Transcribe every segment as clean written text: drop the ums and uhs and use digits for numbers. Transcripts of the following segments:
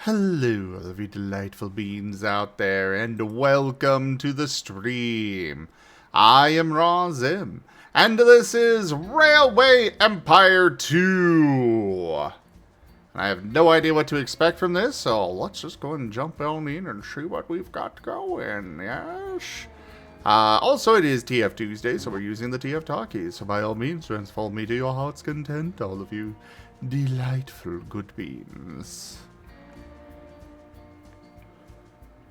Hello, all of you delightful beings out there, and welcome to the stream. I am Raw Zim, and this is Railway Empire 2. I have no idea what to expect from this, so let's just go and jump on in and see what we've got going, yes? Also, it is TF Tuesday, so we're using the TF Talkies, so by all means, transform me to your heart's content, all of you delightful good beings.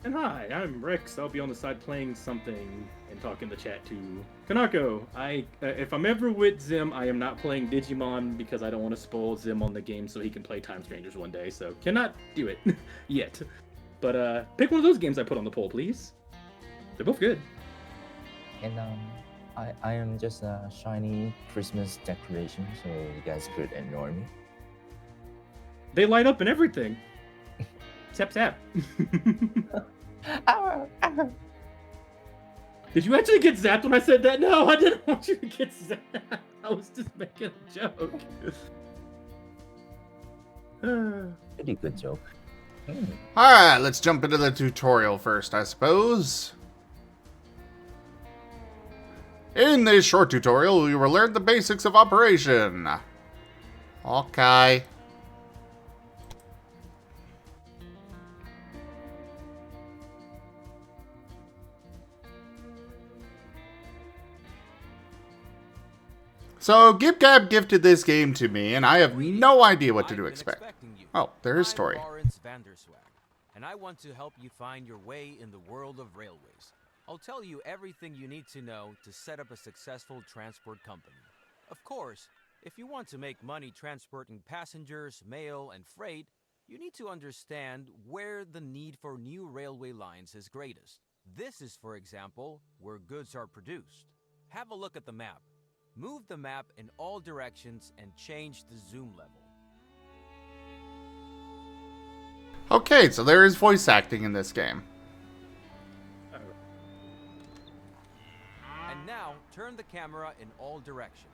And hi, I'm Rex. I'll be on the side playing something and talking the chat to Kanako. If I'm ever with Zim, I am not playing Digimon because I don't want to spoil Zim on the game so he can play Time Strangers one day. So cannot do it yet. But pick one of those games I put on the poll, please. They're both good. And I am just a shiny Christmas decoration, so you guys could ignore me. They light up and everything. Tap tap. Did you actually get zapped when I said that? No, I didn't want you to get zapped. I was just making a joke. Pretty good joke. Alright, let's jump into the tutorial first, I suppose. In this short tutorial, you will learn the basics of operation. Okay. So, GibGab gifted this game to me, and I have no idea what to expect. Oh, there's story. And I want to help you find your way in the world of railways. I'll tell you everything you need to know to set up a successful transport company. Of course, if you want to make money transporting passengers, mail, and freight, you need to understand where the need for new railway lines is greatest. This is, for example, where goods are produced. Have a look at the map. Move the map in all directions and change the zoom level. Okay, so there is voice acting in this game. And now, turn the camera in all directions.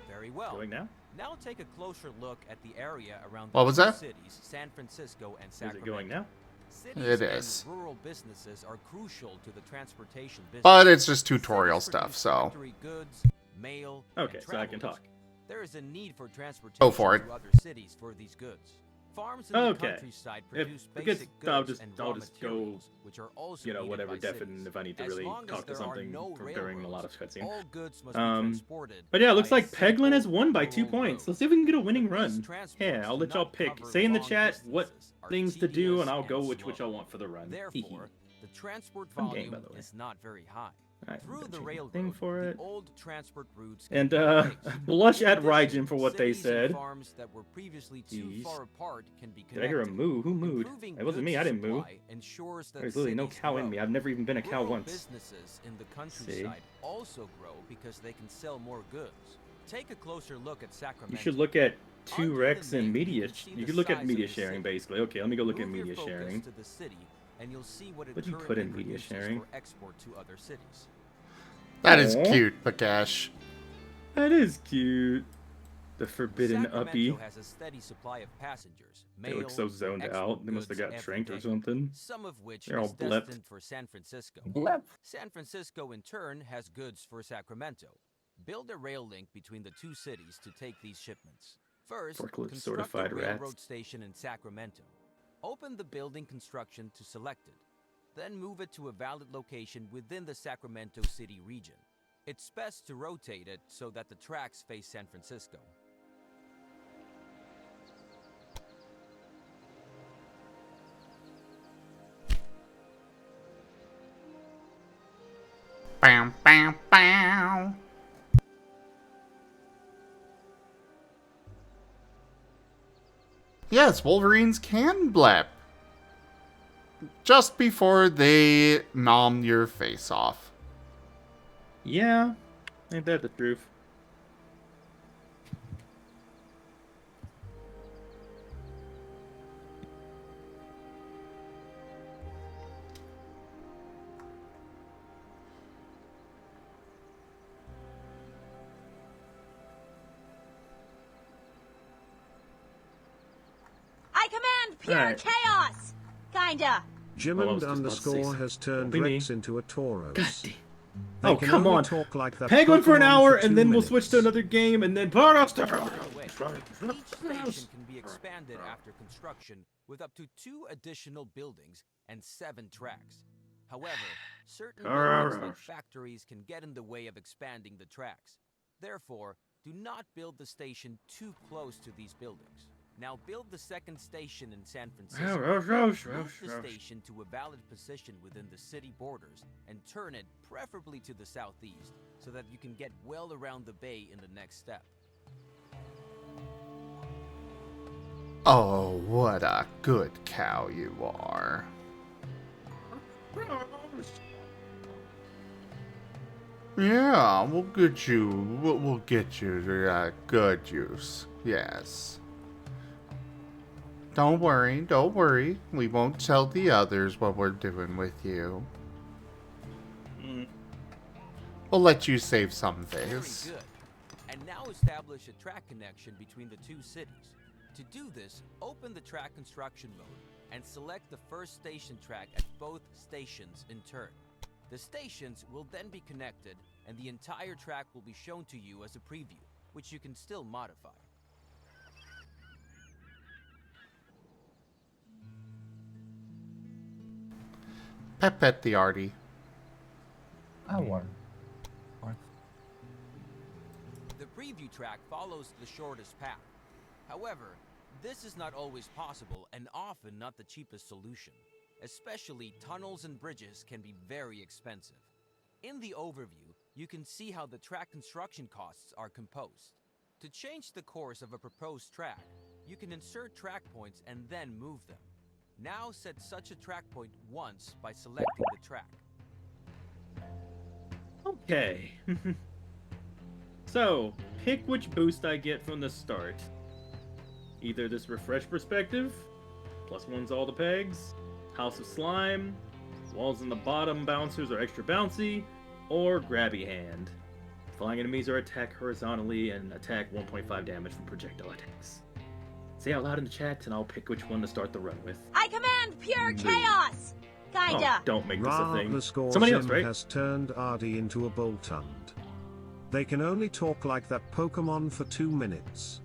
Very well. Going now? Now take a closer look at the area around What the was two that? cities, San Francisco and Is Sacramento. it going now? Cities It is. and rural businesses are crucial to the transportation business. But it's just Cities tutorial stuff, produce so. factory goods, mail, Okay, and so I can travel. talk. There is a need for transportation Go for it. to other cities for these goods. Farms in the Okay. countryside If produce it gets- basic I'll goods just- and I'll raw just go, materials, which are also You know, needed whatever by deafen cities. if I need to As really long as talk to there are something no during a lot of railroads, cutscene. all goods must be transported But yeah, it looks by a like Peglin has simple won by 2 rural points. road. Let's see if we can get a winning But these run. transports Yeah, I'll do let y'all not pick. cover Say in the long chat what distances, are things to do, tedious and I'll go with slow. which I want for the run. Therefore, the transport Fun game, volume by the way. is not very high. Alright, Through the thing railroad, for the it. old transport routes can And be replaced. blush at In Raijin addition, for what they cities and said. farms that were previously too Jeez. far apart can be Did I hear a connected. moo? Who mooed? Improving It wasn't me, I goods didn't moo. supply ensures that There's literally no cities cow in grow. me. I've never even been a cow Rural once. businesses in the countryside also grow because they can sell more goods. Take a closer look at Sacramento. You should look at Under 2 the Rex and name, media. you can see You the could look at size media of the sharing, city. basically. Okay, let me go look at Move your media focus sharing. to the city, and you'll see what it What'd you put currently in media produces sharing? for export to other cities. That is Aw. cute, Bakash. That is cute. The forbidden Sacramento uppy. has a steady supply of passengers, They look mail, so zoned export out. They must have goods got every tranked or day, something. some of which They're is all blepped. destined for San Francisco. Blep. San Francisco, in turn, has goods for Sacramento. Build a rail link between the two cities to take these shipments. First, Forklift construct certified a rats. railroad station in Sacramento. Open the building construction to select it. Then move it to a valid location within the Sacramento City region. It's best to rotate it so that the tracks face San Francisco. Bow, bow, bow. Yes, Wolverines can blep. Just before they nom your face off. Yeah, ain't that the truth? pure Alright. chaos! Kinda. Well, I was just about to say Jimmond something. has turned Be me. Rex into a Tauros. God damn. They Oh, can come only on. talk like that Hang on for an Pokemon hour, for 2 and then we'll switch to minutes. another game, and then... By the way, each station can be expanded after construction with up to 2 additional buildings and 7 tracks. However, certain buildings like factories can get in the way of expanding the tracks. Therefore, do not build the station too close to these buildings. Now build the second station in San Francisco. Move the station to a valid position within the city borders and turn it preferably to the southeast so that you can get well around the bay in the next step. Oh, what a good cow you are. Yeah, we'll get you. We'll get you the good juice. Yes. Don't worry, don't worry. We won't tell the others what we're doing with you. We'll let you save some face. Very good. And now establish a track connection between the 2 cities. To do this, open the track construction mode and select the first station track at both stations in turn. The stations will then be connected and the entire track will be shown to you as a preview, which you can still modify. Pet the arty. I won. Mark. The preview track follows the shortest path. However, this is not always possible and often not the cheapest solution. Especially tunnels and bridges can be very expensive. In the overview, you can see how the track construction costs are composed. To change the course of a proposed track, you can insert track points and then move them. Now set such a track point once by selecting the track. Okay. So, pick which boost I get from the start. Either this refresh perspective, +1's all the pegs, House of Slime, walls in the bottom bouncers are extra bouncy, or grabby hand. Flying enemies are attacked horizontally and attack 1.5 damage from projectile attacks. Say out loud in the chat and I'll pick which one to start the run with. I command pure chaos! Kinda. Oh, don't make this a thing. Ra Somebody else, Zim right? has turned Ardy into a Boltund. They can only talk like that Pokemon for 2 minutes.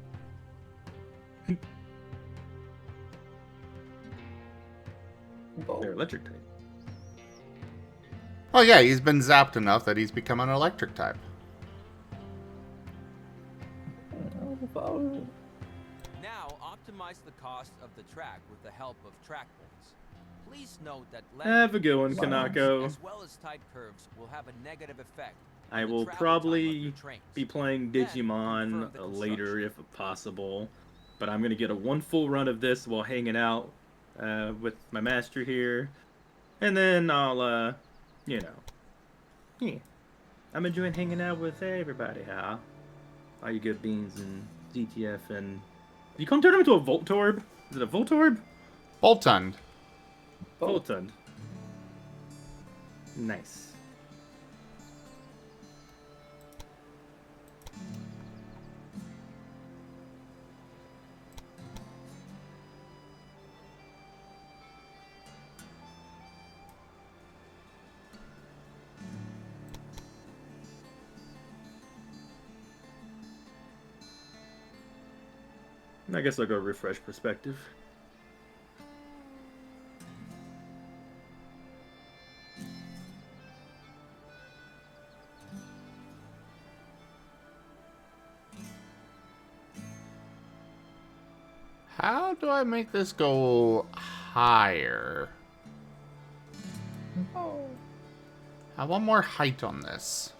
They're electric type. Oh yeah, he's been zapped enough that he's become an electric type. Now optimize the cost of the track with the help of track points. Please note that Have a good one, Kanako. as well as tight curves will have a negative effect. I on the will travel time of probably your trains. be playing Then Digimon confirm the later construction. if possible, but I'm gonna get a 1 full run of this while hanging out with my master here, and then I'll you know, yeah, I'm enjoying hanging out with everybody. Huh? All you good beans and DTF and you come turn him into a Voltorb? Is it a Voltorb? Boltund. Voltund. Nice. I guess I'll go refresh perspective. How do I make this go higher? I want more height on this.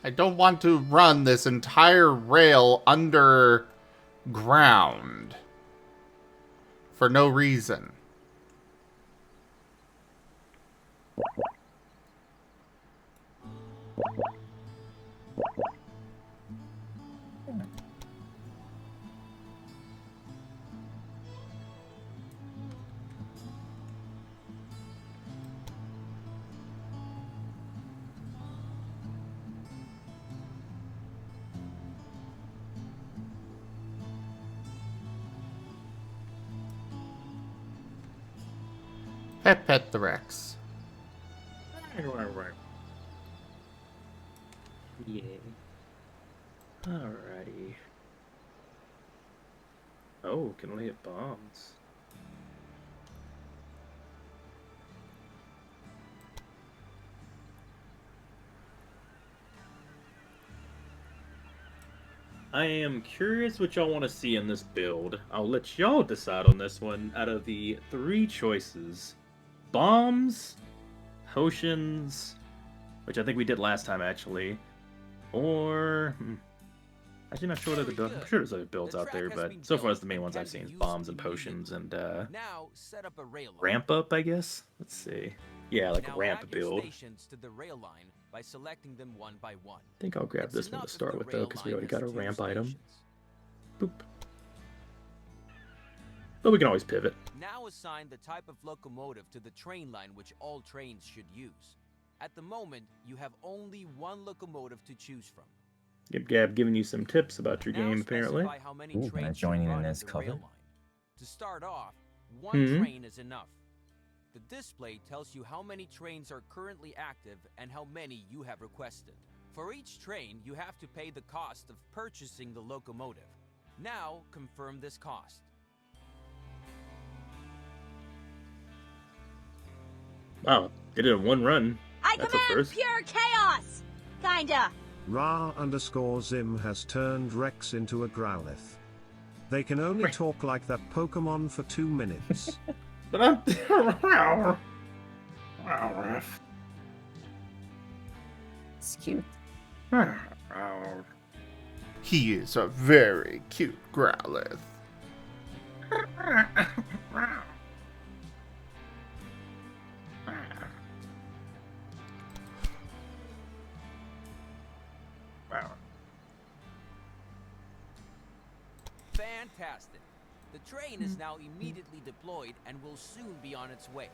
I don't want to run this entire rail underground for no reason. Pet the Rex. Yeah. Alrighty. Oh, can only hit bombs. I am curious what y'all want to see in this build. I'll let y'all decide on this one. Out of the 3 choices, bombs, potions, which I think we did last time actually, or actually not sure what other build. I'm sure there's other builds out there, but so far it's the main ones I've seen: bombs and potions and Now set up a rail line. ramp up, I guess. Let's see. Yeah, like a Now ramp add your build. stations to the rail line by selecting them one by one. I think I'll grab It's this one enough to if start the with though, rail because we line already has got a 2 ramp item. stations. Boop. But we can always pivot. Now assign the type of locomotive to the train line which all trains should use. At the moment, you have only 1 locomotive to choose from. Gib Gab giving you some tips about your Now game, apparently. specify how many Ooh, can I trains join should in run this the rail cover? line. To start off, 1 Mhm. train is enough. The display tells you how many trains are currently active and how many you have requested. For each train, you have to pay the cost of purchasing the locomotive. Now, confirm this cost. Wow, they did a 1 run. I That's a command first. pure chaos! Kinda. Ra_Zim has turned Rex into a Growlithe. They can only talk like that Pokemon for 2 minutes. But I'm... It's cute. He is a very cute Growlithe. Fantastic. The train is now immediately deployed and will soon be on its way.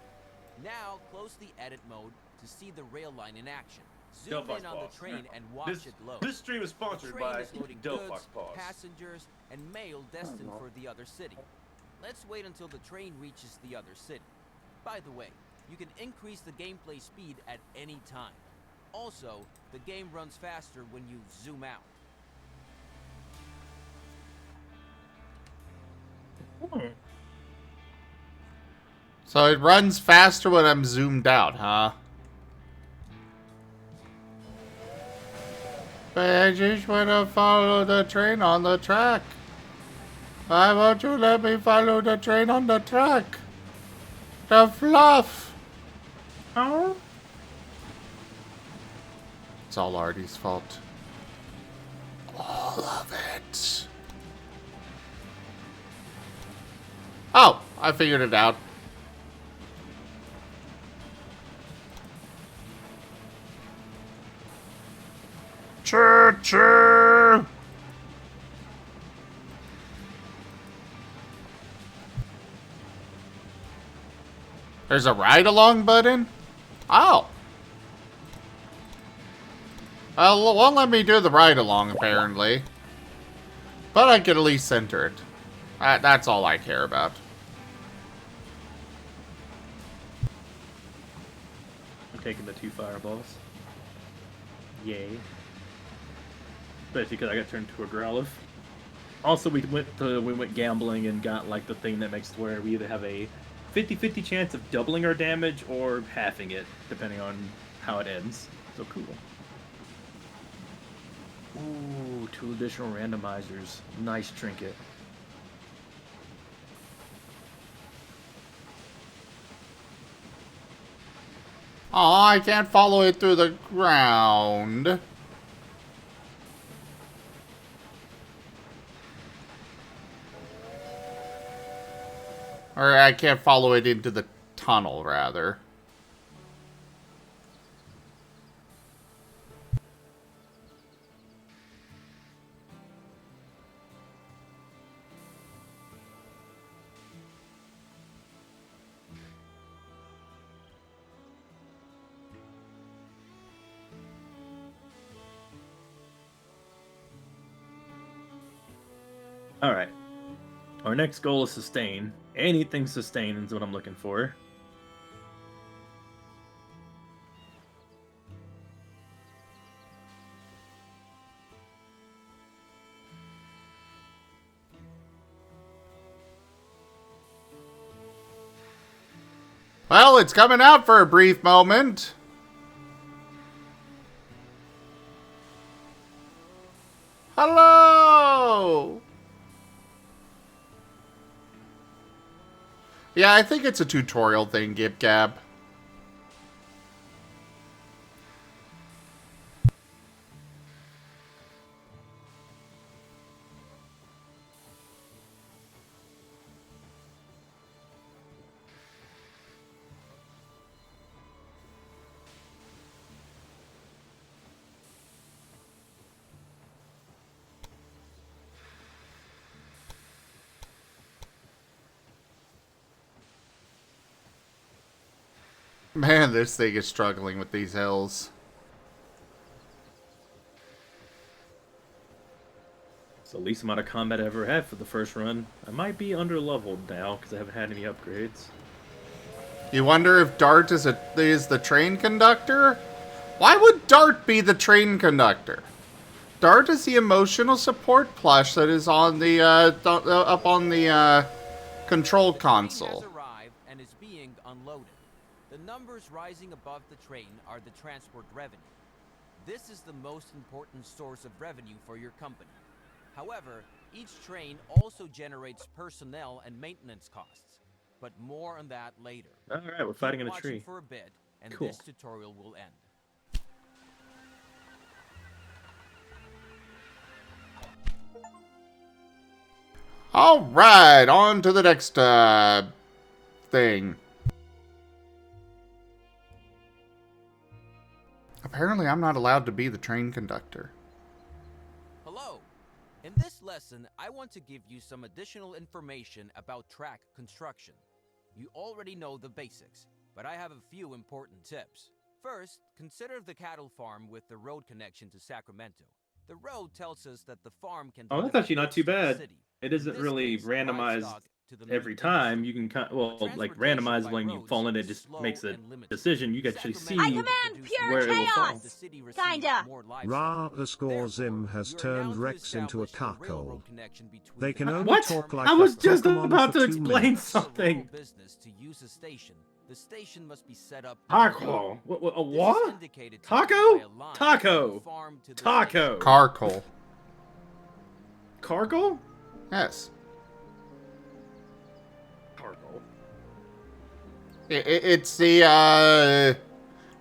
Now, close the edit mode to see the rail line in action. Zoom Delphox in on Pause. the train and watch This, it load. this stream is The sponsored train by is loading Delphox goods, Pause. passengers, and mail destined for the other city. Let's wait until the train reaches the other city. By the way, you can increase the gameplay speed at any time. Also, the game runs faster when you zoom out. So it runs faster when I'm zoomed out, huh? But I just want to follow the train on the track. Why won't you let me follow the train on the track? The fluff! Oh. It's all Artie's fault. All of it. Oh, I figured it out. Choo choo! There's a ride along button? Oh. Well, it won't let me do the ride along, apparently. But I can at least center it. That's all I care about. I'm taking the 2 fireballs. Yay. Especially because I got turned into a Growlithe. Also, we went gambling and got like the thing that makes it where we either have a 50-50 chance of doubling our damage or halving it, depending on how it ends. So cool. Ooh, 2 additional randomizers. Nice trinket. Oh, I can't follow it through the ground. Or I can't follow it into the tunnel, rather. Alright. Our next goal is sustain. Anything sustain is what I'm looking for. Well, it's coming out for a brief moment. Hello! Yeah, I think it's a tutorial thing, Gib Gab. Man, this thing is struggling with these hills. It's the least amount of combat I ever had for the first run. I might be under-leveled now because I haven't had any upgrades. You wonder if Dart is the train conductor? Why would Dart be the train conductor? Dart is the emotional support plush that is on the up on the control console. Has arrived and is being unloaded. The numbers rising above the train are the transport revenue. This is the most important source of revenue for your company. However, each train also generates personnel and maintenance costs. But more on that later. Alright, we're fighting in a Keep tree. watching for a bit, and Cool. this tutorial will end. Alright, on to the next thing. Apparently I'm not allowed to be the train conductor. Hello. In this lesson, I want to give you some additional information about track construction. You already know the basics, but I have a few important tips. First, consider the cattle farm with the road connection to Sacramento. The road tells us that the farm can Oh, that's deliver actually not goods too to the bad. city. It In isn't this really case, randomized livestock to the every meat time. industry. You can like Transportation randomize by when you roads fall in. It is just slow makes a and limited. decision. You can actually see I Sacramento command produces pure where it will more, fall. chaos! the city receives Kinda. more livestock. Ra_Zim has Therefore, you are now turned to Rex into a establish the railroad carcole. connection between They the can cattle only What? talk farm like I and that was just Pokemon about for to 2 explain minutes. for a rural something. business to use a station. The station must be set up. Taco. This is What? indicated to Taco? you by a line Taco. from the farm to the Taco. Carkle. Cargo? Yes. Cargo. It's the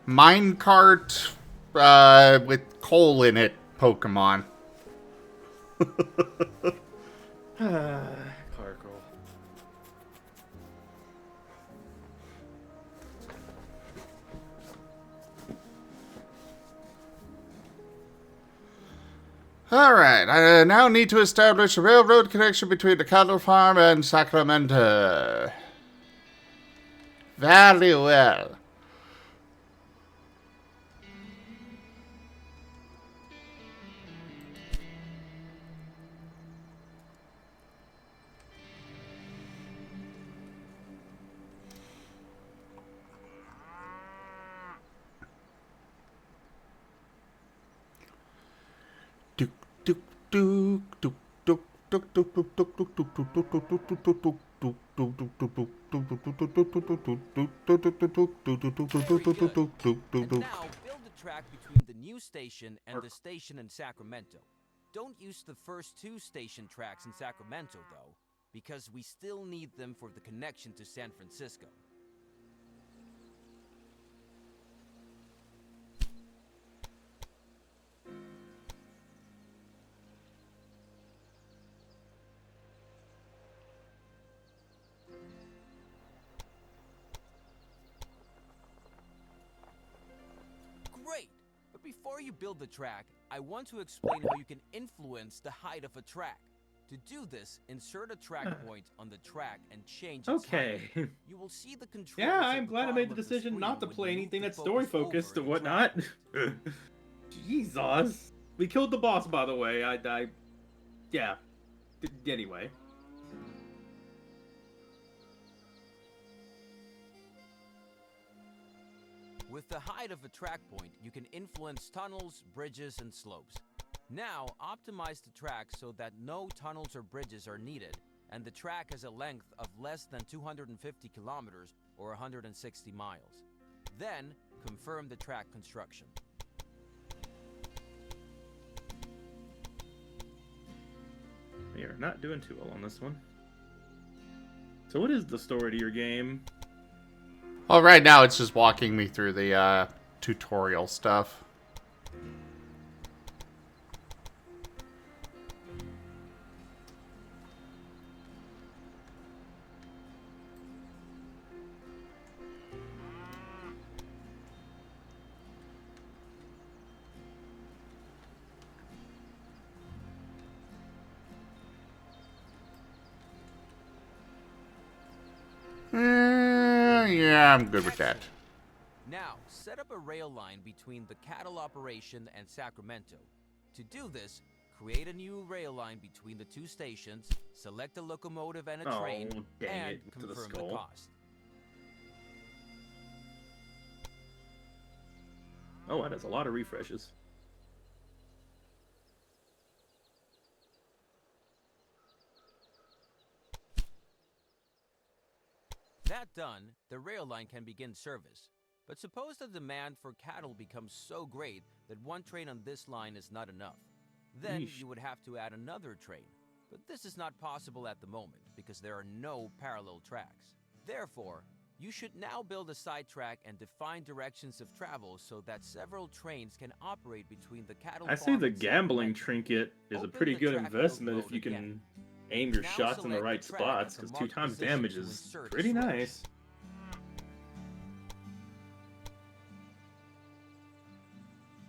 minecart with coal in it Pokemon. Cargo. Alright, I now need to establish a railroad connection between the cattle farm and Sacramento. Very well. And now, build a track between the new station and the station in Sacramento. Don't use the first two station tracks in Sacramento, though, because we still need them for the connection to San Francisco. Great! But before you build the track, I want to explain how you can influence the height of a track. To do this, insert a track point on the track and change its Okay. height. You will see the controls. Yeah, at I'm the glad I bottom made the of the decision not to screen play when you anything move that's the story focus focused over or a track. whatnot. Jesus. We killed the boss, by the way. Yeah. Anyway. With the height of a track point, you can influence tunnels, bridges, and slopes. Now, optimize the track so that no tunnels or bridges are needed, and the track has a length of less than 250 kilometers or 160 miles. Then, confirm the track construction. We are not doing too well on this one. So what is the story to your game? Well, right now it's just walking me through the tutorial stuff. Yeah, I'm good with that. Now, set up a rail line between the cattle operation and Sacramento. To do this, create a new rail line between the two stations, select a locomotive and a train, dang and it, to the confirm skull. the cost. Oh, that is a lot of refreshes. That done, the rail line can begin service. But suppose the demand for cattle becomes so great that one train on this line is not enough. Then Yeesh. you would have to add another train. But this is not possible at the moment because there are no parallel tracks. Therefore, you should now build a side track and define directions of travel so that several trains can operate between the cattle I see farm the and gambling Sacramento. trinket is a Open pretty the good track investment mode if you can again. aim your Now shots in the select right the track spots, at the because 2 marked times position damage to is insert a pretty switch. nice.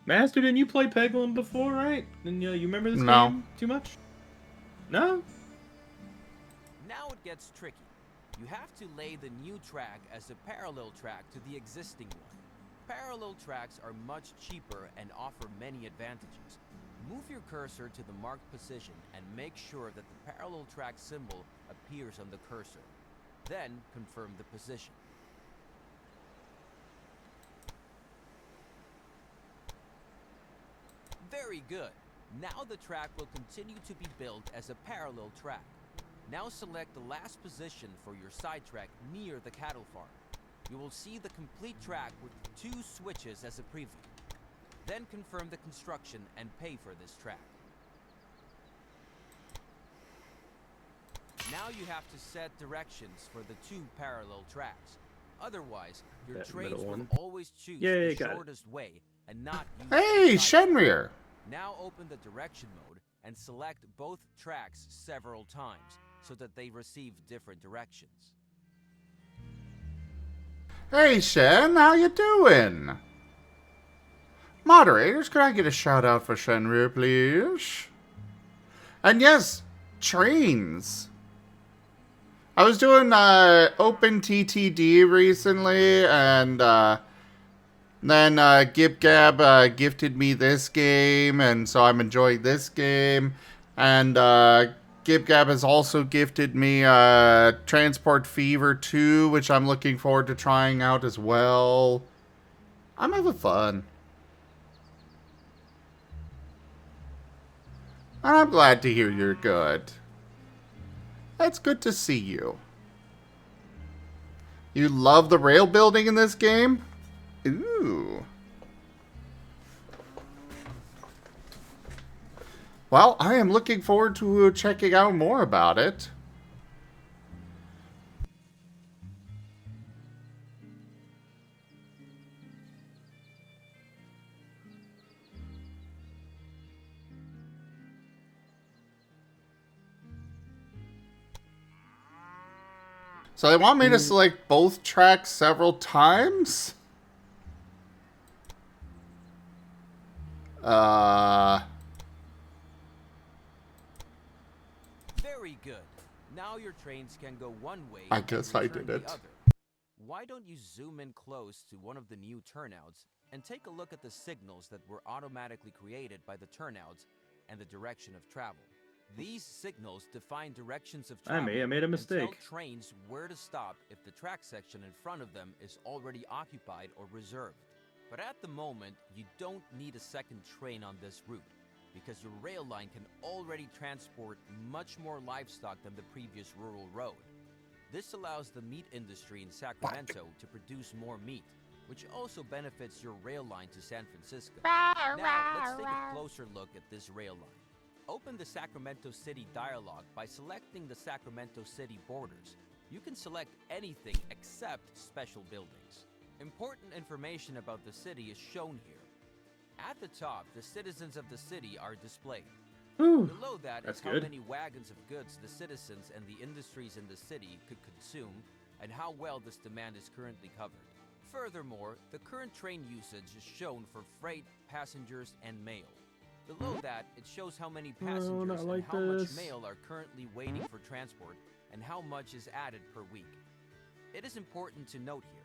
Master, didn't you play Peglin before, right? And you remember this No. game too much? No? Now it gets tricky. You have to lay the new track as a parallel track to the existing one. Parallel tracks are much cheaper and offer many advantages. Move your cursor to the marked position and make sure that the parallel track symbol appears on the cursor. Then confirm the position. Very good. Now the track will continue to be built as a parallel track. Now select the last position for your sidetrack near the cattle farm. You will see the complete track with 2 switches as a preview. Then confirm the construction and pay for this track. Now you have to set directions for the 2 parallel tracks. Otherwise, your That trains middle will one. always choose Yay, the got it. shortest way and not use Hey, the sidetrack. Shenrir! Now open the direction mode and select both tracks several times so that they receive different directions. Hey, Shen, how you doing? Moderators, could I get a shout out for Shenrir, please? And yes, trains. I was doing Open TTD recently, and then GibGab gifted me this game, and so I'm enjoying this game. And GibGab has also gifted me Transport Fever 2, which I'm looking forward to trying out as well. I'm having fun. And I'm glad to hear you're good. It's good to see you. You love the rail building in this game? Ooh. Well, I am looking forward to checking out more about it. So they want me to select both tracks several times? Very good. Now your trains can go one way I and guess I return did the it. other. Why don't you zoom in close to one of the new turnouts and take a look at the signals that were automatically created by the turnouts and the direction of travel. These signals define directions of travel I made a and mistake. tell trains where to stop if the track section in front of them is already occupied or reserved. But at the moment, you don't need a second train on this route. because your rail line can already transport much more livestock than the previous rural road. This allows the meat industry in Sacramento to produce more meat, which also benefits your rail line to San Francisco. Now, let's take a closer look at this rail line. Open the Sacramento City dialog by selecting the Sacramento City borders. You can select anything except special buildings. Important information about the city is shown here. At the top, the citizens of the city are displayed. Ooh, Below that is that's how good. many wagons of goods the citizens and the industries in the city could consume, and how well this demand is currently covered. Furthermore, the current train usage is shown for freight, passengers, and mail. Below that, it shows how many passengers not like and how much this. mail are currently waiting for transport, and how much is added per week. It is important to note here,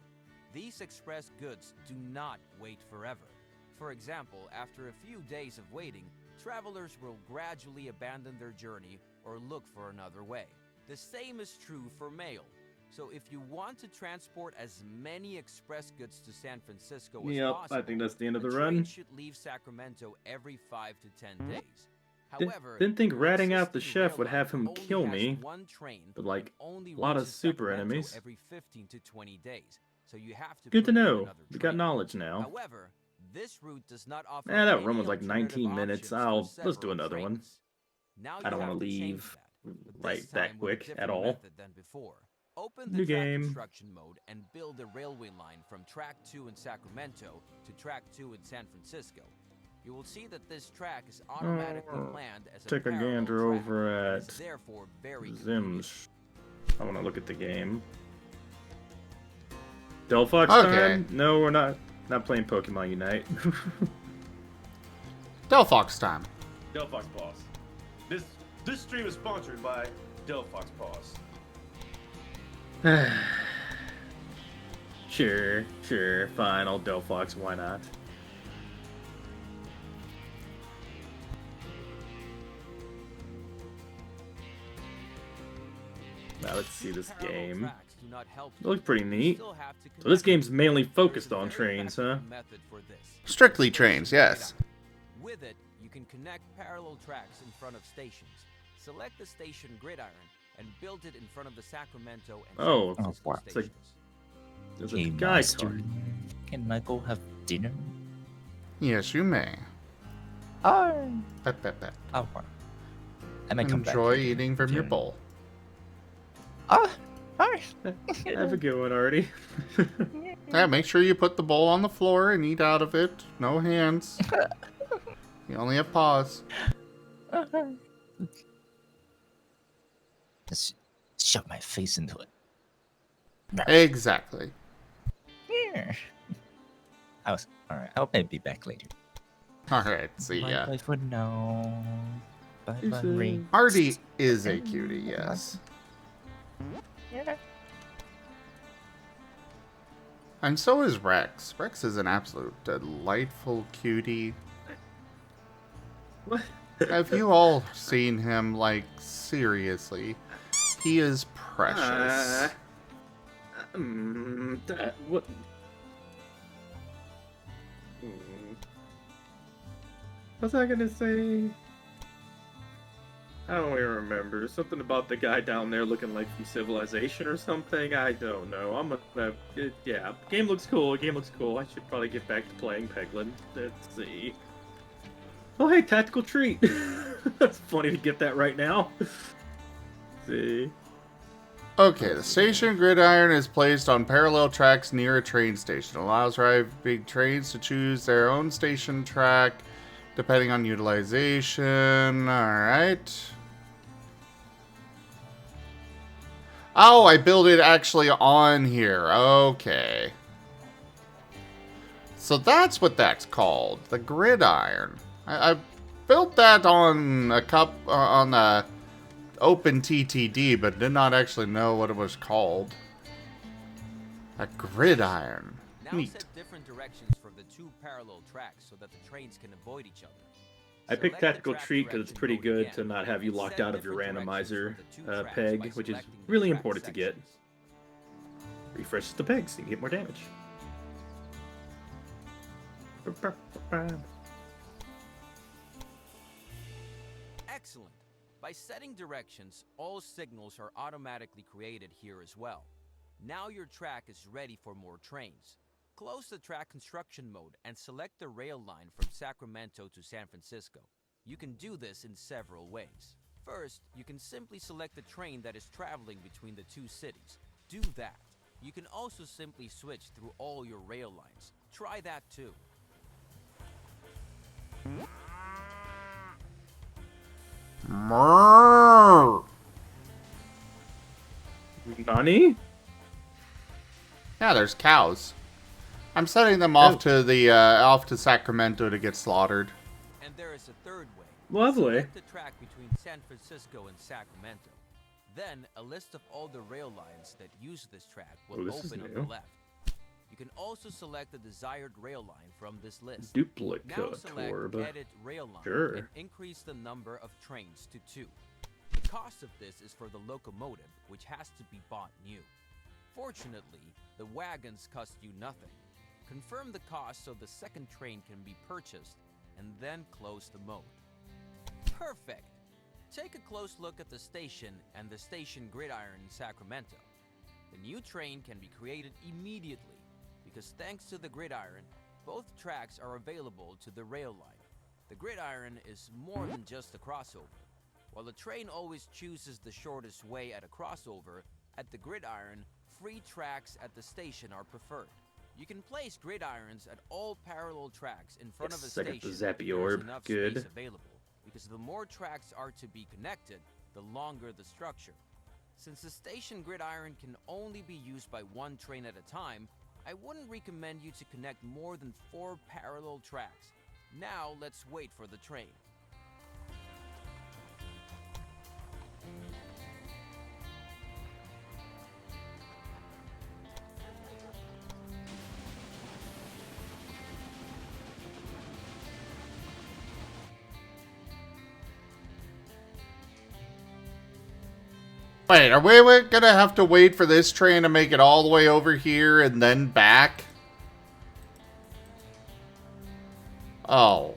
these express goods do not wait forever. For example, after a few days of waiting, travelers will gradually abandon their journey or look for another way. The same is true for mail. So if you want to transport as many express goods to San Francisco as Yep, possible, I think that's the end of the train run. should leave Sacramento every 5 to 10 days. Didn't However, think the ratting out the existing chef rail would line have him only kill has me, one train but, like, and only a lot of reaches super Sacramento enemies. every 15 to 20 days. So you have to Good to put in know. another We got train. knowledge now. However, this route does not offer Eh, that any run was like alternative 19 minutes. options for Let's do several another one. trains. Now I you don't have want to to change leave that, but like this that time with a quick at different all. method than before. Open the New track game. construction mode and build a railway line from track 2 in Sacramento to track 2 in San Francisco. You will see that this track is automatically planned as a Take a parallel gander track over and at is therefore very convenient. Zim's. I want to look at the game. Delphox Okay. time? No, we're not playing Pokemon Unite. Delphox time. Delphox Paws. This stream is sponsored by Delphox Paws. Sure, fine, I'll Delphox, why not? Now let's see this Parallel game. tracks do not help It looks pretty you neat. still have to So this connect game's them. mainly There's focused a on very trains, huh? practical method for this. Strictly Station trains, yes. gridiron. With it, you can connect parallel tracks in front of stations. Select the station gridiron and build it in front of the Sacramento and Oh, San Francisco wow. It's like- stations. There's a Hey, guy master, car. can I go have dinner? Yes, you may. Oh, Pet, pet, pet. I might come back. Enjoy later. eating from your Dinner. bowl. Ah, hi. Have a good one, Artie. Yeah, make sure you put the bowl on the floor and eat out of it. No hands. You only have paws. Just shove my face into it. Exactly. Yeah. Alright. I'll maybe be back later. Alright, see ya. Bye for now. Bye bye. Deuces. Ring. Artie is a cutie, yes. Yeah. And so is Rex. Rex is an absolute delightful cutie. What? Have you all seen him? Like, seriously. He is precious. What? What's I gonna say? I don't even remember. Something about the guy down there looking like from Civilization or something. I don't know. Yeah. Game looks cool. Game looks cool. I should probably get back to playing Peglin. Let's see. Oh, hey, tactical treat. That's funny to get that right now. Let's see. Okay, the station gridiron is placed on parallel tracks near a train station. It allows big trains to choose their own station track depending on utilization. Alright. Oh, I built it actually on here. Okay. So that's what that's called. The gridiron. I built that on on a Open TTD, but did not actually know what it was called. A gridiron. Now Neat. set different directions for the two parallel tracks so that the trains can avoid each other. I picked Select the Tactical track Treat because it's direction pretty mode good again, to not have you and locked set out of your different directions randomizer for the two tracks by peg, which is selecting the really track important to get. sections. Refreshes the peg so you can get more damage. By setting directions, all signals are automatically created here as well. Now your track is ready for more trains. Close the track construction mode and select the rail line from Sacramento to San Francisco. You can do this in several ways. First, you can simply select the train that is traveling between the two cities. Do that. You can also simply switch through all your rail lines. Try that too. Mrrr. Nani? Yeah, there's cows. I'm sending them off to the off to Sacramento to get slaughtered. And there is a third way. Lovely. Select the track between San Francisco and Sacramento. Then, a list of all the rail lines that use this track will open on the left. You can also select the desired rail line from this list. Now select Edit Rail Line and increase the number of trains to 2. The cost of this is for the locomotive, which has to be bought new. Fortunately, the wagons cost you nothing. Confirm the cost so the second train can be purchased, and then close the mode. Perfect! Take a close look at the station and the station gridiron in Sacramento. The new train can be created immediately, because thanks to the gridiron, both tracks are available to the rail line. The gridiron is more than just a crossover. While the train always chooses the shortest way at a crossover, at the gridiron, free tracks at the station are preferred. You can place gridirons at all parallel tracks in front of a station if there is enough space available, because the more tracks are to be connected, the longer the structure. Since the station gridiron can only be used by one train at a time, I wouldn't recommend you to connect more than 4 parallel tracks. Now let's wait for the train. Wait, are we gonna have to wait for this train to make it all the way over here and then back? Oh.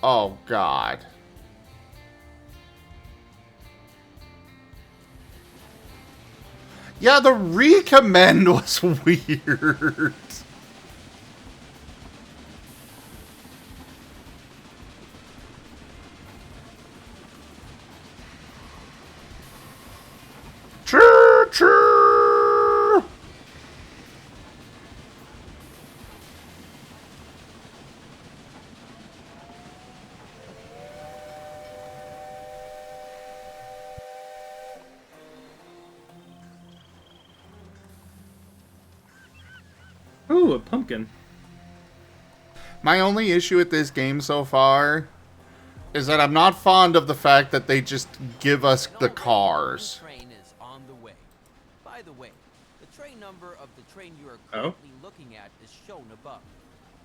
Oh, God. Yeah, the recommend was weird. Choo choo! Ooh, a pumpkin. My only issue with this game so far is that I'm not fond of the fact that they just give us the cars. The train is on the way. By the way, the train number of the train you are currently looking at is shown above.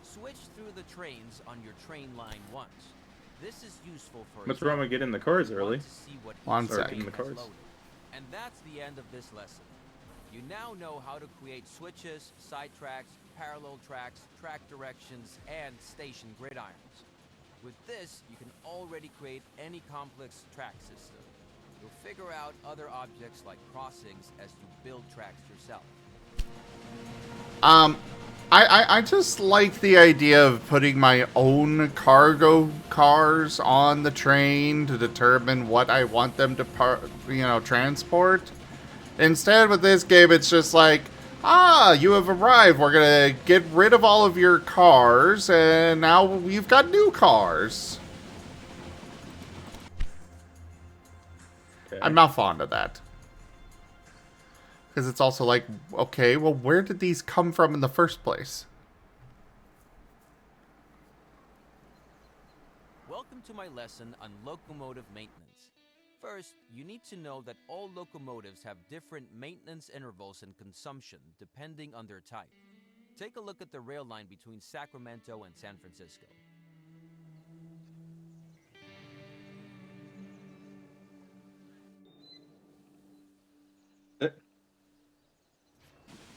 Switch through the trains on your train line once. This is useful for What's wrong with getting the cars early? One second. And that's the end of this lesson. You now know how to create switches, side tracks, parallel tracks, track directions, and station gridirons. With this, you can already create any complex track system. You'll figure out other objects like crossings as you build tracks yourself. I just like the idea of putting my own cargo cars on the train to determine what I want them to transport. Instead, with this game, it's just like, you have arrived. We're gonna get rid of all of your cars, and now we've got new cars. Okay. I'm not fond of that. Because it's also like, okay, well, where did these come from in the first place? Welcome to my lesson on locomotive maintenance. First, you need to know that all locomotives have different maintenance intervals and consumption depending on their type. Take a look at the rail line between Sacramento and San Francisco.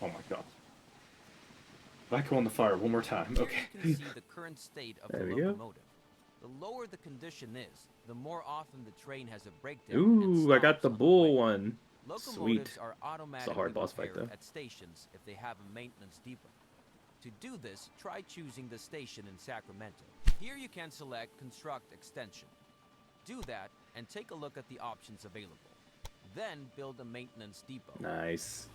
Oh my god. If I go on the fire one more time, okay. You can see the current state of the There we go. locomotive. The lower the condition is, the more often the train has a breakdown. and Ooh, I got stops the on bull way. one. Locomotives Sweet. are automatically hard boss fight, repaired though. at stations if they have a maintenance depot. To do this, try choosing the station in Sacramento. Here you can select Construct Extension. Do that, and take a look at the options available. Then build a maintenance depot. Nice.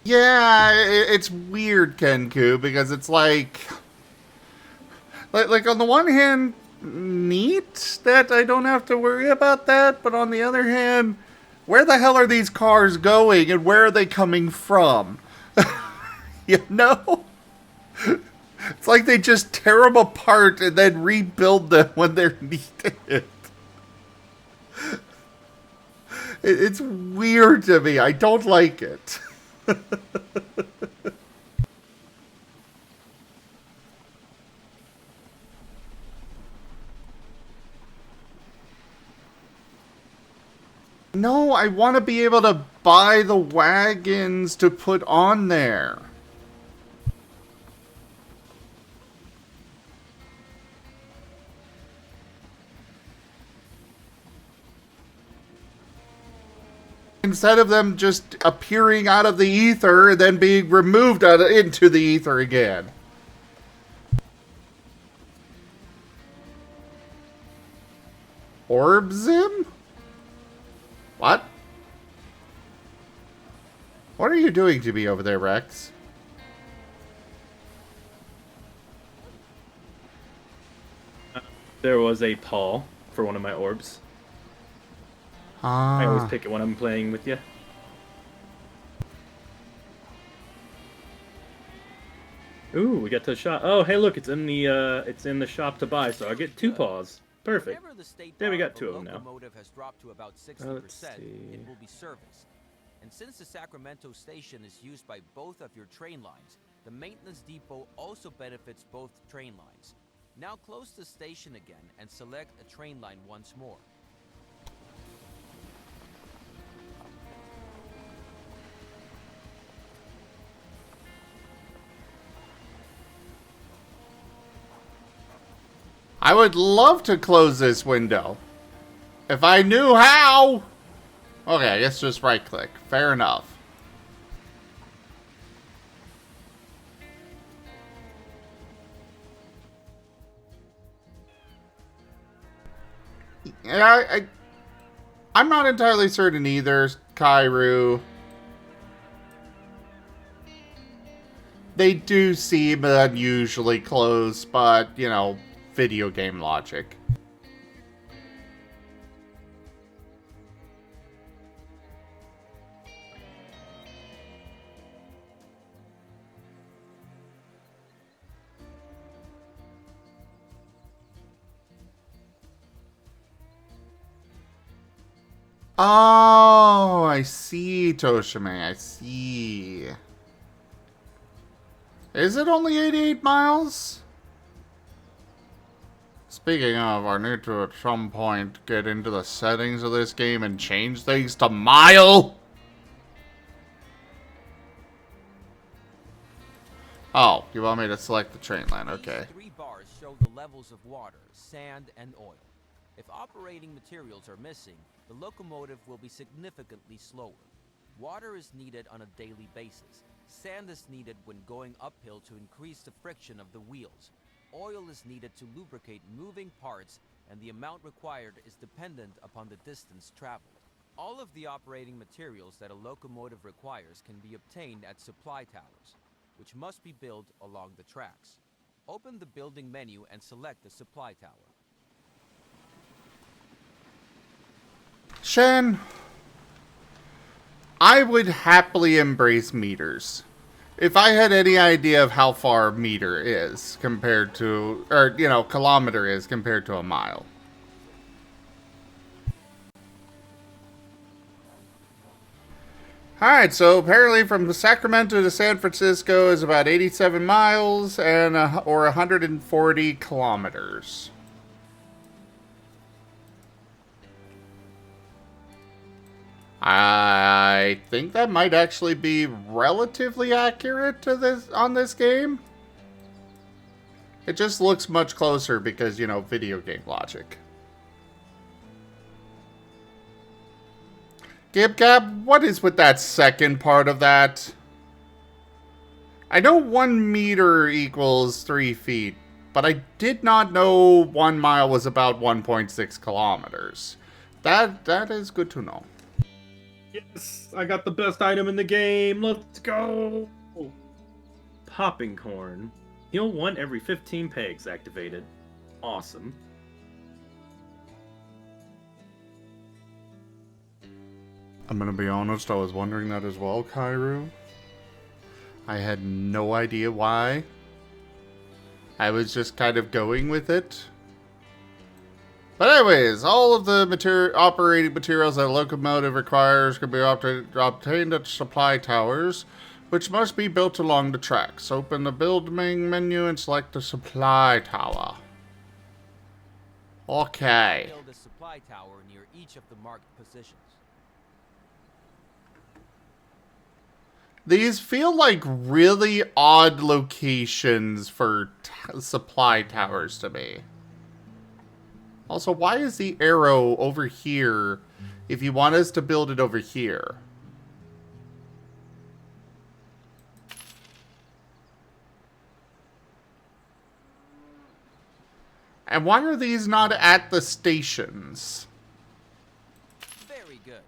Yeah, it's weird, Kenku, because it's like on the one hand, neat that I don't have to worry about that, but on the other hand, where the hell are these cars going and where are they coming from? You know? It's like they just tear them apart and then rebuild them when they're needed. It's weird to me. I don't like it. No, I want to be able to buy the wagons to put on there. Instead of them just appearing out of the ether and then being removed into the ether again. Orbzim? What? What are you doing to me over there, Rex? There was a paw for one of my orbs. I always pick it when I'm playing with you. Ooh, we got to the shop. Oh, hey, look, it's in the shop to buy, so I get 2 paws. Perfect. Whenever the state There we power got 2 of them now. locomotive has dropped to about 60%, Let's see. it will be serviced. And since the Sacramento station is used by both of your train lines, the maintenance depot also benefits both train lines. Now close the station again and select a train line once more. I would love to close this window. If I knew how. Okay, I guess just right click. Fair enough. Yeah, I'm not entirely certain either, Kairu. They do seem unusually close, but, you know, video game logic. Oh, I see, Toshime. I see. Is it only 88 miles? Speaking of, I need to at some point get into the settings of this game and change things to mile. Oh, you want me to select the train line? Okay. These 3 bars show the levels of water, sand, and oil. If operating materials are missing, the locomotive will be significantly slower. Water is needed on a daily basis. Sand is needed when going uphill to increase the friction of the wheels. Oil is needed to lubricate moving parts, and the amount required is dependent upon the distance traveled. All of the operating materials that a locomotive requires can be obtained at supply towers, which must be built along the tracks. Open the building menu and select the supply tower. Shen, I would happily embrace meters. If I had any idea of how far a meter is compared to, or, you know, kilometer is compared to a mile. Alright, so apparently from Sacramento to San Francisco is about 87 miles and or 140 kilometers. I think that might actually be relatively accurate to this on this game. It just looks much closer because, you know, video game logic. GibGab, what is with that second part of that? I know 1 meter equals 3 feet, but I did not know 1 mile was about 1.6 kilometers. That is good to know. Yes, I got the best item in the game. Let's go. Popping corn. Heal 1 every 15 pegs activated. Awesome. I'm gonna be honest, I was wondering that as well, Kairu. I had no idea why. I was just kind of going with it. But anyways, all of the operating materials that a locomotive requires can be obtained at supply towers, which must be built along the tracks. Open the building menu and select the supply tower. Okay. Build a supply tower near each of the marked positions. These feel like really odd locations for supply towers to me. Also, why is the arrow over here if you want us to build it over here? And why are these not at the stations? Very good.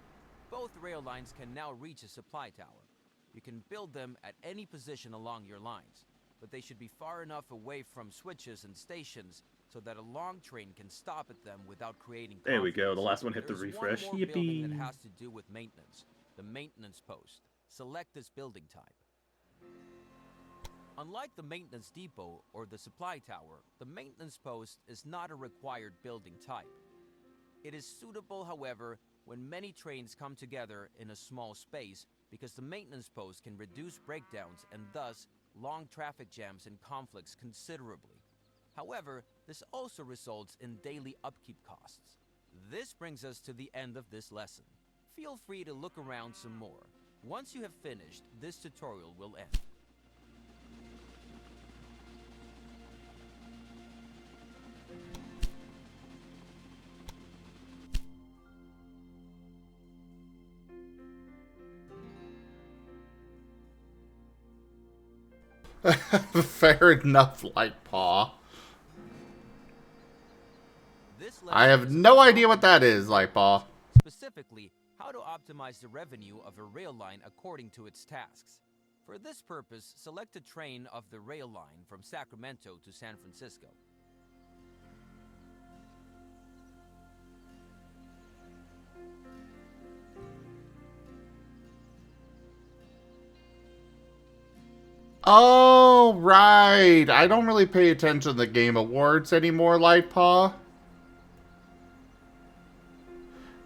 Both rail lines can now reach a supply tower. You can build them at any position along your lines, but they should be far enough away from switches and stations so that a long train can stop at them without creating conflicts. There we go. The last one hit the refresh. There's one more building Yippee. that has to do with maintenance. The maintenance post. Select this building type. Unlike the maintenance depot or the supply tower, the maintenance post is not a required building type. It is suitable, however, when many trains come together in a small space because the maintenance post can reduce breakdowns and thus long traffic jams and conflicts considerably. However, this also results in daily upkeep costs. This brings us to the end of this lesson. Feel free to look around some more. Once you have finished, this tutorial will end. Fair enough, Lightpaw. I have no idea what that is, Lightpaw. Specifically, how to optimize the revenue of a rail line according to its tasks. For this purpose, select a train of the rail line from Sacramento to San Francisco. Oh, right. I don't really pay attention to the Game Awards anymore, Lightpaw.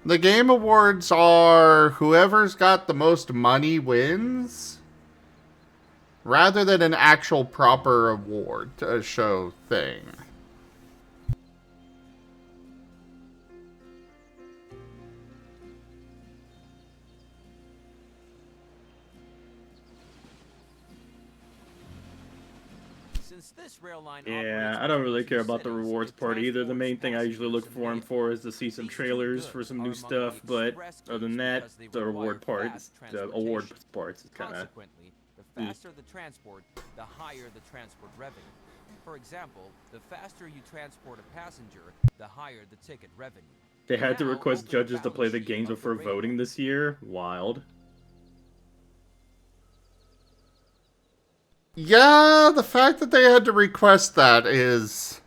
The Game Awards are whoever's got the most money wins, rather than an actual proper award show thing. Since this rail line Yeah, operates I don't really between care two about the cities, rewards it part either. The main transports thing I usually look passengers for and them for is to see some These two trailers goods for some are new among stuff, the but express other than goods that, because they the reward require part, fast the award transportation. parts is kind of... Consequently, the faster the transport, the higher the transport revenue. For example, the faster you transport a passenger, the higher the ticket revenue. They had to Now, request open the judges to play balance the sheet games of the before rail voting line. this year. Wild. Yeah, the fact that they had to request that is...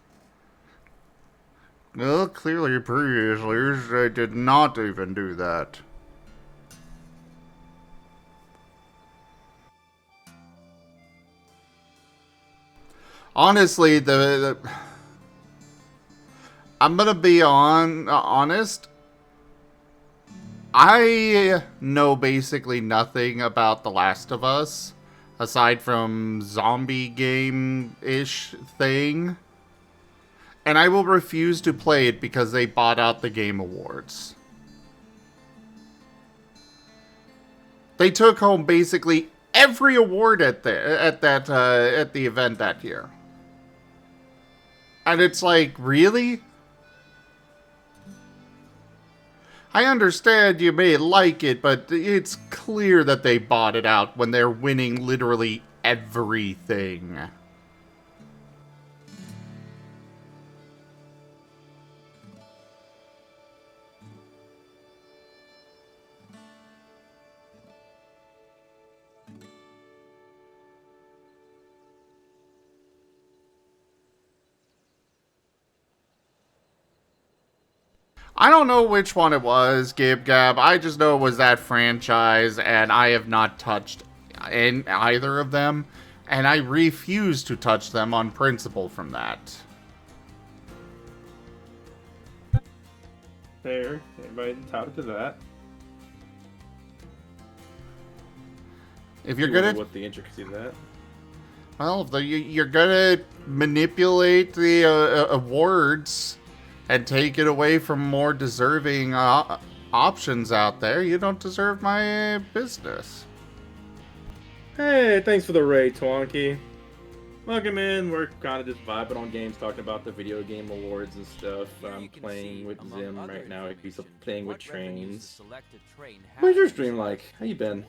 Well, clearly previously they did not even do that. Honestly, I'm gonna be honest. I know basically nothing about The Last of Us, aside from zombie game-ish thing. And I will refuse to play it because they bought out the Game Awards. They took home basically every award at the event that year. And it's like, really? I understand you may like it, but it's clear that they bought it out when they're winning literally everything. I don't know which one it was, Gib Gab. I just know it was that franchise, and I have not touched in either of them, and I refuse to touch them on principle from that. Fair. Everybody entitled to that. If you're You wonder gonna, what the intricacy of that? well, if you're gonna manipulate the awards and take it away from more deserving options out there, you don't deserve my business. Hey, thanks for the raid, Twonky. Welcome in. We're kind of just vibing on games, talking about the video game awards and stuff. I'm playing with Zim right now. He's playing with trains. What's your stream like? How you been?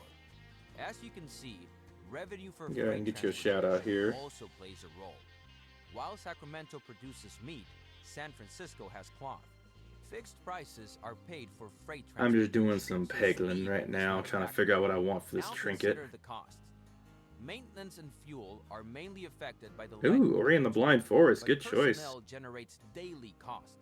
As you can see, revenue for Go ahead and get you a shout out here. also plays a role. While Sacramento produces meat, San Francisco has cloth. Fixed prices are paid for freight I'm just doing transportation, some so peggling speed right is now, no trying to factor. figure out what I want for this Now trinket. consider the costs. Maintenance and fuel are mainly affected by the Ooh, light Ori and the conditions, Blind Forest. but Good choice. personnel generates daily costs.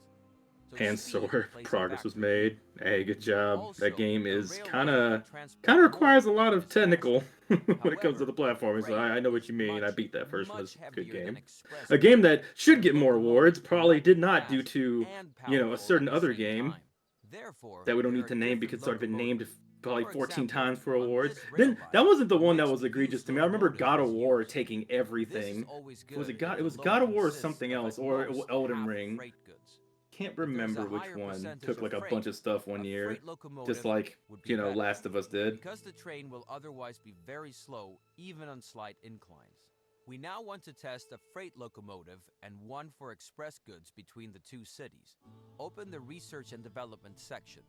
So Hand speed sword. plays a Progress was factor. made. Hey, good job. Also, That game the is railway kind can of transport requires a more lot of goods technical faster. when it comes to However, the platforming. So freight I know what is you mean. I much, beat that first one. much It's a good heavier than game. express A game that goods, should and get more awards. locomotives are Probably lightning did not due fast to, and you know, a powerful certain at the other same game time. Therefore, that we don't there need are to name different because it's already been named locomotives. probably For 14 example, times for on awards. this rail Then line, that wasn't the a one that mixed was egregious use to me. I remember locomotive God of was War used. taking This is everything. always good Was it if God? It the was load God of War or consists something of else, at or most Elden half Ring. freight goods. Can't If there's a remember which higher one percentage took of like a freight, bunch of stuff one a year, freight locomotive just like, would be you know, better. Last of Us did. Because the train will otherwise be very slow, even on slight inclines. We now want to test a freight locomotive and one for express goods between the two cities. Open the Research and Development section.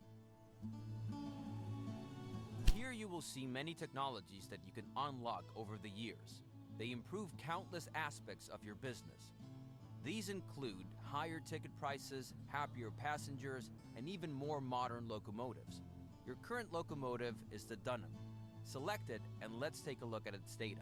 Here you will see many technologies that you can unlock over the years. They improve countless aspects of your business. These include higher ticket prices, happier passengers, and even more modern locomotives. Your current locomotive is the Dunham. Select it and let's take a look at its data.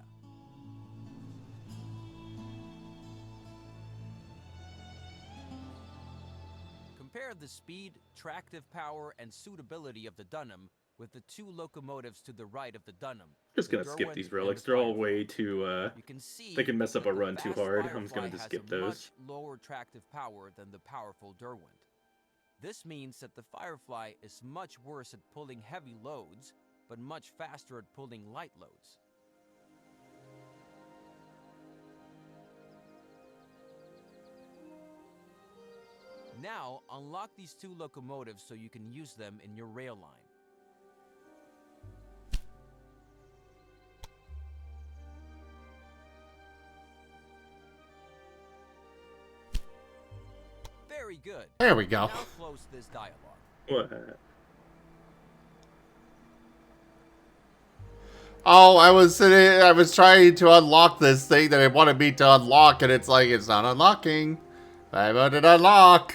Compare the speed, tractive power, and suitability of the Dunham with the two locomotives to the right of the Dunham. Just the gonna skip Derwent these and relics. the They're all Firefly. way too, You can see they can mess up that a the run too fast hard. I'm just Firefly gonna just has skip a those. much lower tractive power than the powerful Derwent. This means that the Firefly is much worse at pulling heavy loads, but much faster at pulling light loads. Now, unlock these two locomotives so you can use them in your rail line. Very good. There we go. Now close this dialogue. What? Oh, I was trying to unlock this thing that it wanted me to unlock, and it's like, it's not unlocking. I wanted to unlock.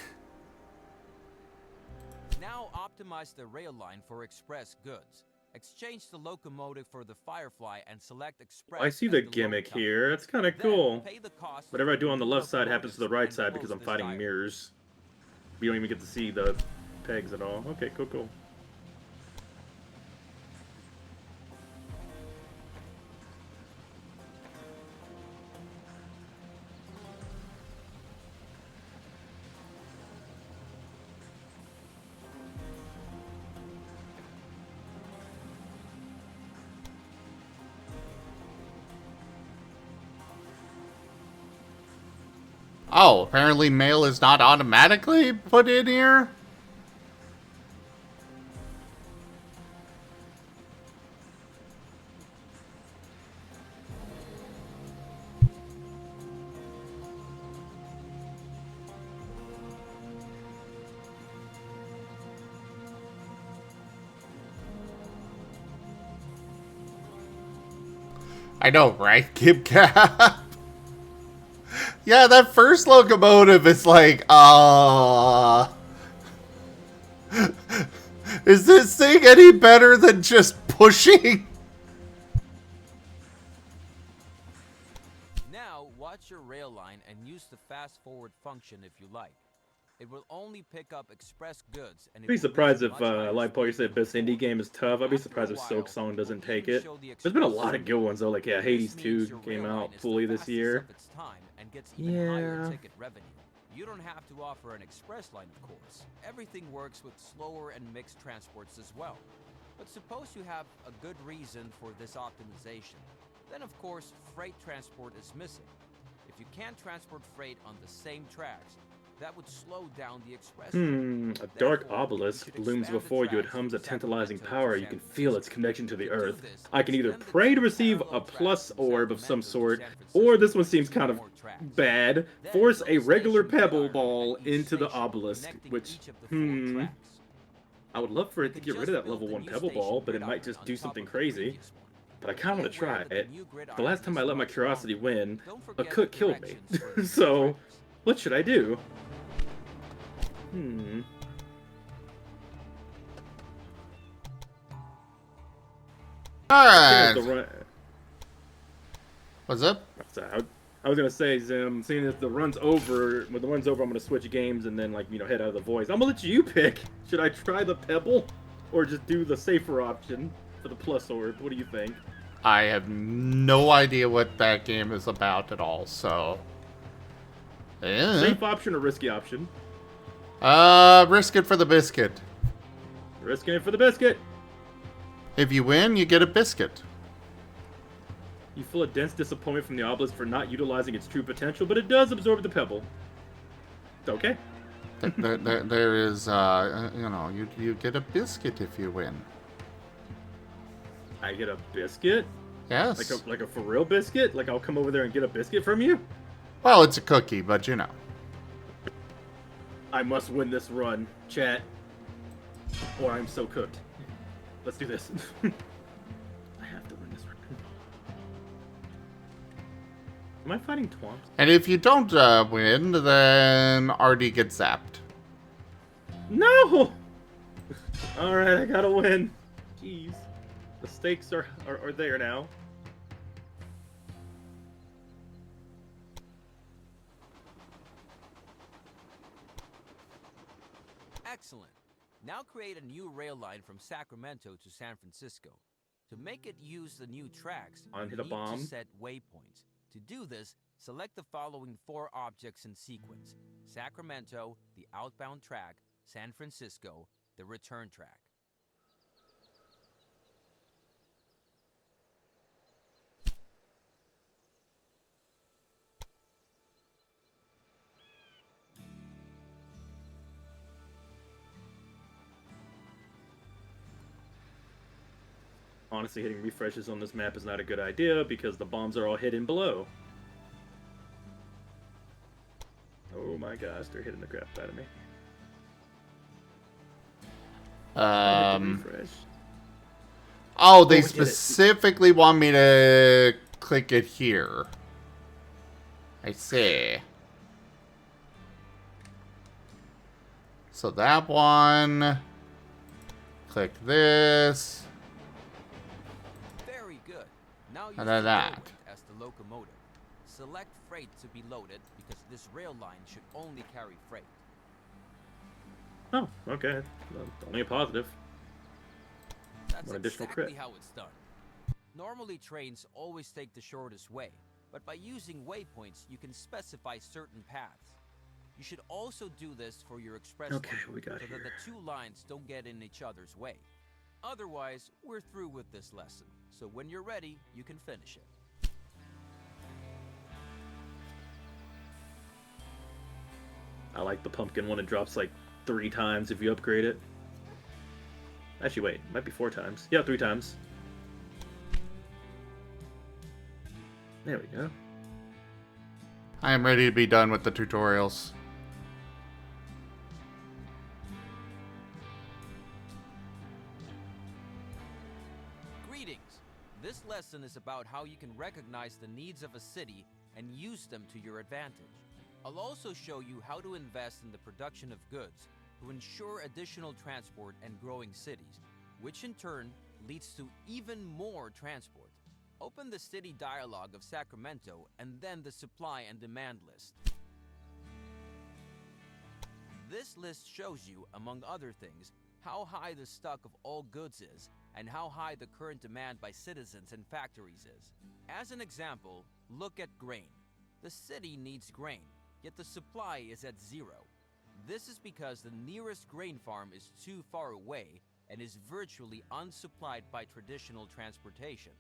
Now optimize the rail line for express goods. Exchange the locomotive for the Firefly and select express. I see as the load gimmick type. here. That's kind of Then cool. pay the cost Whatever I for do on the new left side happens to the right locomotives side and because I'm close this fighting dialogue. mirrors. You don't even get to see the pegs at all. Okay, cool, cool. Oh, apparently mail is not automatically put in here? I know, right? Kib Cap. Yeah, that first locomotive is like, is this thing any better than just pushing? Now, watch your rail line and use the fast forward function if you like. It will only pick up express goods and I'd be surprised if, like Paul, you said best indie game is tough. I'd be surprised if Silk Song doesn't take it. There's been a lot of good ones though, like yeah, Hades 2 came out fully this year. Yeah. You don't have to offer an express line, of course. Everything works with slower and mixed transports as well. But suppose you have a good reason for this optimization. Then, of course, freight transport is missing. If you can't transport freight on the same tracks, that would slow down the express. A dark obelisk looms before you. It hums a tantalizing power. You can feel its connection to the earth. I can either pray to receive a plus orb of some sort, or this one seems kind of bad. Force a regular pebble ball into the obelisk, which, I would love for it to get rid of that level 1 pebble ball, but it might just do something crazy. But I kind of want to try it. The last time I let my curiosity win, a cook killed me. So, what should I do? Alright. What's up? I was gonna say, Zim, seeing as the run's over, when the run's over, I'm gonna switch games and then, like, you know, head out of the voice. I'm gonna let you pick. Should I try the pebble, or just do the safer option for the plus orb? What do you think? I have no idea what that game is about at all, so... Yeah. Safe option or risky option? Risk it for the biscuit. Risking it for the biscuit. If you win, you get a biscuit. You feel a dense disappointment from the obelisk for not utilizing its true potential, but it does absorb the pebble. It's okay. There is, you know, you get a biscuit if you win. I get a biscuit? Yes. Like a for real biscuit? Like I'll come over there and get a biscuit from you? Well, it's a cookie, but you know. I must win this run, chat. Or I'm so cooked. Let's do this. I have to win this run. Am I fighting Twomps? And if you don't win, then RD gets zapped. No! Alright, I gotta win. Jeez. The stakes are there now. Excellent. Now create a new rail line from Sacramento to San Francisco. To make it use the new tracks, you Hit need a bomb. to set waypoints. To do this, select the following 4 objects in sequence: Sacramento, the outbound track; San Francisco, the return track. Honestly, hitting refreshes on this map is not a good idea because the bombs are all hidden below. Oh my gosh, they're hitting the crap out of me. Refresh. Oh, they Oh, we did it. specifically want me to click it here. I see. So that one. Click this. Very good. Now use And the then that. railway as the locomotive. Select freight to be loaded because this rail line should only carry freight. Oh, okay. Well, only a positive. That's One additional exactly crit. how it's done. Normally trains always take the shortest way, but by using waypoints you can specify certain paths. You should also do this for your express Okay, line, what we got so here? that the 2 lines don't get in each other's way. Otherwise, we're through with this lesson, so when you're ready, you can finish it. I like the pumpkin one. It drops like 3 times if you upgrade it. Actually, wait. Might be 4 times. Yeah, 3 times. There we go. I am ready to be done with the tutorials. Greetings! This lesson is about how you can recognize the needs of a city and use them to your advantage. I'll also show you how to invest in the production of goods to ensure additional transport and growing cities, which in turn leads to even more transport. Open the city dialogue of Sacramento and then the supply and demand list. This list shows you, among other things, how high the stock of all goods is and how high the current demand by citizens and factories is. As an example, look at grain. The city needs grain, yet the supply is at 0. This is because the nearest grain farm is too far away and is virtually unsupplied by traditional transportation.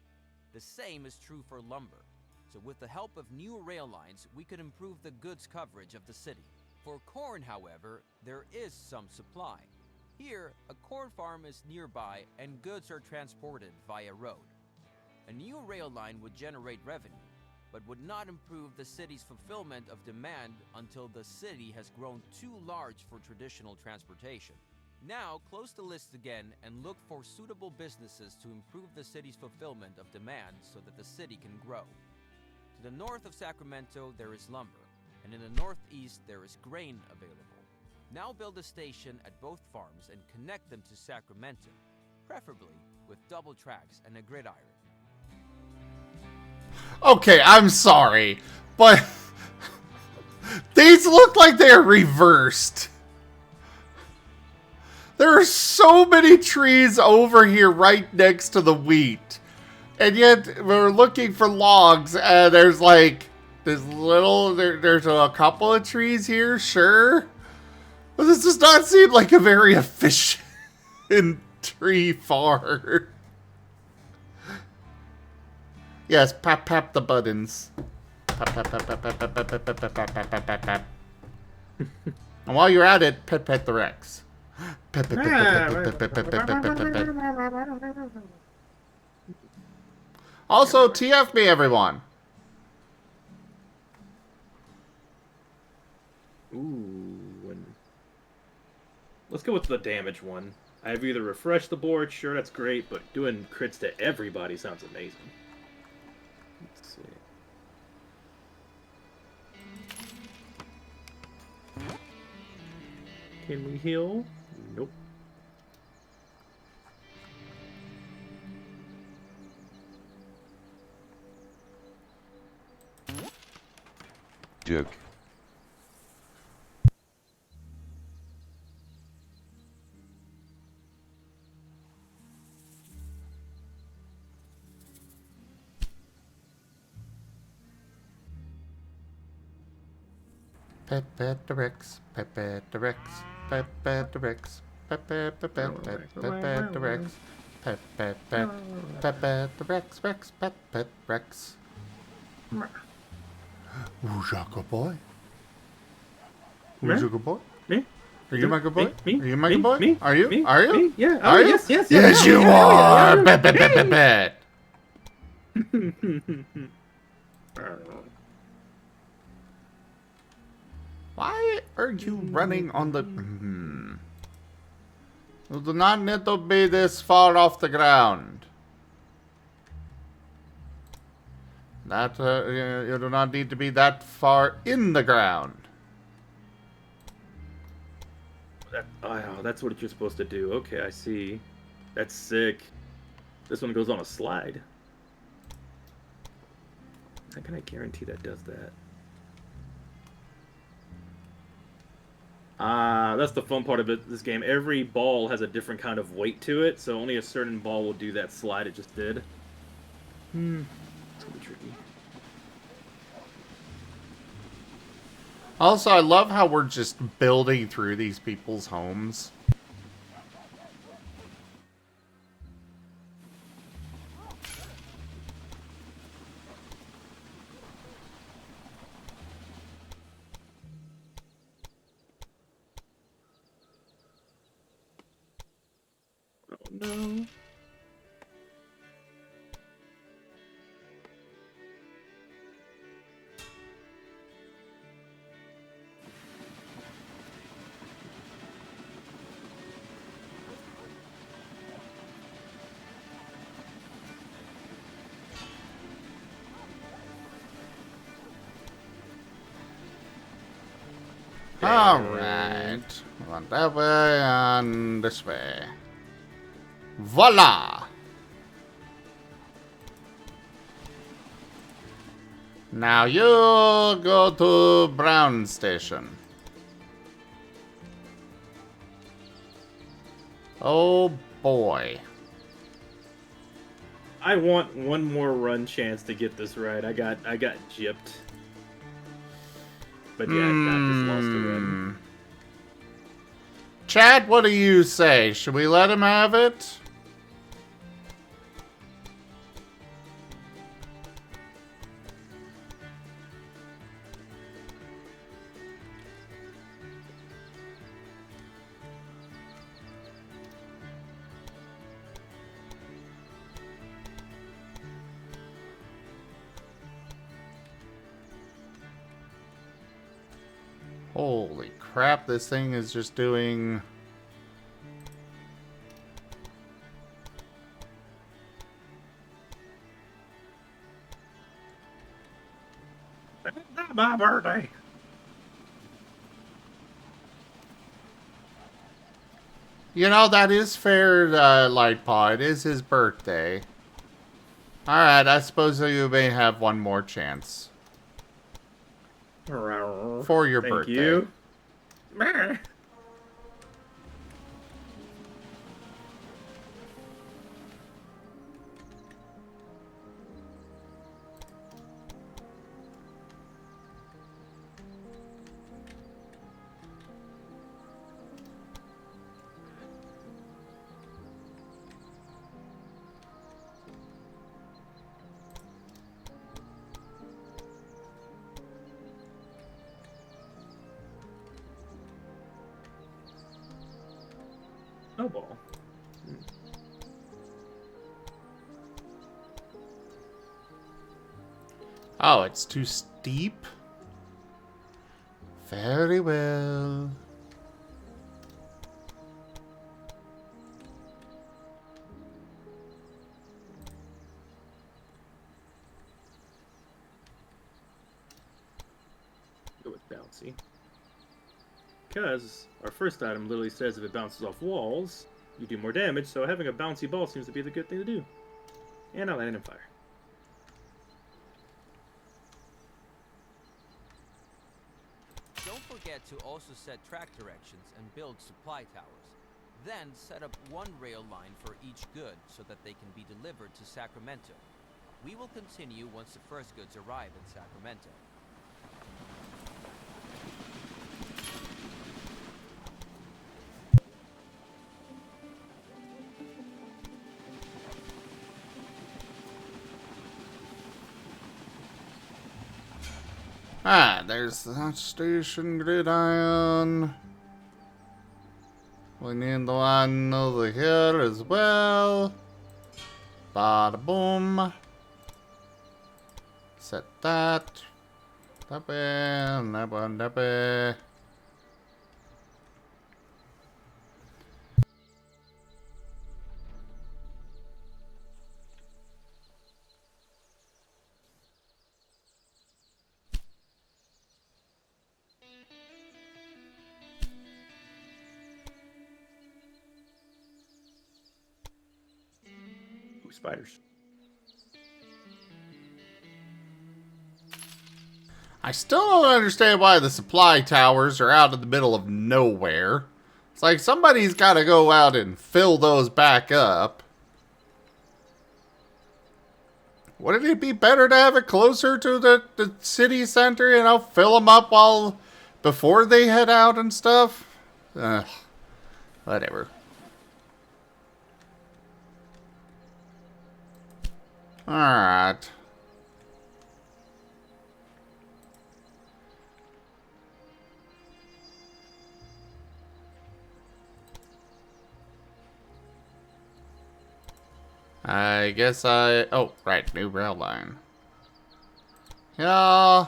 The same is true for lumber. So with the help of new rail lines, we could improve the goods coverage of the city. For corn, however, there is some supply. Here, a corn farm is nearby and goods are transported via road. A new rail line would generate revenue, but would not improve the city's fulfillment of demand until the city has grown too large for traditional transportation. Now, close the list again and look for suitable businesses to improve the city's fulfillment of demand so that the city can grow. To the north of Sacramento, there is lumber, and in the northeast, there is grain available. Now build a station at both farms and connect them to Sacramento, preferably with double tracks and a gridiron. Okay, I'm sorry, but these look like they're reversed. There are so many trees over here right next to the wheat. And yet we're looking for logs and there's a couple of trees here, sure. But this does not seem like a very efficient tree farm. Yes, pap the buttons. Pap. And while you're at it, pet the Rex. Also, TF me, everyone. Ooh. Let's go with the damage one. I've either refreshed the board, sure, that's great, but doing crits to everybody sounds amazing. Let's see. Can we heal? Nope. Joke. Pet the Rex, pet the Rex, pet the Rex, pet the Rex, pet the Rex, pet Rex. Who's your good boy? Who's your good boy? Me? Are you my good boy? Me? Are you my good Me? boy? Me? Are you? Me? Are you? Me? Yeah. Are you? Yes, Yes, you are. yeah. Bet. Why are you running on the... You do not need to be this far off the ground. You do not need to be that far in the ground. That's what you're supposed to do. Okay, I see. That's sick. This one goes on a slide. How can I guarantee that does that? That's the fun part of this game. Every ball has a different kind of weight to it, so only a certain ball will do that slide it just did. It's gonna be tricky. Also, I love how we're just building through these people's homes. Oh no. Alright. One that way and this way. Voila! Now you go to Brown Station. Oh boy. I want one more run chance to get this right. I got gypped. But yeah, I just lost a run. Chad, what do you say? Should we let him have it? Holy crap, this thing is just doing... It's not my birthday. You know, that is fair, Lightpaw. It is his birthday. Alright, I suppose you may have one more chance. For your birthday. You. Snowball. Oh, it's too steep? Very well. Go with bouncy. Because our first item literally says if it bounces off walls, you do more damage, so having a bouncy ball seems to be the good thing to do. And I land in fire. Don't forget to also set track directions and build supply towers. Then set up one rail line for each good so that they can be delivered to Sacramento. We will continue once the first goods arrive in Sacramento. Ah, there's that station gridiron. We need the one over here as well. Bada boom. Set that. That way, and that one, that way. Ooh, spiders. I still don't understand why the supply towers are out in the middle of nowhere. It's like somebody's got to go out and fill those back up. Wouldn't it be better to have it closer to the city center, you know, fill them up before they head out and stuff? Ugh, whatever. Alright. I guess oh, right, new rail line. Yeah.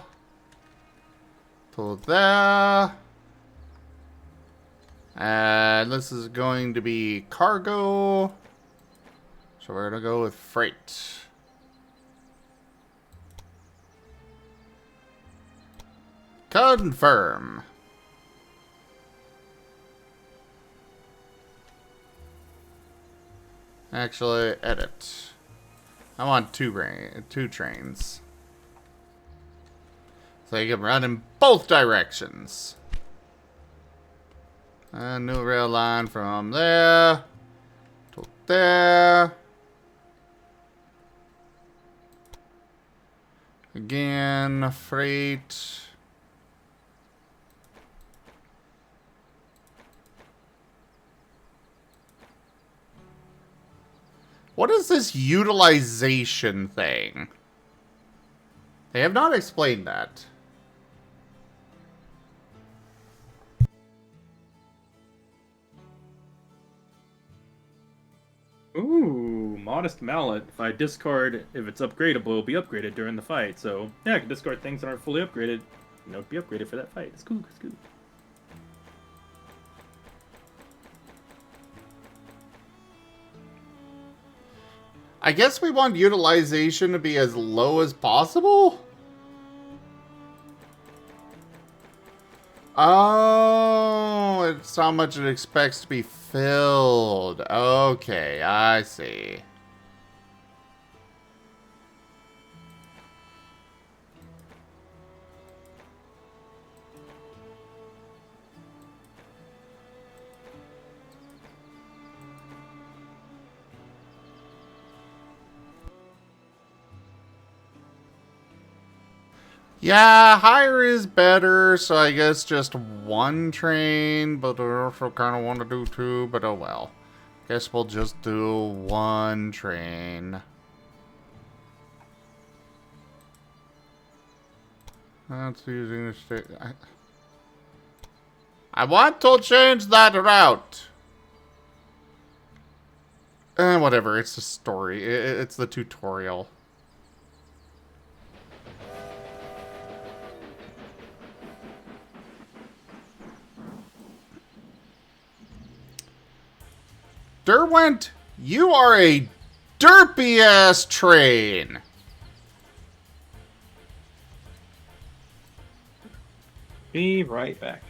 To there. And this is going to be cargo. So we're gonna go with freight. Confirm. Actually, edit. I want two trains. So you can run in both directions. A new rail line from there to there. Again, freight. What is this utilization thing? They have not explained that. Ooh, modest mallet. If I discard, if it's upgradable, it'll be upgraded during the fight. So yeah, I can discard things that aren't fully upgraded. You know, be upgraded for that fight. It's cool. It's cool. I guess we want utilization to be as low as possible? Oh, it's how much it expects to be filled. Okay, I see. Yeah, higher is better, so I guess just one train, but I also kind of want to do two, but oh well. Guess we'll just do one train. That's using the state. I want to change that route. Whatever, it's the story. It's the tutorial. Derwent, you are a derpy-ass train. Be right back.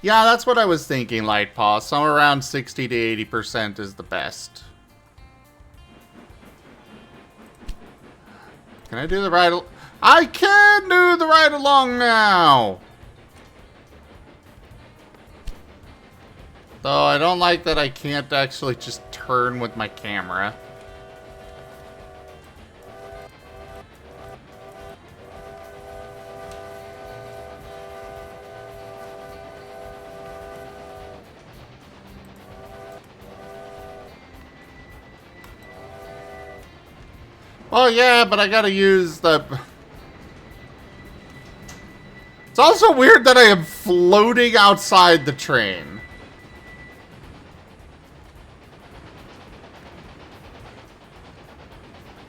Yeah, that's what I was thinking, Lightpaw. Somewhere around 60 to 80% is the best. Can I do the ride? I can do the ride along now! Though I don't like that I can't actually just turn with my camera. Oh yeah, but I gotta use the... It's also weird that I am floating outside the train.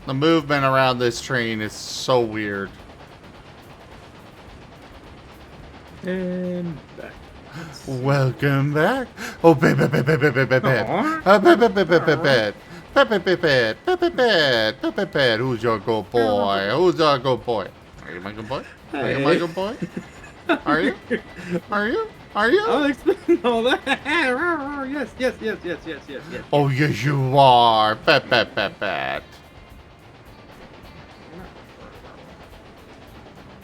The movement around this train is so weird. And back. Welcome back. Oh, baby, baby, baby, baby, baby, baby, who's your good boy? Who's your good boy? Are you my good boy? Are you my good boy? Are you? Are you? Are you? I'll explain all that. Yes, yes, yes, yes, yes, yes, yes. Oh, yes, you are. Bet, bet, bet, bet.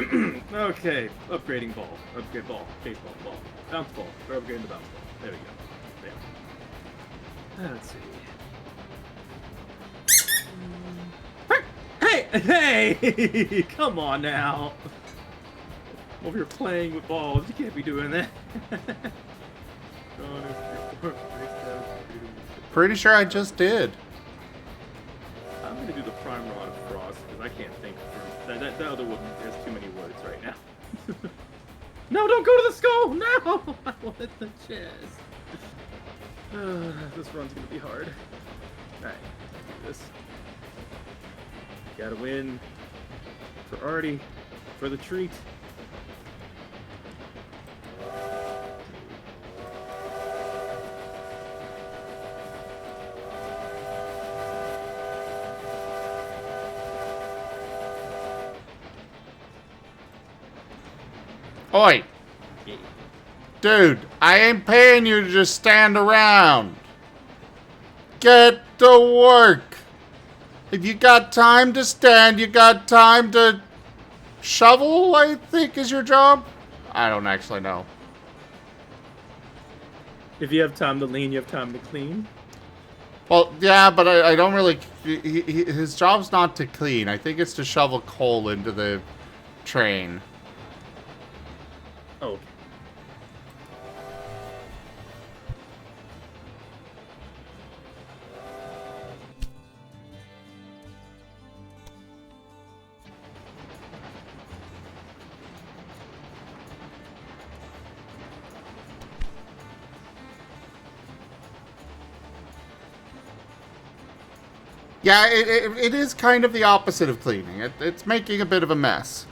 Okay, upgrading ball. Upgrade ball. Baseball ball. Bounce ball. We're upgrading the bounce ball. There we go. There. Let's see. Hey! Come on now. Over here playing with balls. You can't be doing that. Pretty sure I just did. I'm gonna do the prime rod of frost because I can't think for that other one. There's too many words right now. No, don't go to the skull! No! I want the chest. This run's gonna be hard. Alright, let's do this. Gotta win for Artie, for the treat. Oi! Dude, I ain't paying you to just stand around. Get to work. If you got time to stand, you got time to shovel, I think is your job. I don't actually know. If you have time to lean, you have time to clean. Well, yeah, but I don't really... his job's not to clean. I think it's to shovel coal into the train. Oh. Yeah, it is kind of the opposite of cleaning. It's making a bit of a mess.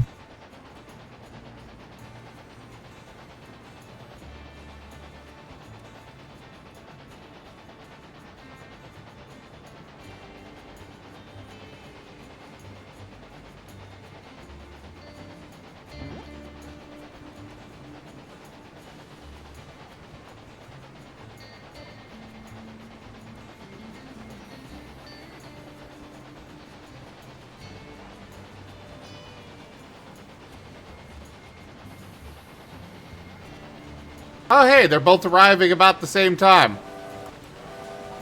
Oh, hey, they're both arriving about the same time.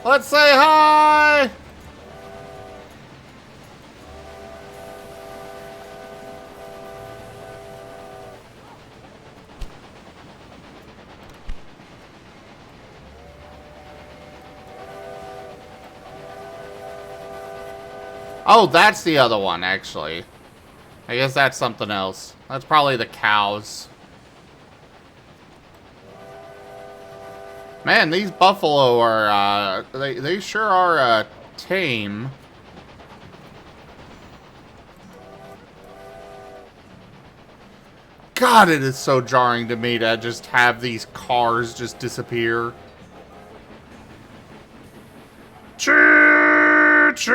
Let's say hi! Oh, that's the other one, actually. I guess that's something else. That's probably the cows. Man, these buffalo are, they sure are, tame. God, it is so jarring to me to just have these cars just disappear. Choo, choo.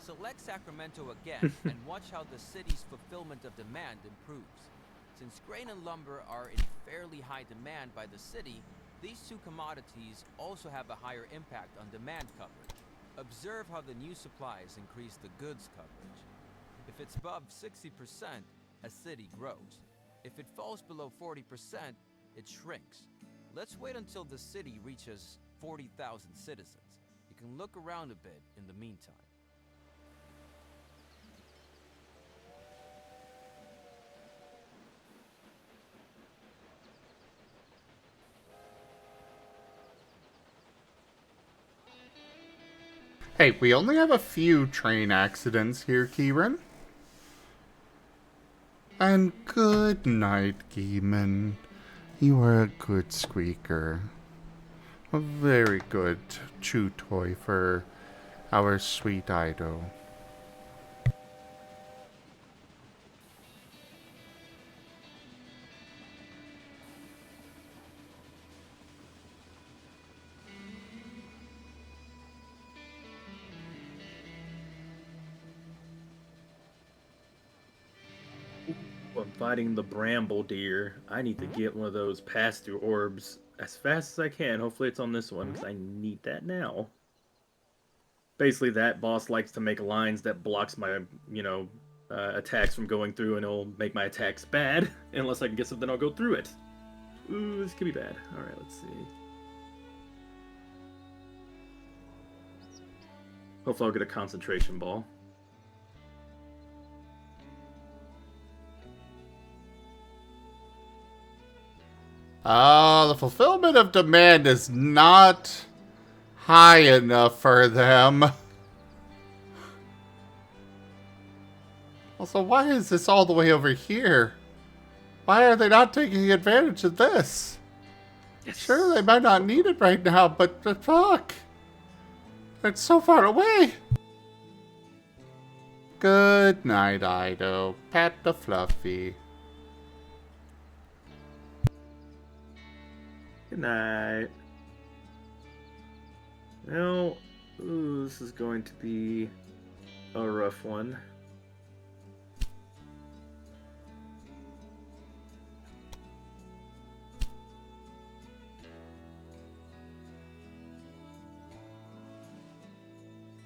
Select Sacramento again and watch how the city's fulfillment of demand improves. Since grain and lumber are in fairly high demand by the city, these two commodities also have a higher impact on demand coverage. Observe how the new supplies increase the goods coverage. If it's above 60%, a city grows. If it falls below 40%, it shrinks. Let's wait until the city reaches 40,000 citizens. You can look around a bit in the meantime. Hey, we only have a few train accidents here, Kieran. And good night, Geeman. You are a good squeaker. A very good chew toy for our sweet Ido. I'm fighting the bramble deer. I need to get one of those pass-through orbs as fast as I can. Hopefully it's on this one, because I need that now. Basically, that boss likes to make lines that blocks my, attacks from going through, and it'll make my attacks bad. Unless I can get something, I'll go through it. Ooh, this could be bad. Alright, let's see. Hopefully I'll get a concentration ball. The fulfillment of demand is not high enough for them. Also, why is this all the way over here? Why are they not taking advantage of this? Yes. Sure, they might not need it right now, but fuck. It's so far away. Good night, Ido. Pat the fluffy. Good night. Well, ooh, this is going to be a rough one.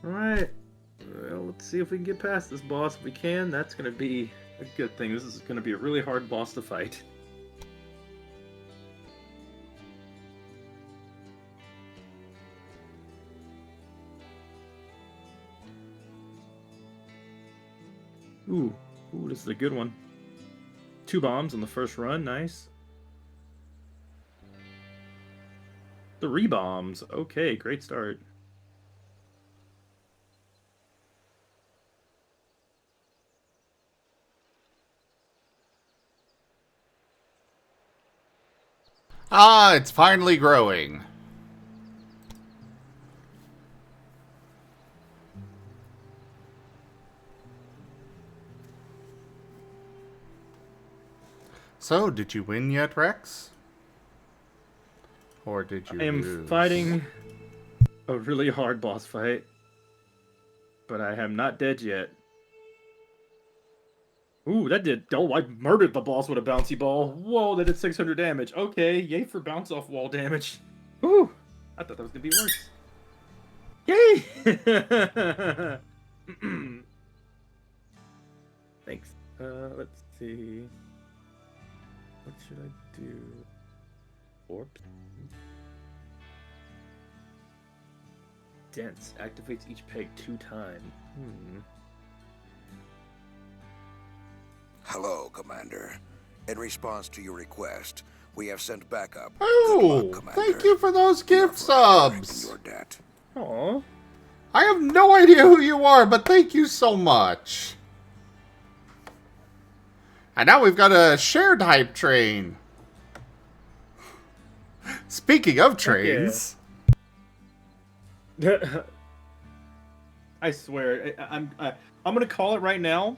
Alright. Well, let's see if we can get past this boss. If we can, that's gonna be a good thing. This is gonna be a really hard boss to fight. Ooh, this is a good one. 2 bombs on the first run, nice. 3 bombs, okay, great start. Ah, it's finally growing. So, did you win yet, Rex? Or did you I am lose? fighting a really hard boss fight, but I am not dead yet. Ooh, that did... Oh, I murdered the boss with a bouncy ball. Whoa, that did 600 damage. Okay, yay for bounce off wall damage. Ooh, I thought that was gonna be worse. Yay! Thanks. Let's see. What should I do? Orbs? Dense. Activates each peg 2 times. Hello, Commander. In response to your request, we have sent backup. Oh, Good luck, Commander. thank you for those gift subs. Your debt. Aww. I have no idea who you are, but thank you so much. And now we've got a shared hype train. Speaking of trains... I swear, I'm gonna call it right now.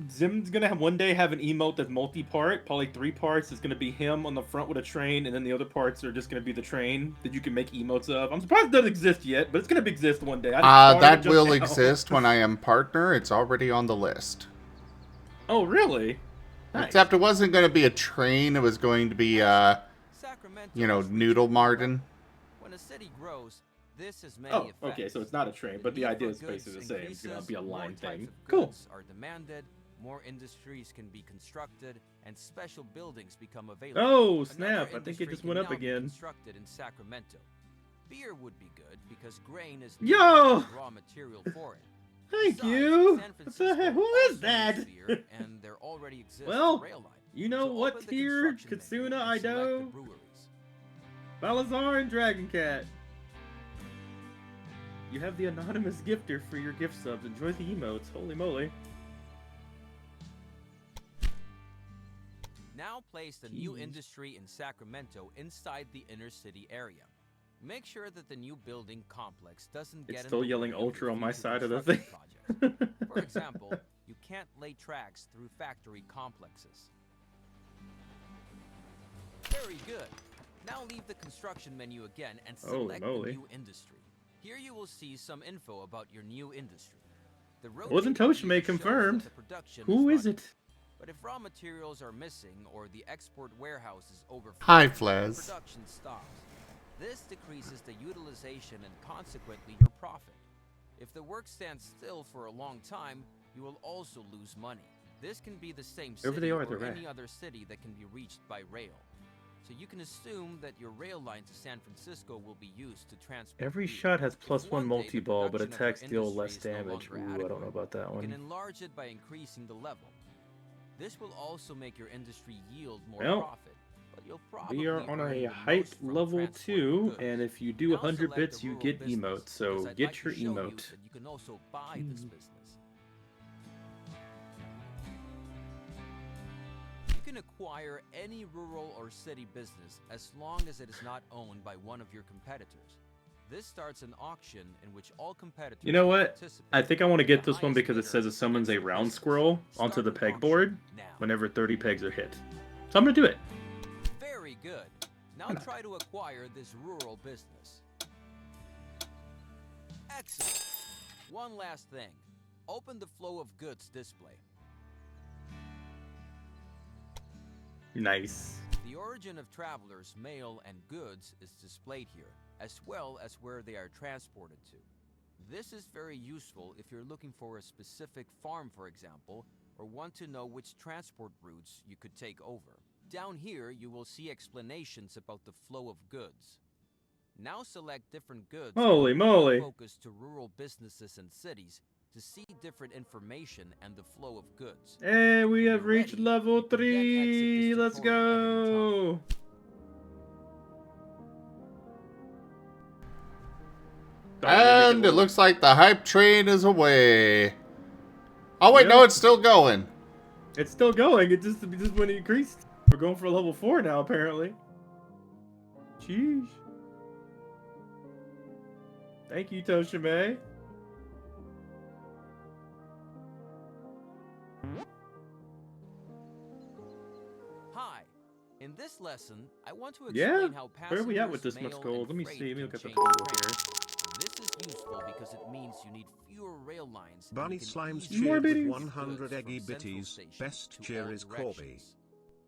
Zim's gonna one day have an emote that's multi-part, probably 3 parts. It's gonna be him on the front with a train, and then the other parts are just gonna be the train that you can make emotes of. I'm surprised it doesn't exist yet, but it's gonna exist one day. That will exist when I am partner. It's already on the list. Oh, really? Nice. Except it wasn't going to be a train. It was going to be, you know, Noodle Marten. When a city grows, this is many Oh, effects. okay, so it's not a train, but the need idea for is basically the goods same. It's gonna increases, be a more line types thing. of Cool. goods are demanded, more industries can be constructed, and special buildings become available. Oh, Another snap. I think it industry just can went up now be again. constructed in Sacramento. Beer would be good because grain is Yo! the raw material for it. Thank Besides, you. San What the heck? Who Francisco is also that? needs beer, and there already exists Well, a rail line. you know So what open the tier? construction menu Katsuna, and I select the know. breweries. Balazar and Dragon Cat. You have the anonymous gifter for your gift subs. Enjoy the emotes. Holy moly. Now place the new industry in Sacramento inside the inner city area. Make sure that the new building complex doesn't get It's in still the yelling way of ultra your on my future side of the construction thing. projects. For example, you can't lay tracks through factory complexes. Very good. Now leave the construction menu again and select the moly. new industry. Here you will see some info about your new industry. The Wasn't rotating view Toshime shows that confirmed? the production Who is running. it? But if raw materials are missing or the export warehouse is overflowing, Hi, Flaz. production stops. This decreases the utilization and consequently your profit. If the work stands still for a long time, you will also lose money. This can be the same Whoever city they or are, they're any right. other city that can be reached by rail. So you can assume that your rail line to San Francisco will be used to transport Every beer. shot has If +1 one day the multi-ball, but production of your attacks deal industry less is no damage. longer Ooh, I don't know adequate, about that you can one. enlarge it by increasing the level. This will also make your industry yield more Well, profit, but you'll probably We are on earn a the hype most from level transporting 2, goods. and if you do Now 100 select bits, the you rural get business, emotes, so because I'd get like your to show you emote. that you can also buy this business. You can acquire any rural or city business as long as it is not owned by one of your competitors. This starts an auction in which all competitors You know can what? participate. I think I want to get The this one highest because it bidder says it summons a gets the round business. squirrel onto Start the an pegboard auction now. whenever 30 pegs are hit. So I'm going to do it. Very good. Now Why not? try to acquire this rural business. Excellent. One last thing. Open the flow of goods display. Nice. The origin of travelers, mail, and goods is displayed here, as well as where they are transported to. This is very useful if you're looking for a specific farm, for example, or want to know which transport routes you could take over. Down here, you will see explanations about the flow of goods. Now select different goods Holy and moly. focus to rural businesses and cities to see different information and the flow of goods. And we When have you're reached ready, level you can then exit 3. this Let's tutorial at any time. go. And it looks like the hype train is away. Oh wait, no, Yep. it's still going. It's still going. It just went increased. We're going for level 4 now, apparently. Jeez. Thank you, Toshime. Hi. In this lesson, I want to Yeah? explain how Where are we at passengers, with this much mail, gold? and Let me freight see. Let me can look at the change gold trains. here. This is useful because it means you need fewer rail lines. and Bunny you can Slime's easily More cheered with biddies. move 100 goods eggy from central bitties. station Best to cheer all is Corby. directions.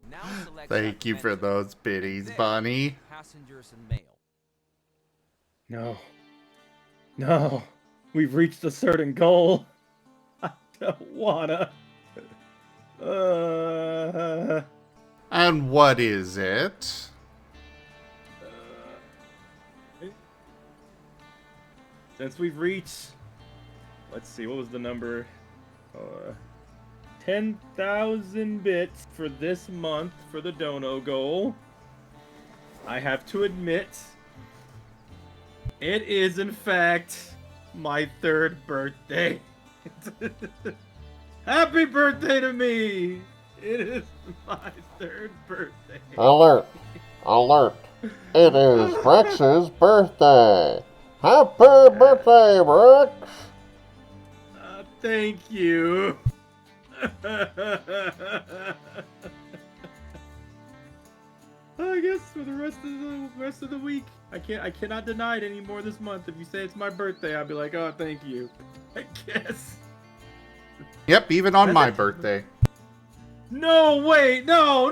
Now select Thank you for Sacramento. those biddies, Then, Bunny. Passengers and mail. No. No. We've reached a certain goal. I don't wanna. And what is it? Since we've reached, let's see, what was the number? 10,000 bits for this month for the dono goal. I have to admit, it is in fact my 3rd birthday. Happy birthday to me! It is my 3rd birthday. Alert! Alert! It is Rex's birthday! Happy birthday, Rex! Thank you. I guess for the rest of the week, I cannot deny it anymore this month. If you say it's my birthday, I'll be like, oh, thank you. I guess. Yep, even on my birthday. No, wait, no.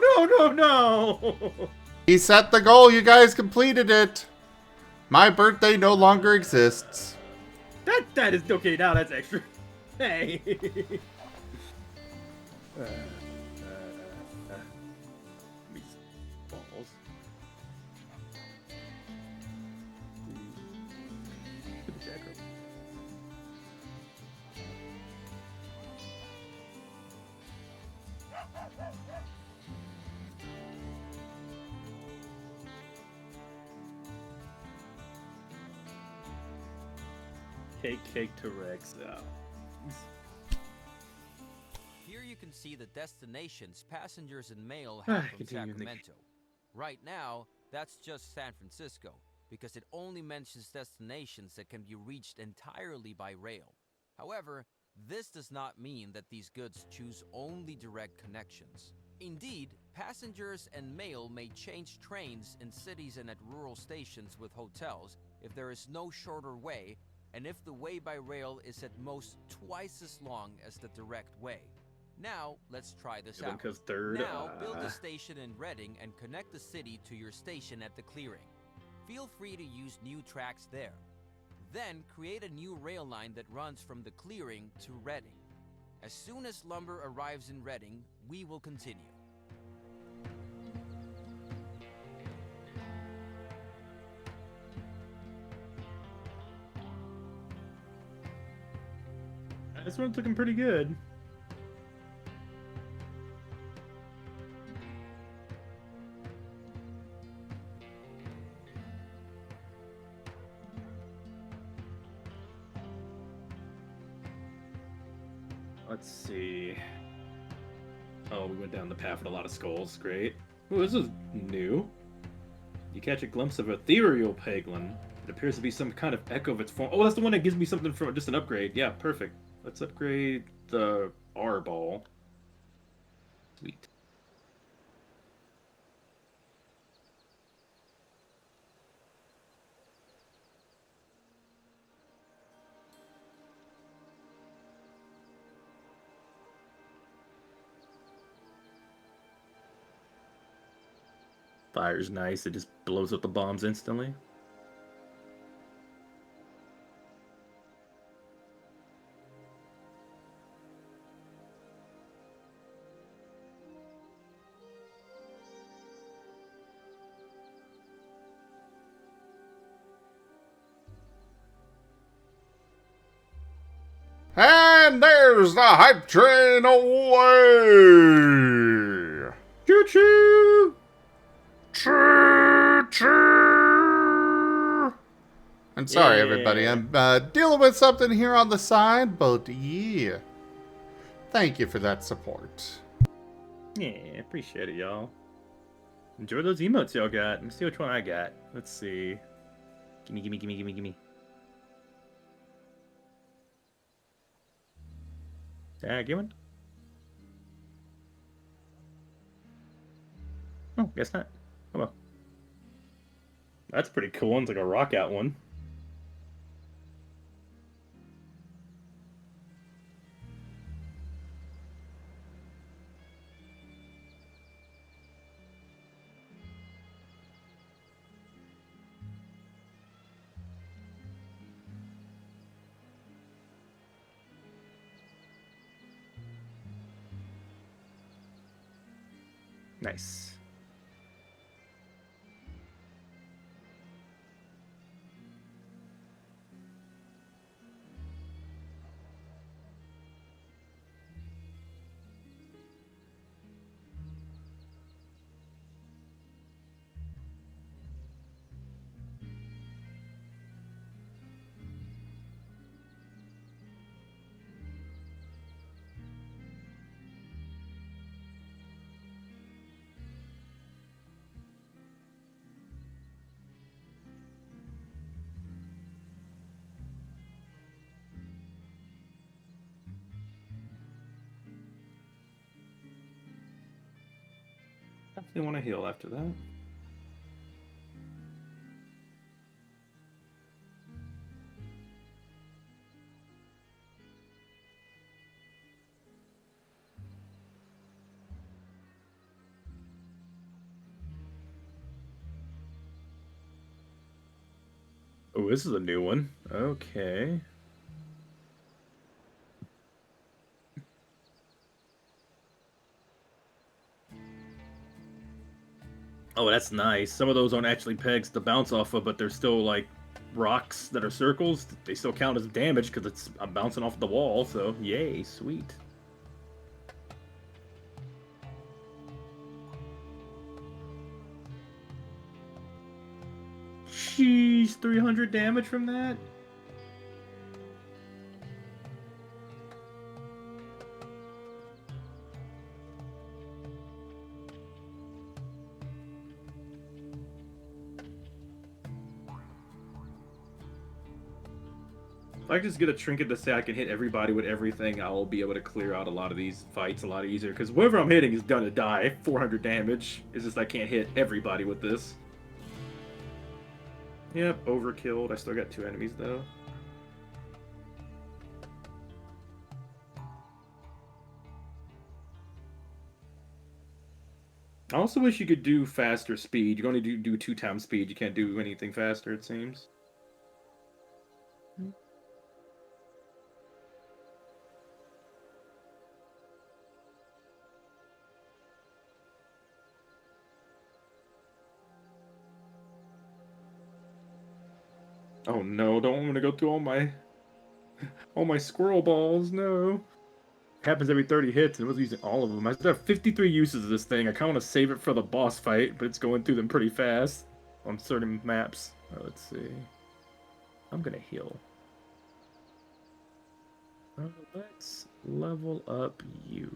He set the goal, you guys completed it! My birthday no longer exists. That is okay. Now that's extra. Hey. These balls. Put the jack up. Cake to Rex. Oh. Here you can see the destinations passengers and mail have from Continue, Nick. Sacramento. Right now, that's just San Francisco, because it only mentions destinations that can be reached entirely by rail. However, this does not mean that these goods choose only direct connections. Indeed, passengers and mail may change trains in cities and at rural stations with hotels if there is no shorter way, and if the way by rail is at most twice as long as the direct way. Now, let's try this out. Because 3rd. Now, build a station in Reading and connect the city to your station at the clearing. Feel free to use new tracks there. Then, create a new rail line that runs from the clearing to Reading. As soon as lumber arrives in Reading, we will continue. This one's looking pretty good. Let's see. Oh, we went down the path with a lot of skulls. Great. Ooh, this is new. You catch a glimpse of ethereal Peglin. It appears to be some kind of echo of its form. Oh, that's the one that gives me something from just an upgrade. Yeah, perfect. Let's upgrade the R ball. Sweet. Fire's nice. It just blows up the bombs instantly. And there's the hype train away! Choo-choo! Choo choo! I'm sorry, everybody. Yeah. I'm dealing with something here on the side, but yeah. Thank you for that support. Yeah, appreciate it, y'all. Enjoy those emotes y'all got. Let me see which one I got. Let's see. Gimme, gimme, gimme, gimme, gimme. Get one? Oh, guess not. Oh well. That's pretty cool. It's like a rock out one. Nice. Definitely want to heal after that. Oh, this is a new one. Okay. Oh, that's nice. Some of those aren't actually pegs to bounce off of, but they're still like rocks that are circles. They still count as damage because I'm bouncing off the wall. So yay, sweet. Sheesh, 300 damage from that. If I just get a trinket to say I can hit everybody with everything, I'll be able to clear out a lot of these fights a lot easier. Because whoever I'm hitting is gonna die. 400 damage. It's just I can't hit everybody with this. Yep, overkilled. I still got 2 enemies though. I also wish you could do faster speed. You can only do 2 times speed. You can't do anything faster, it seems. Oh no, don't want me to go through all my squirrel balls, no. Happens every 30 hits, and I was using all of them. I still have 53 uses of this thing. I kind of want to save it for the boss fight, but it's going through them pretty fast on certain maps. Let's see. I'm gonna heal. Let's level up you.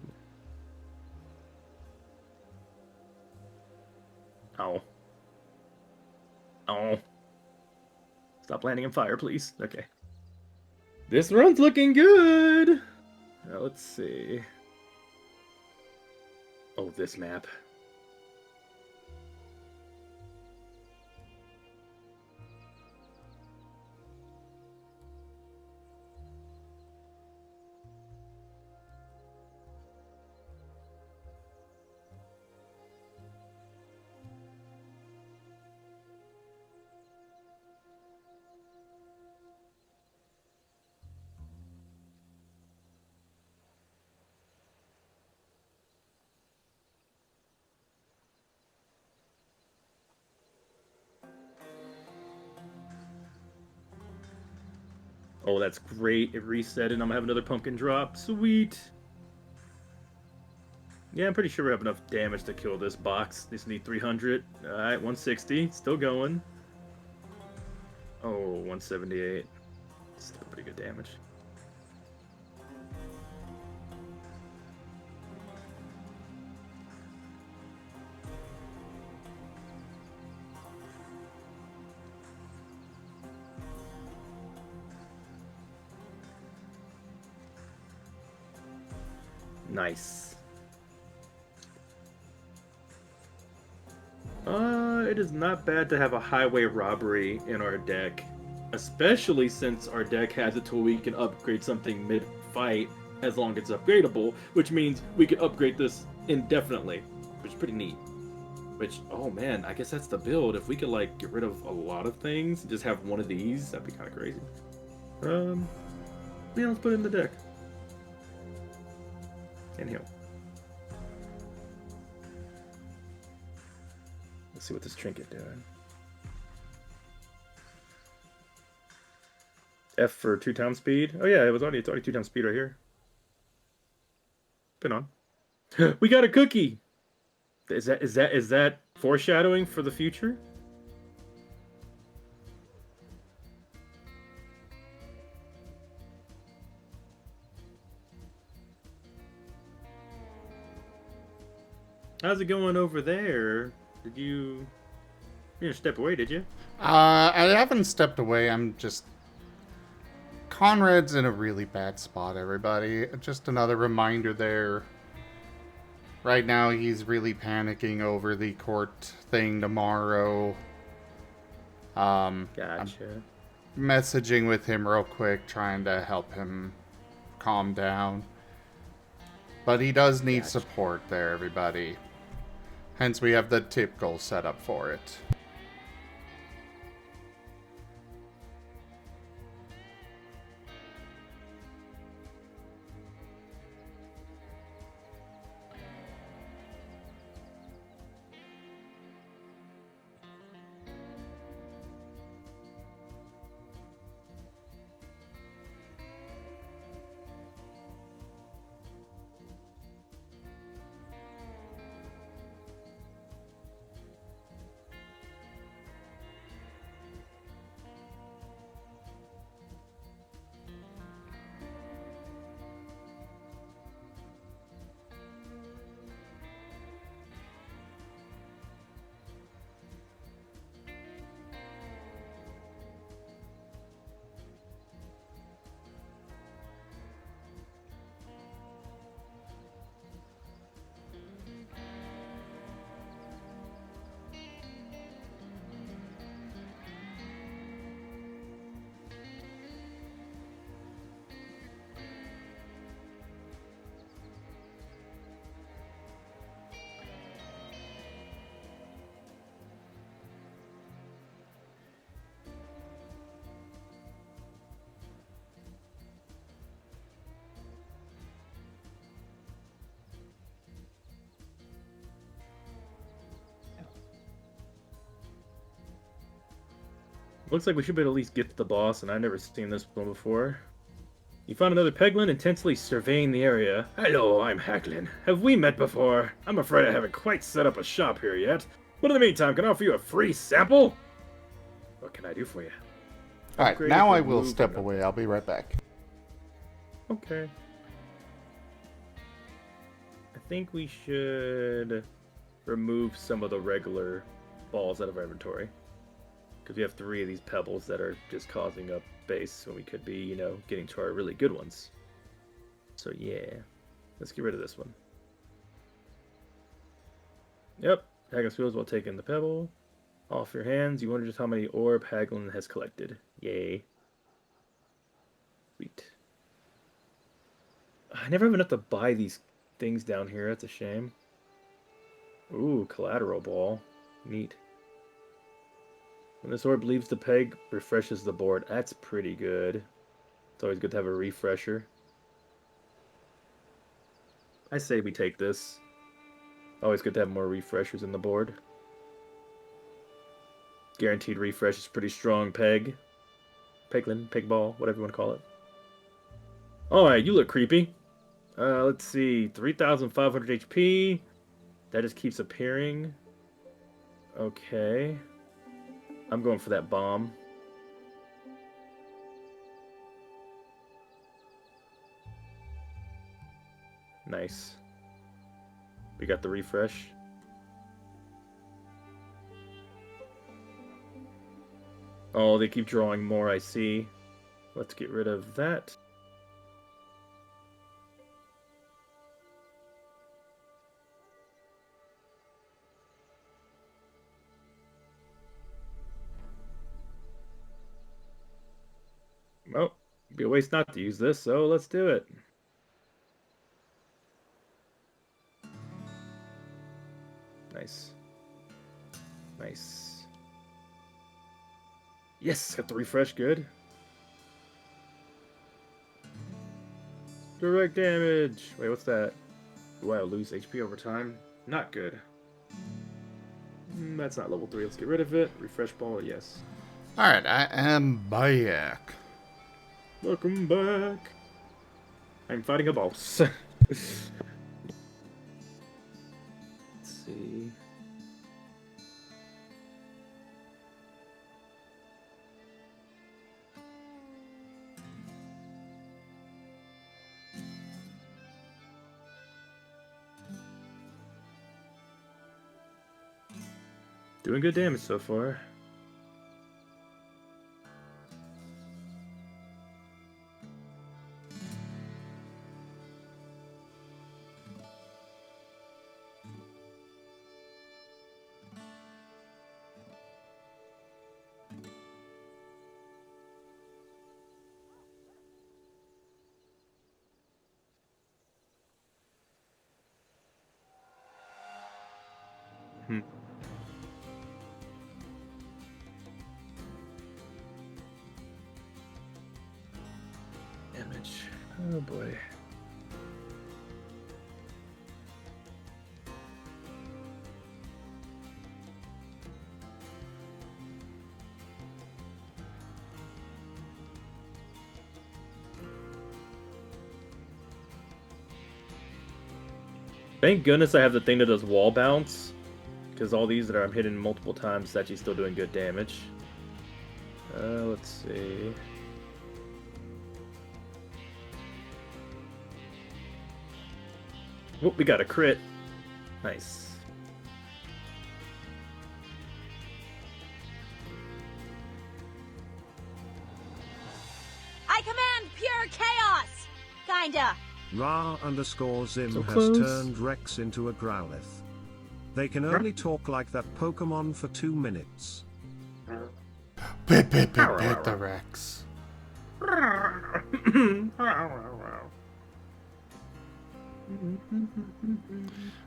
Oh. Oh. Stop landing in fire, please. Okay. This run's looking good! Now, let's see. Oh, this map. Oh, that's great. It reset and I'm gonna have another pumpkin drop. Sweet. Yeah, I'm pretty sure we have enough damage to kill this box. Just need 300. Alright, 160. Still going. Oh, 178. Still pretty good damage. Nice. It is not bad to have a highway robbery in our deck. Especially since our deck has it till we can upgrade something mid-fight as long as it's upgradable, which means we can upgrade this indefinitely, which is pretty neat. Which, oh man, I guess that's the build. If we could, like, get rid of a lot of things, just have one of these, that'd be kind of crazy. Yeah, let's put it in the deck. And heal. Let's see what this trinket doing. F for 2 times speed. Oh yeah, it's already 2 times speed right here. Been on. We got a cookie. Is that foreshadowing for the future? How's it going over there? You didn't step away, did you? I haven't stepped away. I'm just... Conrad's in a really bad spot, everybody. Just another reminder there. Right now, he's really panicking over the court thing tomorrow. Gotcha. I'm messaging with him real quick, trying to help him calm down. But he does need support there, everybody. Hence, we have the tip goal set up for it. Looks like we should be able to at least get to the boss, and I've never seen this one before. You found another Peglin intensely surveying the area. Hello, I'm Hacklin. Have we met before? I'm afraid I haven't quite set up a shop here yet. But in the meantime, can I offer you a free sample? What can I do for you? Alright, now I will step away. I'll be right back. Okay. I think we should remove some of the regular balls out of our inventory. Because we have 3 of these pebbles that are just causing up space when we could be, you know, getting to our really good ones. So yeah, let's get rid of this one. Yep, Haggis feels while taking the pebble. Off your hands, you wonder just how many orb Haglin has collected. Yay. Sweet. I never have enough to buy these things down here, that's a shame. Ooh, collateral ball. Neat. When this orb leaves the peg, refreshes the board. That's pretty good. It's always good to have a refresher. I say we take this. Always good to have more refreshers in the board. Guaranteed refresh is pretty strong peg. Piglin, Pigball, whatever you want to call it. Alright, you look creepy. Let's see. 3,500 HP. That just keeps appearing. Okay. I'm going for that bomb. Nice. We got the refresh. Oh, they keep drawing more, I see. Let's get rid of that. Oh, it'd be a waste not to use this, so let's do it. Nice. Nice. Yes, got the refresh, good. Direct damage. Wait, what's that? Do I lose HP over time? Not good. That's not level 3. Let's get rid of it. Refresh ball, yes. Alright, I am back. Welcome back. I'm fighting a boss. Let's see. Doing good damage so far. Damage. Oh boy. Thank goodness I have the thing that does wall bounce, because all these that I'm hitting multiple times is actually still doing good damage. Let's see. Oh, we got a crit. Nice. I command pure chaos! Kinda. Ra_Zim So has close. turned Rex into a Growlithe. They can only talk like that Pokemon for 2 minutes. Pit the Rex.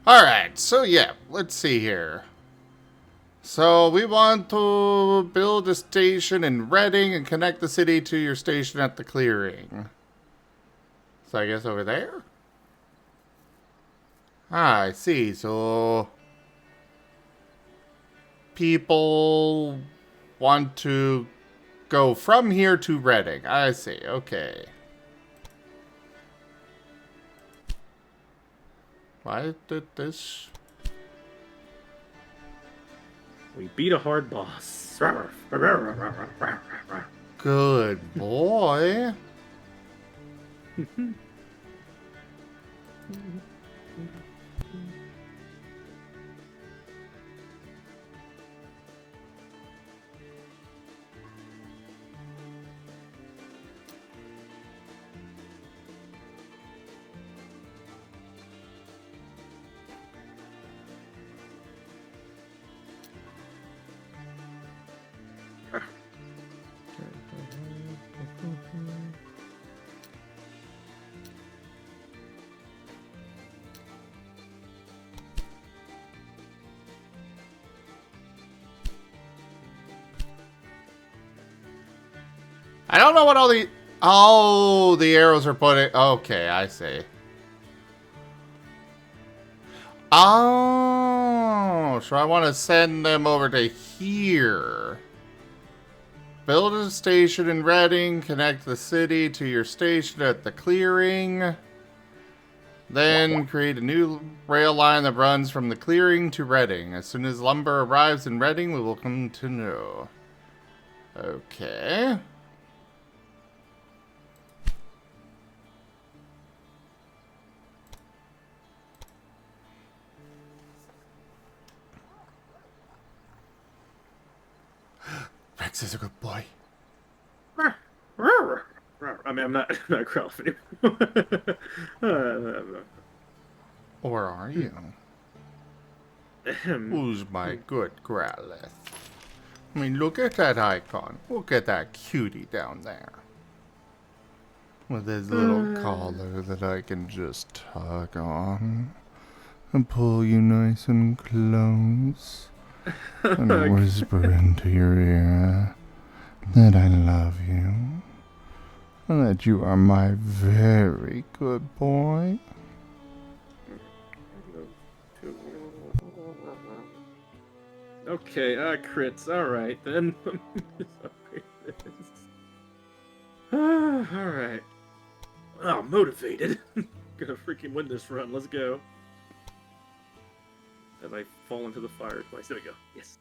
Alright, so yeah, let's see here. So we want to build a station in Reading and connect the city to your station at the clearing. So I guess over there? Ah, I see. So people want to go from here to Reading. I see. Okay. Why did this? We beat a hard boss. Good boy. I don't know what all the... Oh, the arrows are putting... Okay, I see. Oh, so I want to send them over to here. Build a station in Reading. Connect the city to your station at the clearing. Then create a new rail line that runs from the clearing to Reading. As soon as lumber arrives in Reading, we will come to know. Okay. Rex is a good boy. I mean, I'm not growling anymore. Or are you? Who's my good Growlithe? I mean, look at that icon. Look at that cutie down there. With his little collar that I can just tug on. And pull you nice and close. And whisper into your ear that I love you. And that you are my very good boy. Okay, crits. Alright, then. Alright. Oh, motivated. Gonna freaking win this run. Let's go. As I fall into the fire twice. There we go. Yes.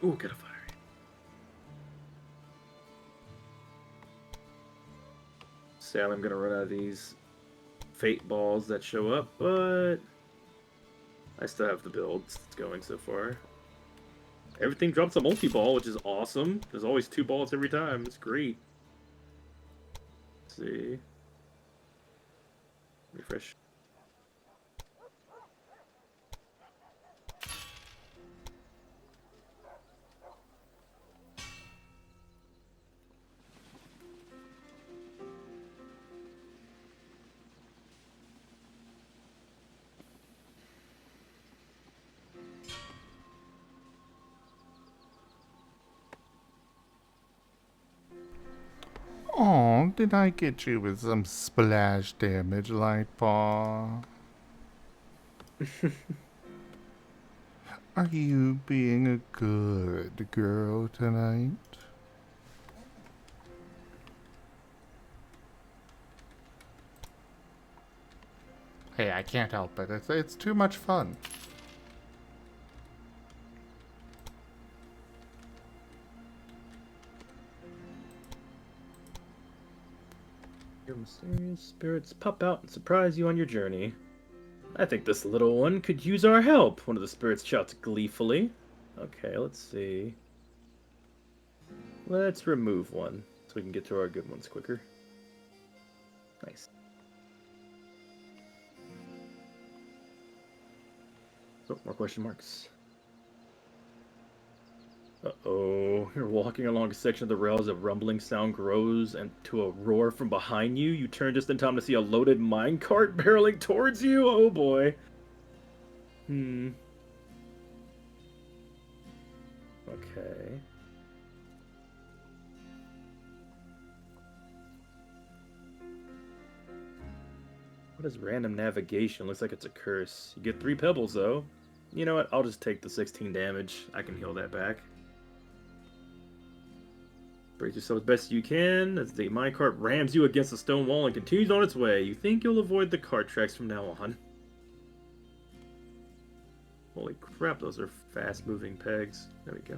Ooh, get a fire. Sad I'm gonna run out of these fate balls that show up, but I still have the builds going so far. Everything drops a multi-ball, which is awesome. There's always 2 balls every time. It's great. Let's see. Refresh. Oh, did I get you with some splash damage, Lightpaw? Are you being a good girl tonight? Hey, I can't help it. It's too much fun. Your mysterious spirits pop out and surprise you on your journey. I think this little one could use our help, one of the spirits shouts gleefully. Okay, let's see. Let's remove one, so we can get to our good ones quicker. Nice. So, more question marks. Uh-oh. You're walking along a section of the rail as a rumbling sound grows and to a roar from behind you. You turn just in time to see a loaded minecart barreling towards you. Oh boy. Okay. What is random navigation? Looks like it's a curse. You get 3 pebbles though. You know what? I'll just take the 16 damage. I can heal that back. Brace yourself as best you can as the minecart rams you against the stone wall and continues on its way. You think you'll avoid the cart tracks from now on. Holy crap, those are fast-moving pegs. There we go.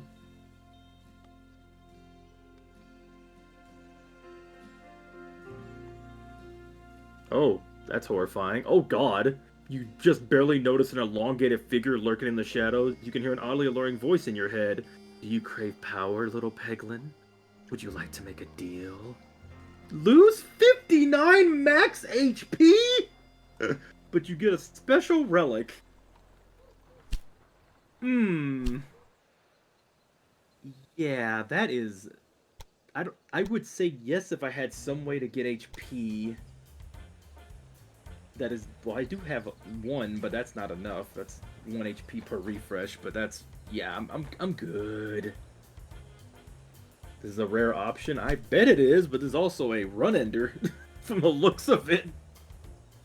Oh, that's horrifying. Oh god! You just barely notice an elongated figure lurking in the shadows. You can hear an oddly alluring voice in your head. Do you crave power, little peglin? Would you like to make a deal? Lose 59 max HP? But you get a special relic. Yeah, that is... I would say yes if I had some way to get HP. That is, well, I do have one, but that's not enough. That's 1 HP per refresh, but that's, yeah, I'm good. This is a rare option. I bet it is, but there's also a run ender from the looks of it.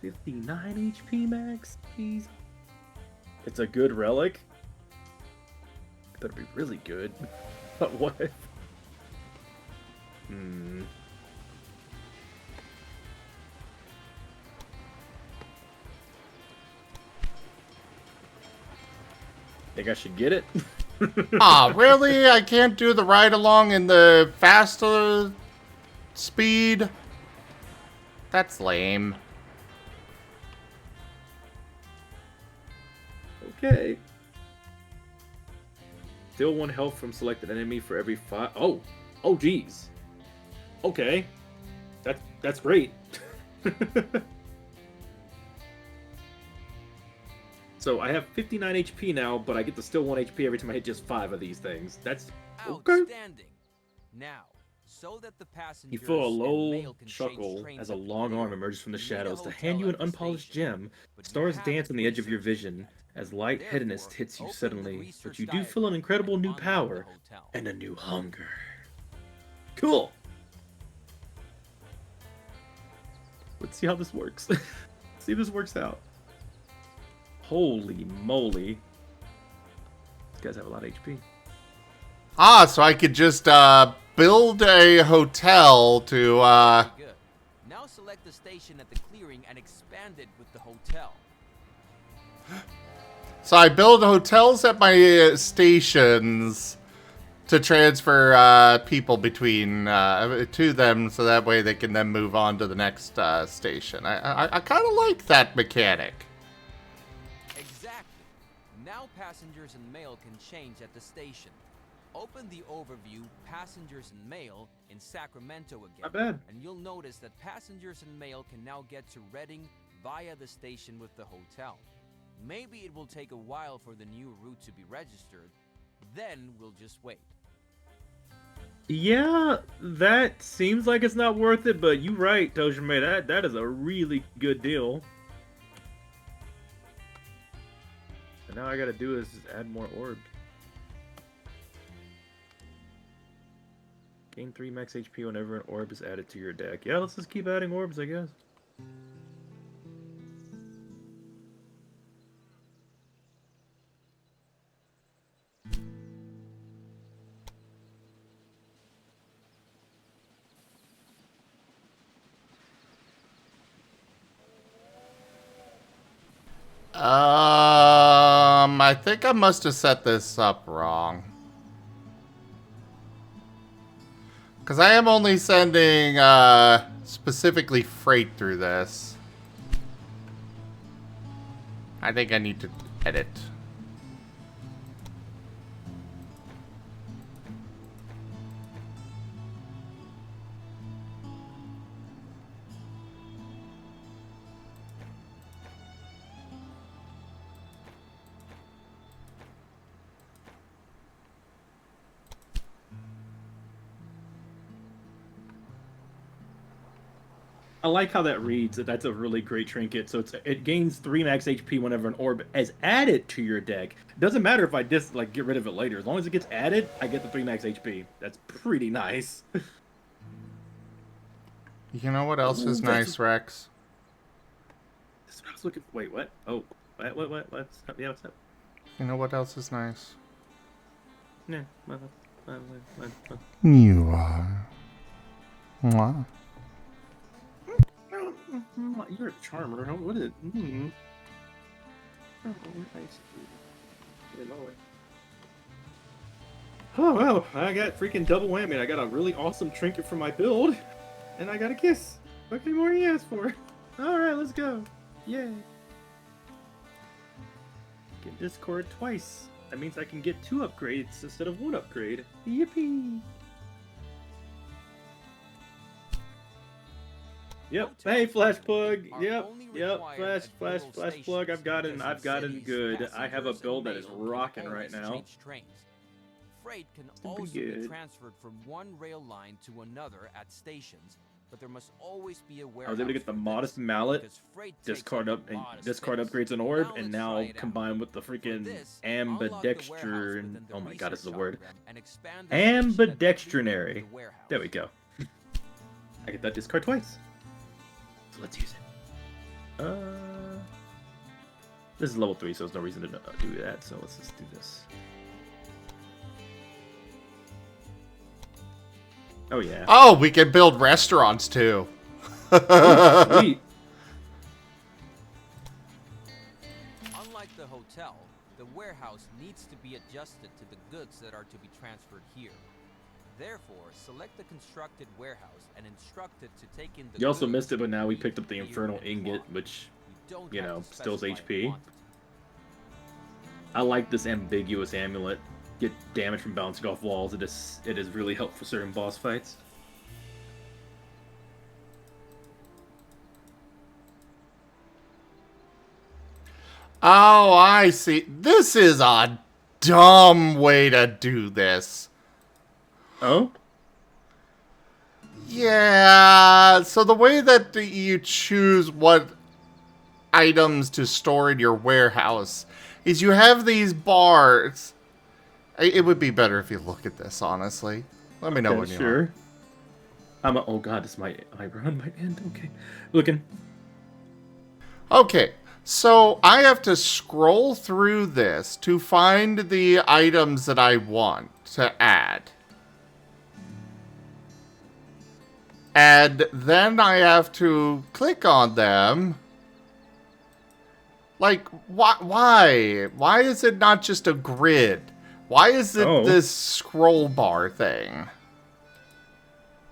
59 HP max? Jeez. It's a good relic. It better be really good. But what if? Think I should get it? Ah, really? I can't do the ride along in the faster speed? That's lame. Okay. Still 1 health from selected enemy for every 5. Oh, geez. Okay, that's great. So I have 59 HP now, but I get to still 1 HP every time I hit just 5 of these things. That's okay. Outstanding. Now, so that the You passengers feel a and low mail can change chuckle trains as a at the long arm clearing. emerges from the You need a shadows to hotel hand you an at the unpolished station, gem. but you Stars haven't dance on the edge of your researched vision yet. as lightheadedness Therefore, hits you open the suddenly, but research you do feel an diagram incredible and new unlock the power hotel. and a new hunger. Cool. Let's see how this works. See if this works out. Holy moly. These guys have a lot of HP. Ah, so I could just build a hotel to Very good. Now select the station at the clearing and expand it with the hotel. So I build hotels at my stations to transfer people between to them, so that way they can then move on to the next station. I kind of like that mechanic. Exactly. Now passengers and mail can change at the station. Open the overview Passengers and Mail in Sacramento again. Not bad. And you'll notice that passengers and mail can now get to Reading via the station with the hotel. Maybe it will take a while for the new route to be registered. Then we'll just wait. Yeah, that seems like it's not worth it, but you right, Tojime. That is a really good deal. And now I gotta do is just add more orbs. Gain 3 max HP whenever an orb is added to your deck. Yeah, let's just keep adding orbs, I guess. I think I must have set this up wrong. Because I am only sending specifically freight through this. I think I need to edit. I like how that reads. That's a really great trinket. So it gains 3 max HP whenever an orb is added to your deck. Doesn't matter if I just get rid of it later. As long as it gets added, I get the 3 max HP. That's pretty nice. You know what else is nice, Rex? That's what I was looking for. Wait, what? Oh, what? What's up? Yeah, what's up? You know what else is nice? Yeah. You are. Mwah. You're a charmer. What is it? Oh, nice. Oh, well, I got freaking double whammy. I got a really awesome trinket for my build, and I got a kiss. What more do you ask for? Alright, let's go. Yay. Get Discord twice. That means I can get 2 upgrades instead of 1 upgrade. Yippee! Yep. Hey, Flash Plug. Yep. Flash Plug. I've gotten good. I have a build that is rocking right now. Freight can Pretty also be good. transferred from one rail line to another at stations, but there must always be a I warehouse. was able to get the for modest this, mallet, because freight discard takes up and lot of discard space. upgrades an orb, Now and let's try now it out. combined with the For freaking this, unlock the warehouse ambidextrine. within the Oh my god, is the research word. hologram and expand the station at every room Ambidextrinary. of the warehouse. There we go. I get that discard twice. So let's use it. This is level 3, so there's no reason to do that. So let's just do this. Oh yeah. Oh, we can build restaurants too. Sweet. Unlike the hotel, the warehouse needs to be adjusted to the goods that are to be transferred here. Therefore, select the constructed warehouse and instruct it to take in the You also goods missed it, but now we here, picked up the here, infernal and ingot, on. which, don't you have know, to stills specify HP. quantity. I like this ambiguous amulet. Get damage from bouncing off walls. It is really helpful for certain boss fights. Oh, I see. This is a dumb way to do this. Oh? Yeah, so the way that you choose what items to store in your warehouse is you have these bars. It would be better if you look at this, honestly. Let me know when you sure. Oh god, this my eyebrow on my end. Okay. Looking. Okay, so I have to scroll through this to find the items that I want to add. And then I have to click on them. Like, why? Why is it not just a grid? Why is it this scroll bar thing?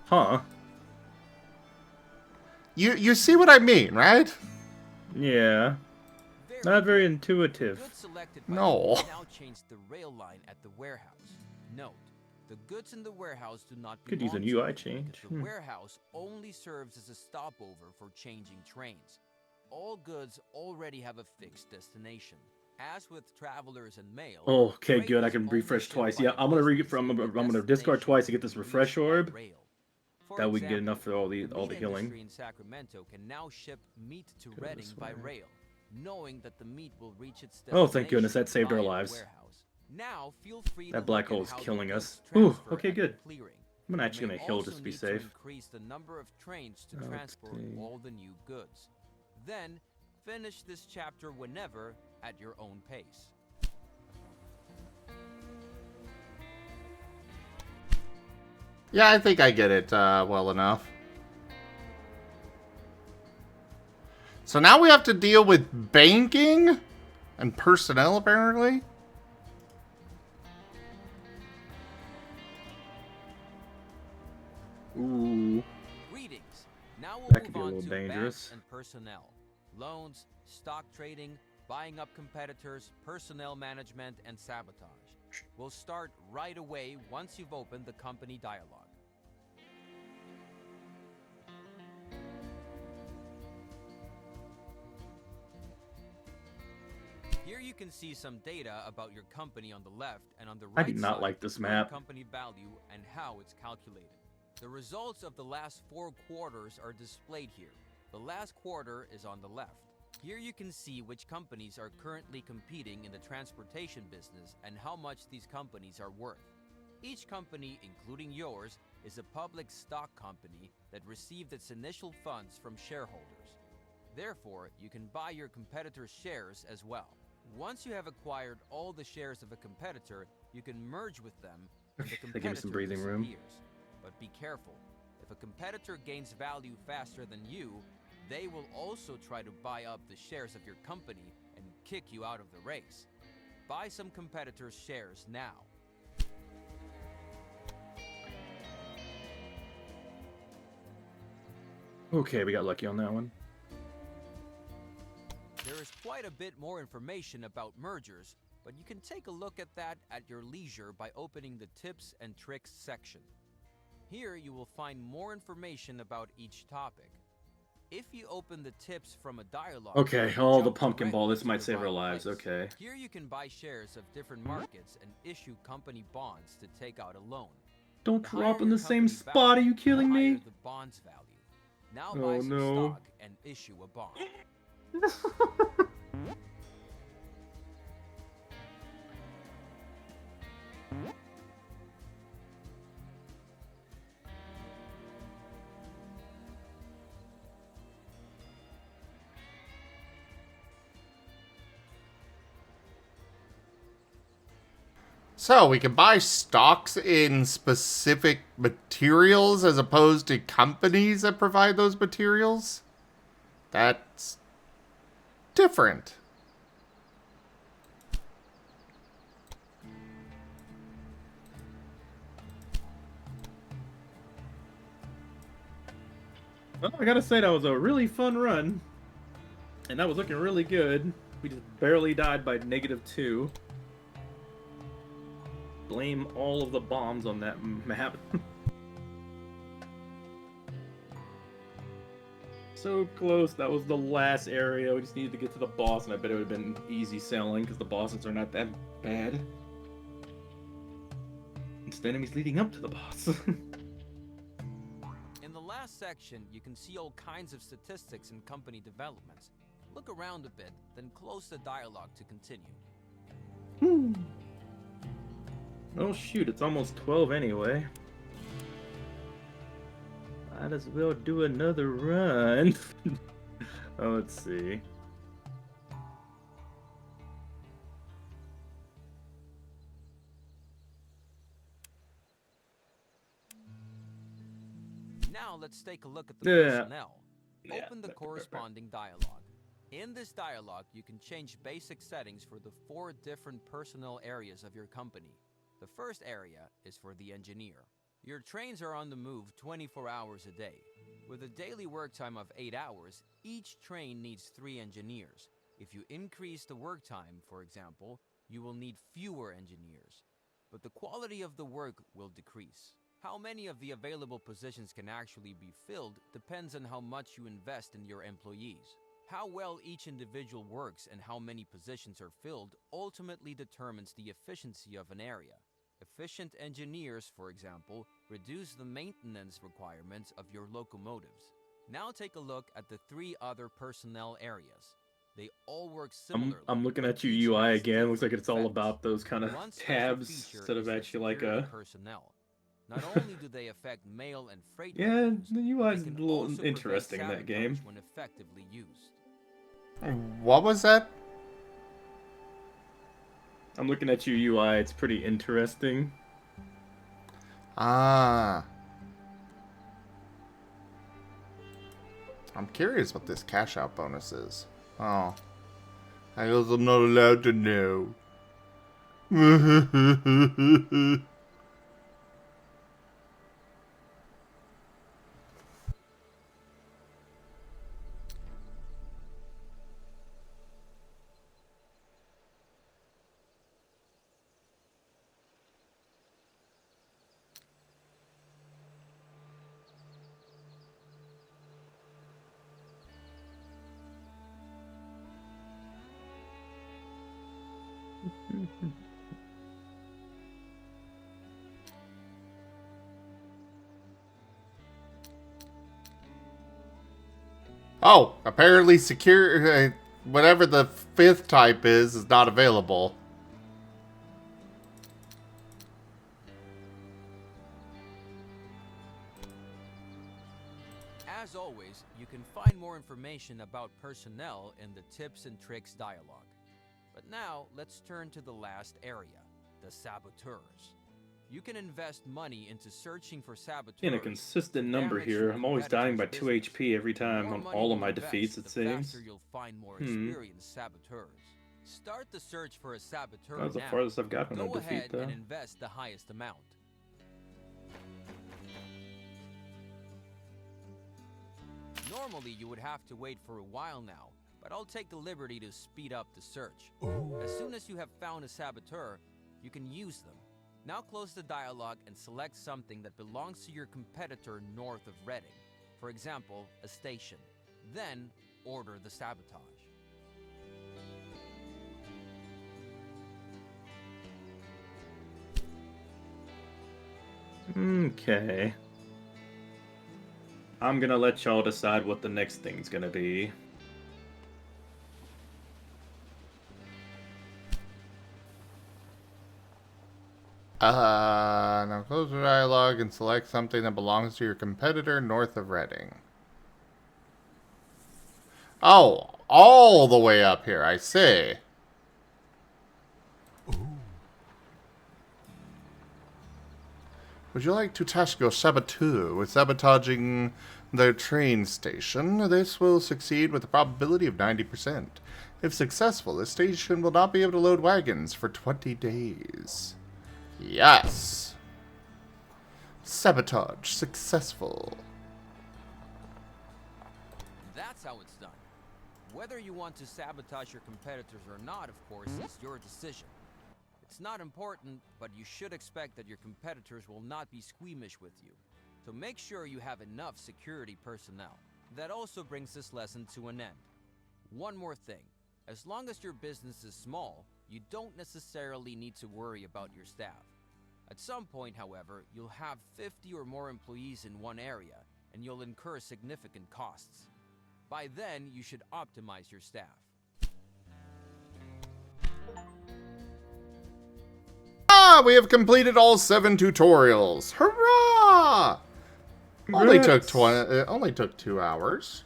Huh. You see what I mean, right? Yeah. Not very intuitive. No. Now change the rail line at the warehouse. Note, the goods in the warehouse do not Could use a belong to UI you, change. because the warehouse only serves as a stopover for changing trains. All goods already have a fixed destination. As with travelers and mail. Oh, okay, freight good. I is can only refresh shipped twice. by Yeah, a I'm gonna business I'm to gonna the discard destination twice to get this reached refresh by orb. rail. For That we can get example, enough for all the meat healing. industry in Sacramento can now ship meat to Go Reading this by way. rail, knowing that the meat will reach its Oh, thank goodness, destination that saved our via the lives. warehouse. Now, feel free That to black look at hole is how the killing goods us. Ooh, transfer okay, at the good. clearing. I'm You actually may gonna heal also just to be need safe. increase the number of trains to transport Okay. all the new goods. Then, finish this chapter whenever at your own pace. Yeah, I think I get it well enough. So now we have to deal with banking and personnel, apparently. Ooh. Greetings. Now we'll That could move be a on little to dangerous. banks and personnel, loans, stock trading, buying up competitors, personnel management, and sabotage. We'll start right away once you've opened the company dialogue. Here you can see some data about your company on the left, and on the right I do not side, like this your map. company value and how it's calculated. The results of the last 4 quarters are displayed here. The last quarter is on the left. Here you can see which companies are currently competing in the transportation business and how much these companies are worth. Each company, including yours, is a public stock company that received its initial funds from shareholders. Therefore, you can buy your competitor's shares as well. Once you have acquired all the shares of a competitor, you can merge with them and the They give me some breathing room. disappears. But be careful. If a competitor gains value faster than you, they will also try to buy up the shares of your company and kick you out of the race. Buy some competitors' shares now. Okay, we got lucky on that one. There is quite a bit more information about mergers, but you can take a look at that at your leisure by opening the Tips and Tricks section. Here you will find more information about each topic. If you open the tips from a dialogue, Okay, you oh, the jump pumpkin ball. directly This to might the save our right lives. place. Okay. Here you can buy shares of different markets and issue company bonds to take out a loan. Don't The drop higher in your the same company spot. Are value, you killing the higher me? the bonds value. Now Oh, buy some no. stock and issue a bond. So we can buy stocks in specific materials as opposed to companies that provide those materials? That's different. Well, I gotta say that was a really fun run, and that was looking really good. We just barely died by -2. Blame all of the bombs on that map. So close. That was the last area. We just needed to get to the boss, and I bet it would have been easy selling because the bosses are not that bad. It's the enemies leading up to the boss. In the last section, you can see all kinds of statistics and company developments. Look around a bit, then close the dialogue to continue. Oh shoot, it's almost 12 anyway. Might as well do another run. Oh, let's see. Now let's take a look at the personnel. Open the corresponding dialogue. In this dialogue, you can change basic settings for the 4 different personnel areas of your company. The first area is for the engineer. Your trains are on the move 24 hours a day. With a daily work time of 8 hours, each train needs 3 engineers. If you increase the work time, for example, you will need fewer engineers. But the quality of the work will decrease. How many of the available positions can actually be filled depends on how much you invest in your employees. How well each individual works and how many positions are filled ultimately determines the efficiency of an area. Efficient engineers, for example, reduce the maintenance requirements of your locomotives. Now take a look at the 3 other personnel areas. They all work similarly. I'm looking but at your each UI has again. Looks like different it's all effects. about those kind of One special tabs feature instead of is the actually like superior a. personnel. Not only do they affect mail and freight Yeah, revenues, the but UI they is a can little also prevent interesting in that game. sabotage when effectively used. What was that? I'm looking at your UI. It's pretty interesting. Ah. I'm curious what this cash out bonus is. Oh. I guess I'm not allowed to know. Oh, apparently secure, whatever the 5th type is not available. As always, you can find more information about personnel in the Tips and Tricks dialogue. But now, let's turn to the last area, the saboteurs. You can invest money into searching for saboteurs. In a consistent number damage here. your I'm always dying by competitor's 2 business. HP every The time more on money all you of my invest, defeats, it the seems. faster you'll find more experienced saboteurs. Start the search for a saboteur That was the now. farthest I've gotten on Go a defeat, ahead though. and invest the highest amount. Normally, you would have to wait for a while now, but I'll take the liberty to speed up the search. As soon as you have found a saboteur, you can use them. Now close the dialogue and select something that belongs to your competitor north of Reading. For example, a station. Then, order the sabotage. Okay. I'm gonna let y'all decide what the next thing's gonna be. Now close the dialogue and select something that belongs to your competitor north of Reading. Oh, all the way up here, I see. Would you like to task your saboteur with sabotaging their train station? This will succeed with a probability of 90%. If successful, the station will not be able to load wagons for 20 days. Yes! Sabotage successful. That's how it's done. Whether you want to sabotage your competitors or not, of course, is your decision. It's not important, but you should expect that your competitors will not be squeamish with you. So make sure you have enough security personnel. That also brings this lesson to an end. One more thing. As long as your business is small, you don't necessarily need to worry about your staff. At some point, however, you'll have 50 or more employees in one area, and you'll incur significant costs. By then, you should optimize your staff. Ah, we have completed all 7 tutorials. Hurrah! It only took 2 hours.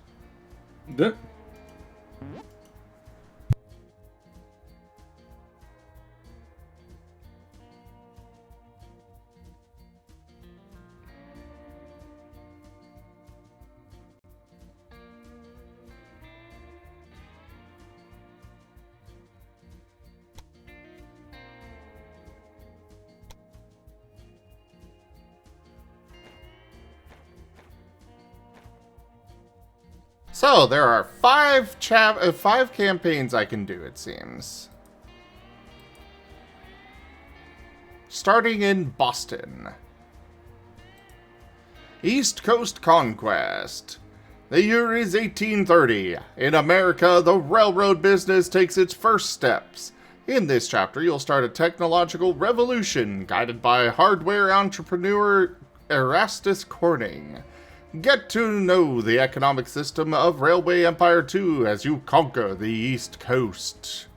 So, there are 5 campaigns I can do, it seems. Starting in Boston. East Coast Conquest. The year is 1830. In America, the railroad business takes its first steps. In this chapter, you'll start a technological revolution guided by hardware entrepreneur Erastus Corning. Get to know the economic system of Railway Empire 2 as you conquer the East Coast.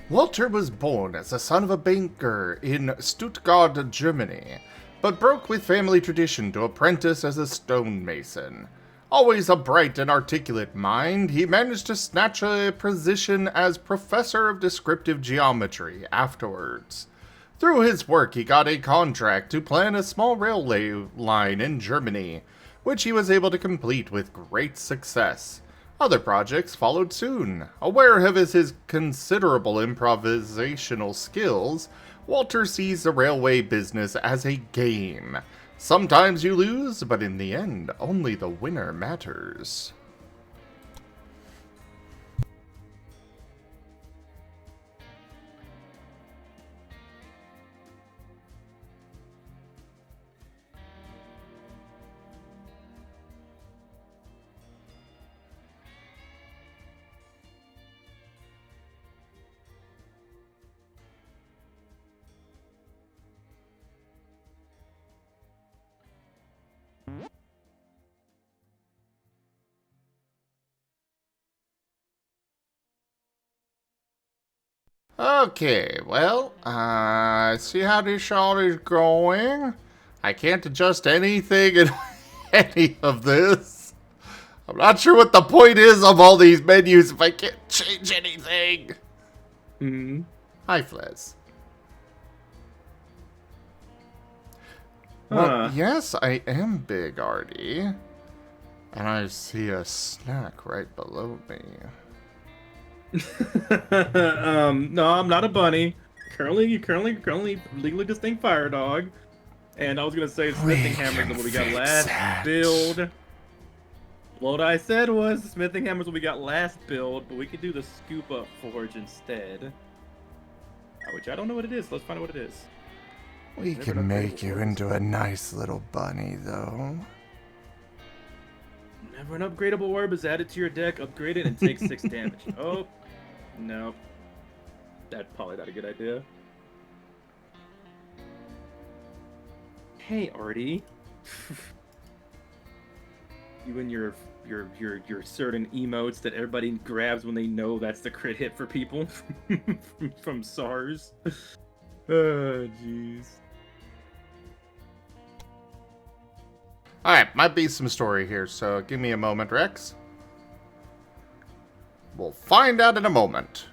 Walter was born as the son of a banker in Stuttgart, Germany, but broke with family tradition to apprentice as a stonemason. Always a bright and articulate mind, he managed to snatch a position as professor of descriptive geometry afterwards. Through his work, he got a contract to plan a small railway line in Germany, which he was able to complete with great success. Other projects followed soon. Aware of his considerable improvisational skills, Walter sees the railway business as a game. Sometimes you lose, but in the end, only the winner matters. Okay, well, see how this shot is going? I can't adjust anything in any of this. I'm not sure what the point is of all these menus if I can't change anything. Hi, Fliz. Well, yes, I am big, Artie. And I see a snack right below me. No, I'm not a bunny. Currently legally distinct fire dog. And I was gonna say smithing hammers is what we got last build. What I said was smithing hammers what we got last build, but we could do the scoop up forge instead. Which I don't know what it is. Let's find out what it is. We Never can an make upgradable you forge. into a nice little bunny, though. Whenever an upgradable orb is added to your deck, upgrade it and take 6 damage. Oh, no. That's probably not a good idea. Hey, Artie. You and your certain emotes that everybody grabs when they know that's the crit hit for people from SARS. Oh, jeez. Alright, might be some story here, so give me a moment, Rex. We'll find out in a moment.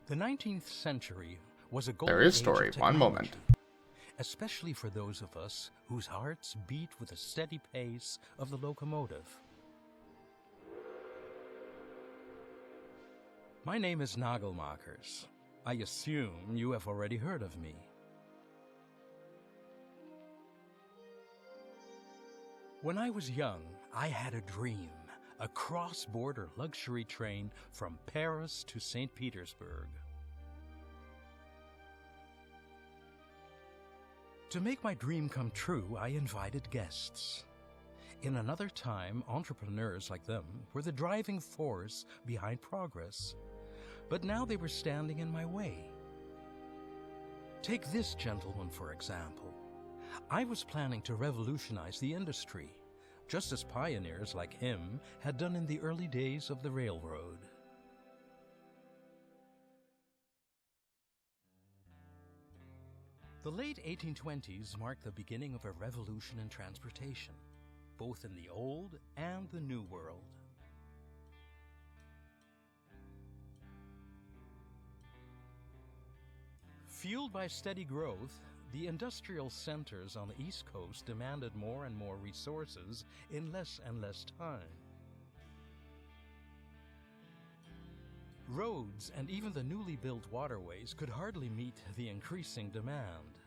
The 19th century was a There golden is age story. of One moment. technology, especially for those of us whose hearts beat with the steady pace of the locomotive. My name is Nagelmakers. I assume you have already heard of me. When I was young, I had a dream, a cross-border luxury train from Paris to St. Petersburg. To make my dream come true, I invited guests. In another time, entrepreneurs like them were the driving force behind progress, but now they were standing in my way. Take this gentleman, for example. I was planning to revolutionize the industry, just as pioneers like him had done in the early days of the railroad. The late 1820s marked the beginning of a revolution in transportation, both in the Old and the New World. Fueled by steady growth, the industrial centers on the East Coast demanded more and more resources in less and less time. Roads and even the newly built waterways could hardly meet the increasing demand.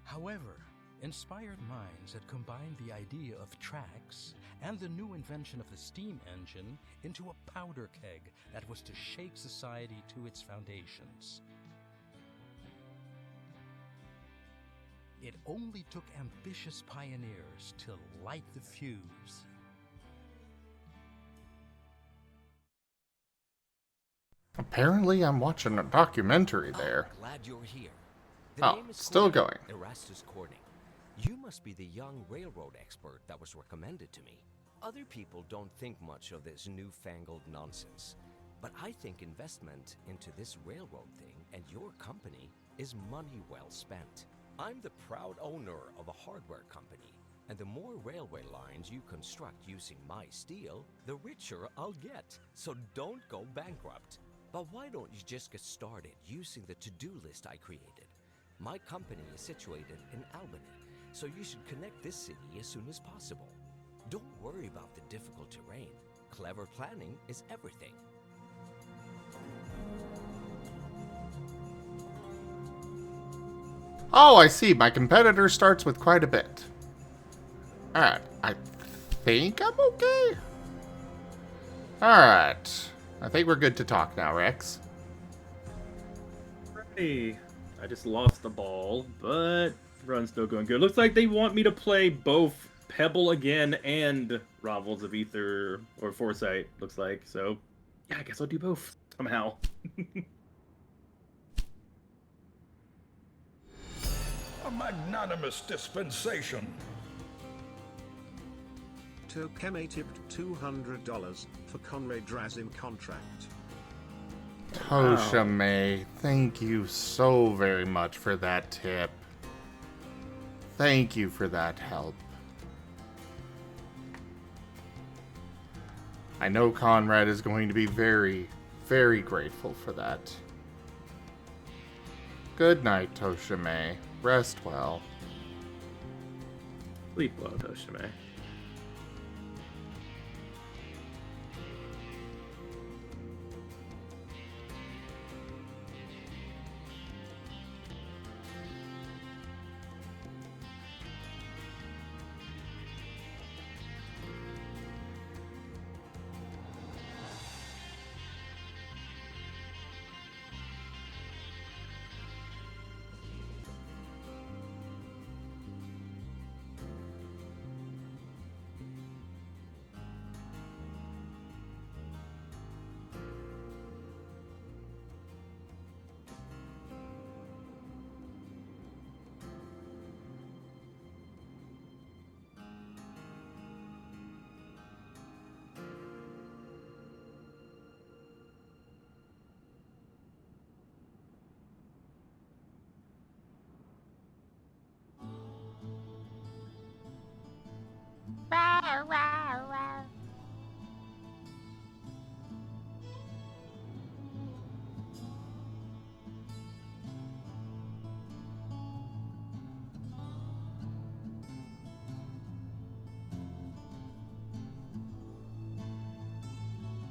However, inspired minds had combined the idea of tracks and the new invention of the steam engine into a powder keg that was to shake society to its foundations. It only took ambitious pioneers to light the fuse. Apparently, I'm watching a documentary there. Glad you're here. The Oh, name is still Corning, going. Erastus Corning. You must be the young railroad expert that was recommended to me. Other people don't think much of this newfangled nonsense, but I think investment into this railroad thing and your company is money well spent. I'm the proud owner of a hardware company, and the more railway lines you construct using my steel, the richer I'll get. So don't go bankrupt. But why don't you just get started using the to-do list I created? My company is situated in Albany, so you should connect this city as soon as possible. Don't worry about the difficult terrain. Clever planning is everything. Oh, I see. My competitor starts with quite a bit. Alright, I think I'm okay. Alright. I think we're good to talk now, Rex. Hey, I just lost the ball, but run's still going good. Looks like they want me to play both Pebble again and Ravels of Ether or Foresight, looks like. So, yeah, I guess I'll do both somehow. A magnanimous dispensation. Tokeme tipped $200 for Conrad Drazim contract. Tosha May, thank you so very much for that tip. Thank you for that help. I know Conrad is going to be very, very grateful for that. Good night, Toshime. Rest well. Sleep well, Toshime.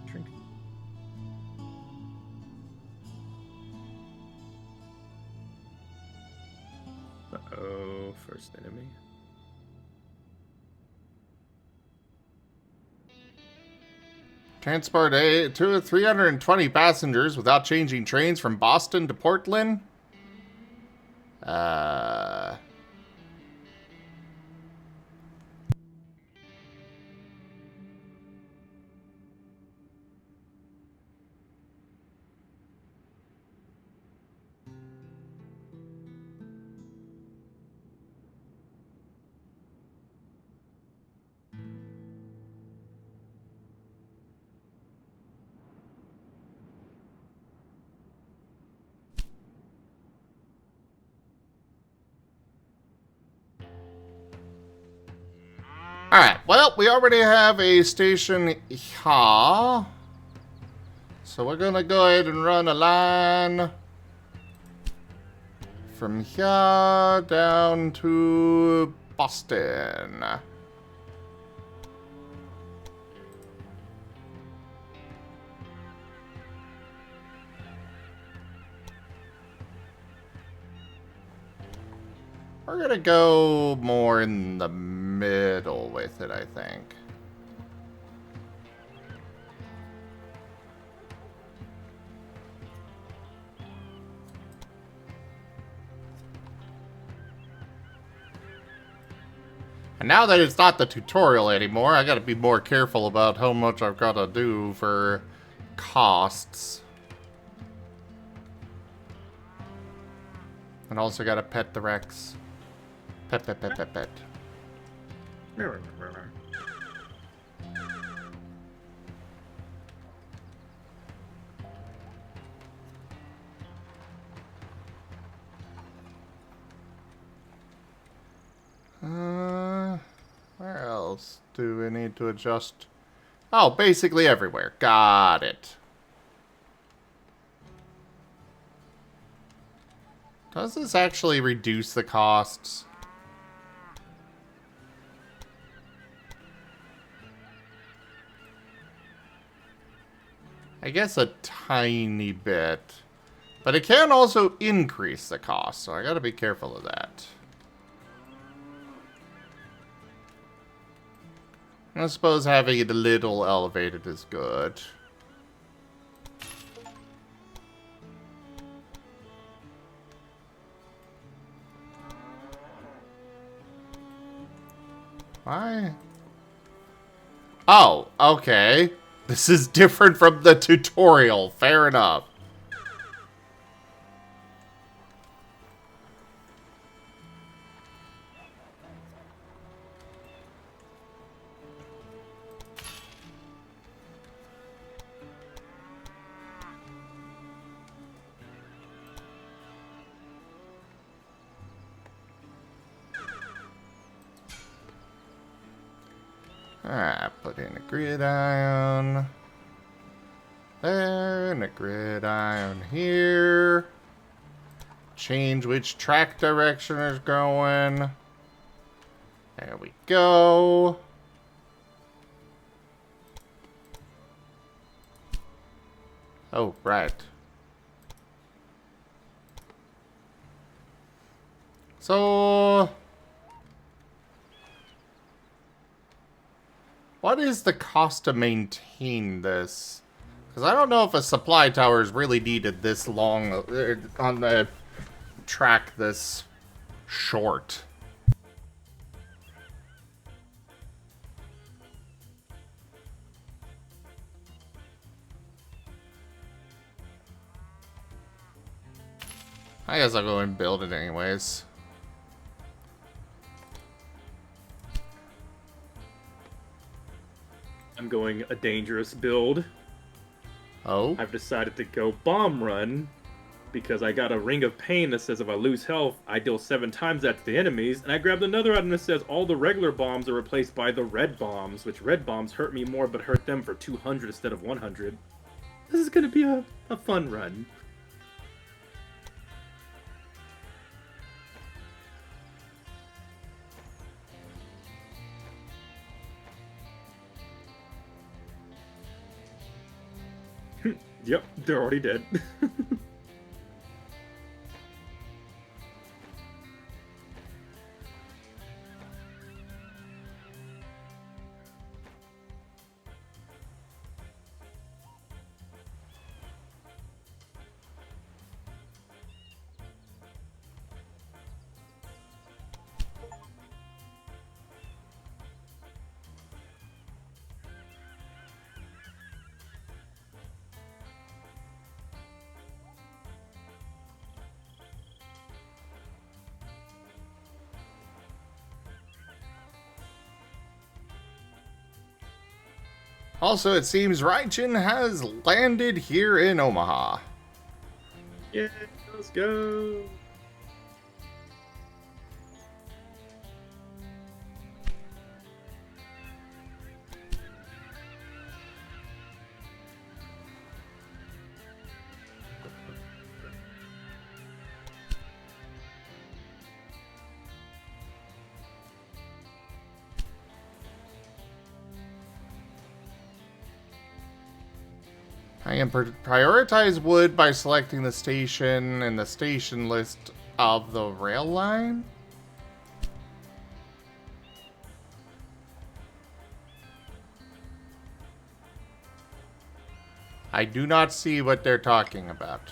Drink. Uh-oh, first enemy. Transport 320 passengers without changing trains from Boston to Portland? Alright, well, we already have a station here. So we're gonna go ahead and run a line from here down to Boston. We're gonna go more in the middle with it, I think. And now that it's not the tutorial anymore, I gotta be more careful about how much I've gotta do for costs. And also gotta pet the Rex. Pet, pet, pet, pet, pet. Where else do we need to adjust? Oh, basically everywhere. Got it. Does this actually reduce the costs? I guess a tiny bit. But it can also increase the cost, so I gotta be careful of that. I suppose having it a little elevated is good. Why? Oh, okay. This is different from the tutorial. Fair enough. Put in a gridiron. There, and a gridiron here. change which track direction is going. There we go. Oh, right. So, what is the cost to maintain this? Because I don't know if a supply tower is really needed this long on the track this short. I guess I'll go and build it anyways. I'm going a dangerous build. Oh? I've decided to go bomb run because I got a ring of pain that says if I lose health, I deal 7 times that to the enemies, and I grabbed another item that says all the regular bombs are replaced by the red bombs, which red bombs hurt me more but hurt them for 200 instead of 100. This is gonna be a fun run. Yep, they're already dead. Also, it seems Raichin has landed here in Omaha. Yeah, let's go. I can prioritize wood by selecting the station in the station list of the rail line. I do not see what they're talking about.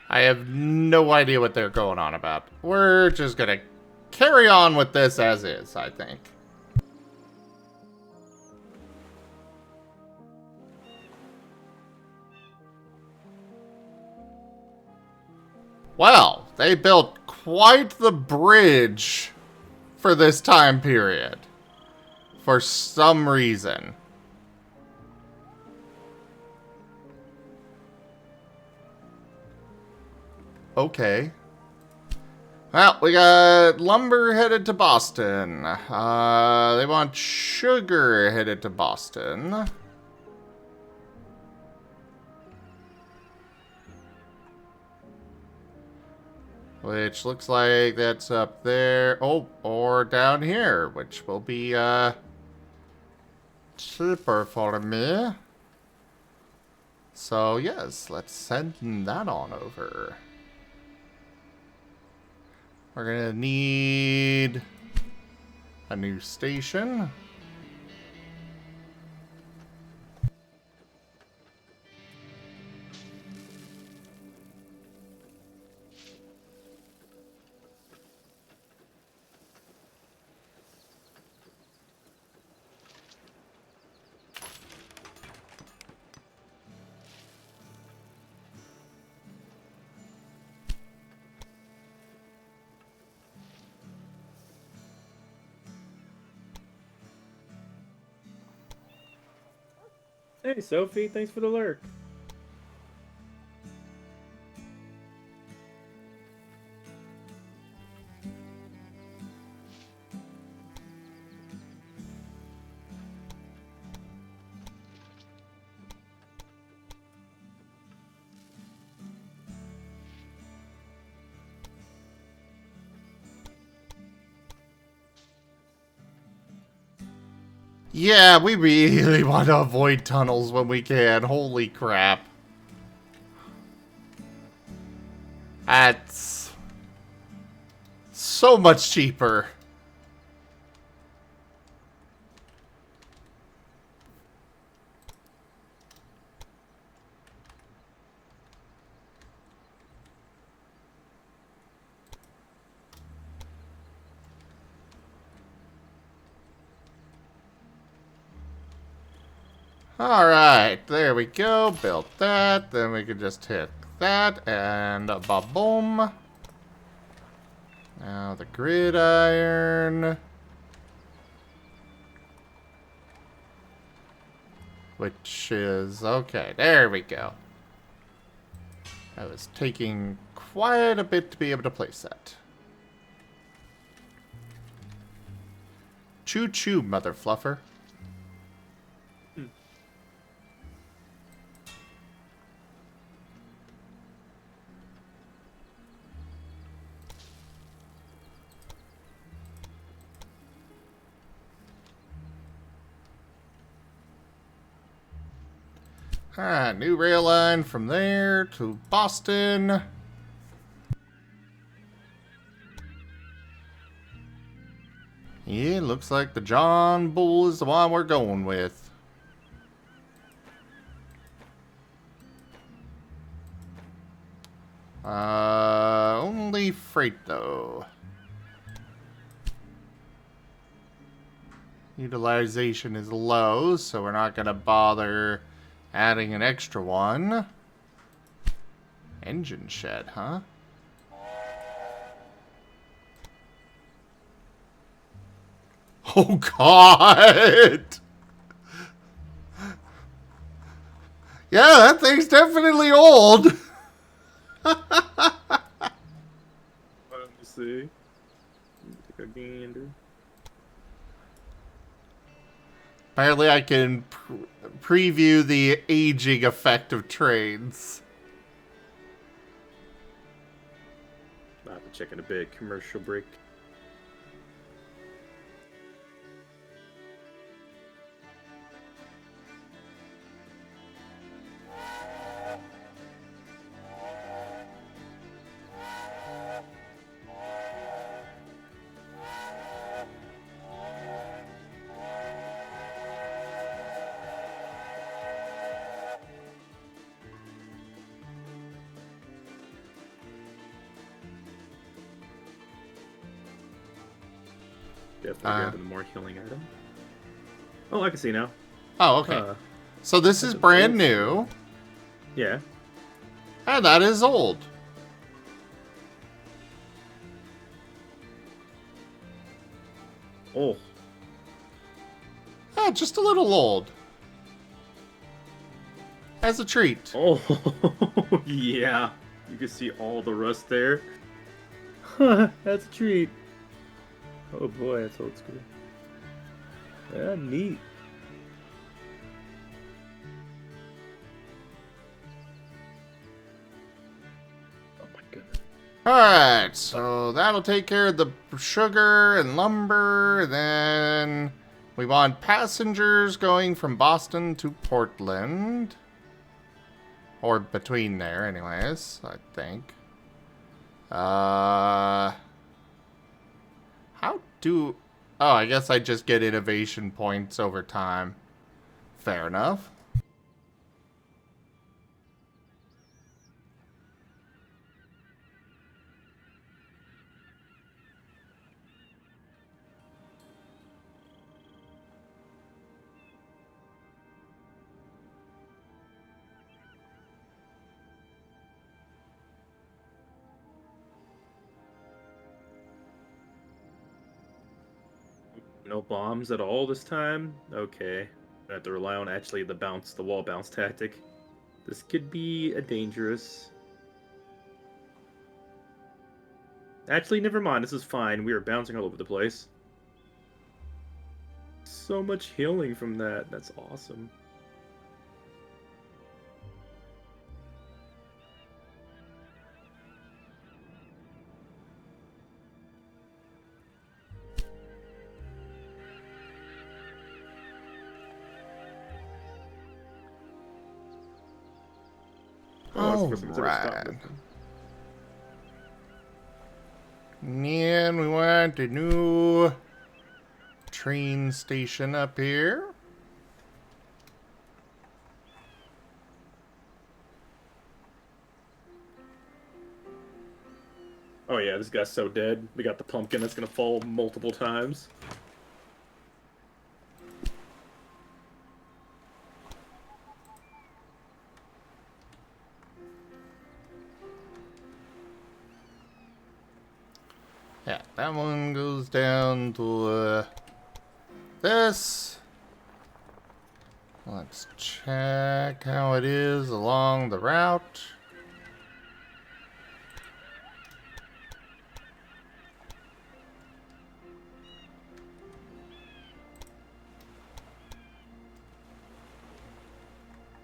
I have no idea what they're going on about. We're just gonna carry on with this as is, I think. Well, they built quite the bridge for this time period. For some reason. Okay. Well, we got lumber headed to Boston. They want sugar headed to Boston. Which looks like that's up there. Oh, or down here, which will be, cheaper for me. So, yes, let's send that on over. We're gonna need a new station. Hey, Sophie, thanks for the lurk. Yeah, we really want to avoid tunnels when we can. Holy crap. That's so much cheaper. Alright, there we go. Built that. Then we can just hit that and ba-boom. Now the gridiron. Which is... okay, there we go. That was taking quite a bit to be able to place that. Choo-choo, mother fluffer. Alright, new rail line from there to Boston. Yeah, looks like the John Bull is the one we're going with. Only freight though. Utilization is low, so we're not gonna bother adding an extra one. Engine shed, huh? Oh God! Yeah, that thing's definitely old. Let me see. Take a gander. Apparently I can preview the aging effect of trains. I'll have to check in a bit. Commercial break. Definitely grabbing the more healing item. Oh, I can see now. Oh, okay. So this is brand new. Yeah. And that is old. Oh. Yeah, just a little old. As a treat. Oh, yeah. You can see all the rust there. That's a treat. Oh boy, that's old school. Yeah, neat. Oh my goodness. Alright, so that'll take care of the sugar and lumber. Then we want passengers going from Boston to Portland. Or between there, anyways, I think. How do... oh, I guess I just get innovation points over time. Fair enough. No bombs at all this time? Okay. I have to rely on actually the wall bounce tactic. This could be a dangerous. Actually, never mind. This is fine. We are bouncing all over the place. So much healing from that. That's awesome. dogs before someone's ever stopped Alright. listening. And we want a new train station up here. Oh yeah, this guy's so dead. We got the pumpkin that's gonna fall multiple times. Yeah, that one goes down to this. Let's check how it is along the route.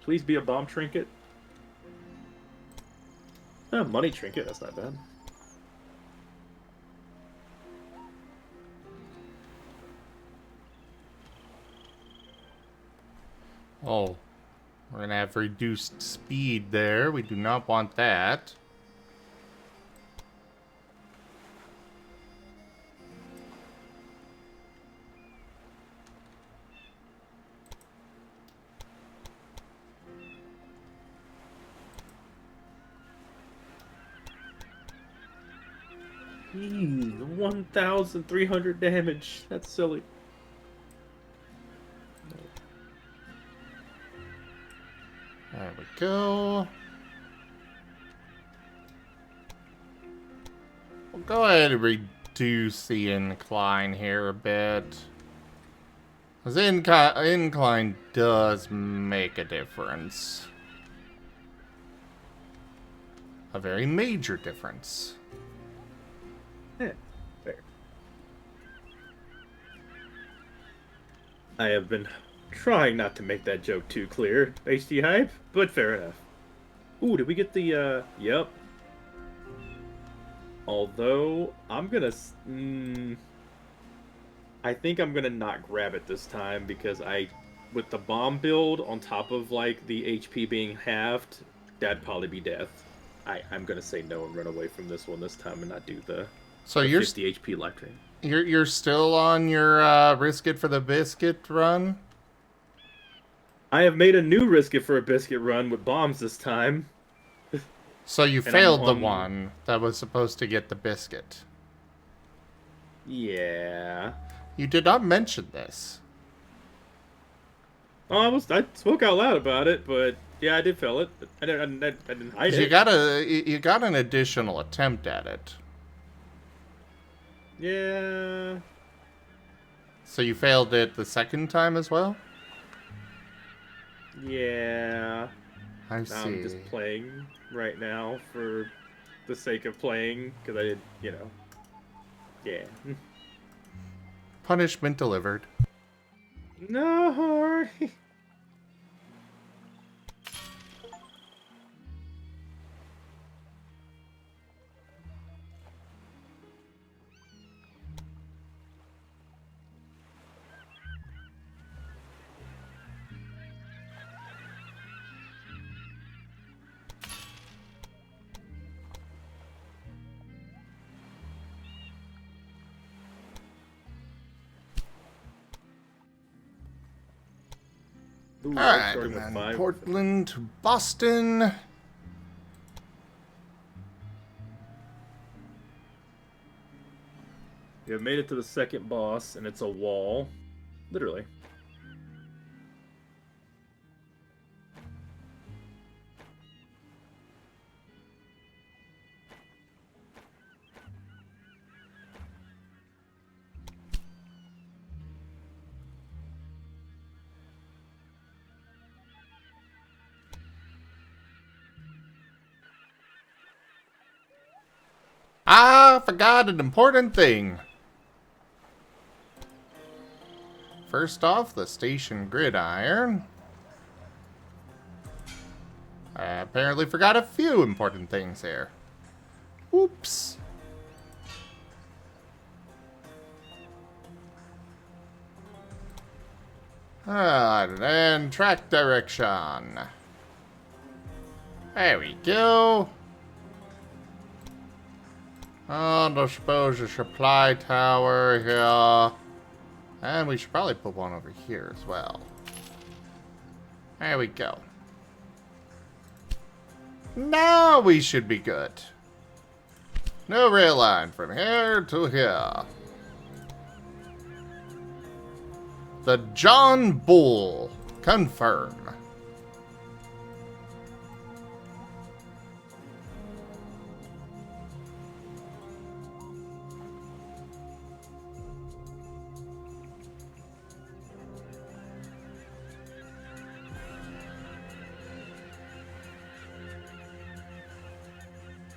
Please be a bomb trinket. Money trinket, that's not bad. Oh, we're gonna have reduced speed there. We do not want that. Jeez, 1,300 damage. That's silly. There we go. We'll go ahead and reduce the incline here a bit. Because incline does make a difference. A very major difference. Yeah, fair. I have been trying not to make that joke too clear, HD hype, but fair enough. Ooh, did we get the, yep. Although, I'm gonna, I think I'm gonna not grab it this time, because with the bomb build on top of, like, the HP being halved, that'd probably be death. I'm gonna say no and run away from this one this time and not do the, So the you're 50 HP lifetime. You're still on your risk it for the biscuit run? I have made a new risk it for a biscuit run with bombs this time. So you And failed I'm the on- one that was supposed to get the biscuit. Yeah. You did not mention this. Oh, I spoke out loud about it, but yeah, I did fail it. I didn't hide 'Cause it. you got an additional attempt at it. Yeah. So you failed it the second time as well? Yeah. I Now see. I'm just playing right now for the sake of playing, because I did, you know. Yeah. Punishment delivered. No. Ooh, Alright, starting and with then 5. Portland to Boston. You have made it to the second boss, and it's a wall. Literally. I forgot an important thing. First off, the station gridiron. I apparently forgot a few important things here. Oops. Alright, and track direction. There we go. And I suppose a supply tower here. And we should probably put one over here as well. There we go. Now we should be good. No rail line from here to here. The John Bull. Confirm.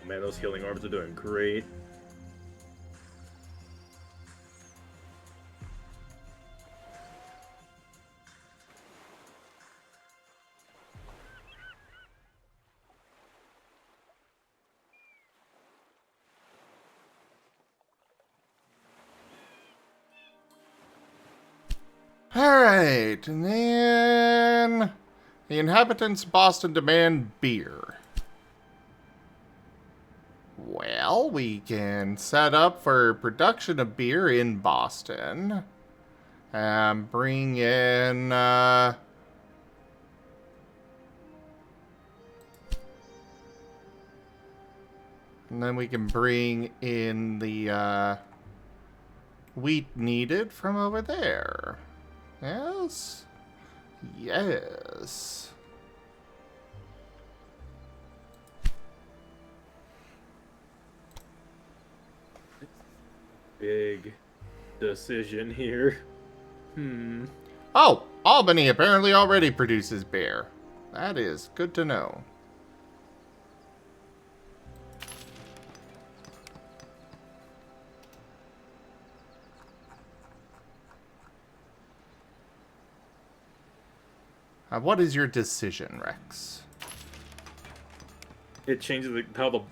Oh man, those healing orbs are doing great. Alright, and then the inhabitants of Boston demand beer. Well, we can set up for production of beer in Boston. And bring in, and then we can bring in the, wheat needed from over there. Yes? Yes. Big decision here. Oh, Albany apparently already produces beer. That is good to know. What is your decision, Rex? It changes how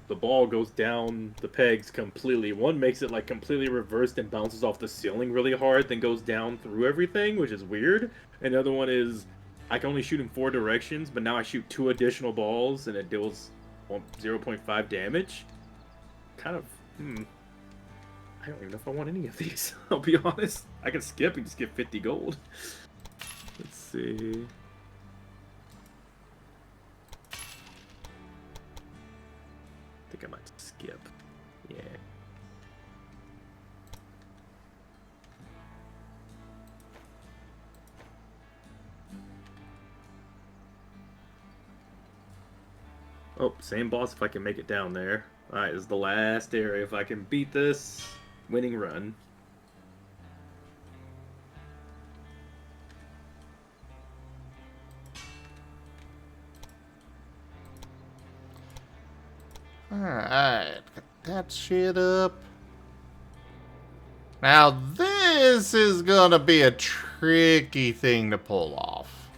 the ball goes down the pegs completely. One makes it like completely reversed and bounces off the ceiling really hard, then goes down through everything, which is weird. And the other one is I can only shoot in 4 directions, but now I shoot 2 additional balls and it deals 0.5 damage. Kind of, I don't even know if I want any of these. I'll be honest. I can skip and just get 50 gold. Let's see. I think I might skip. Yeah. Oh, same boss if I can make it down there. Alright, this is the last area. If I can beat this, winning run. Alright, get that shit up. Now this is gonna be a tricky thing to pull off.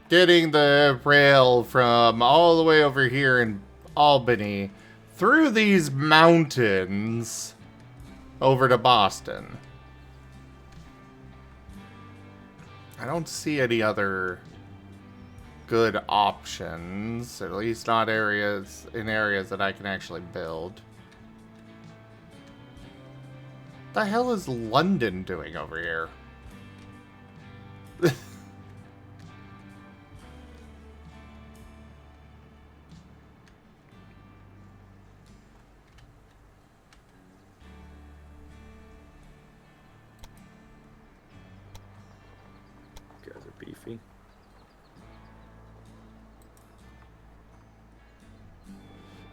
Getting the rail from all the way over here in Albany through these mountains over to Boston. I don't see any other good options, at least not areas that I can actually build. What the hell is London doing over here? Guys are beefy.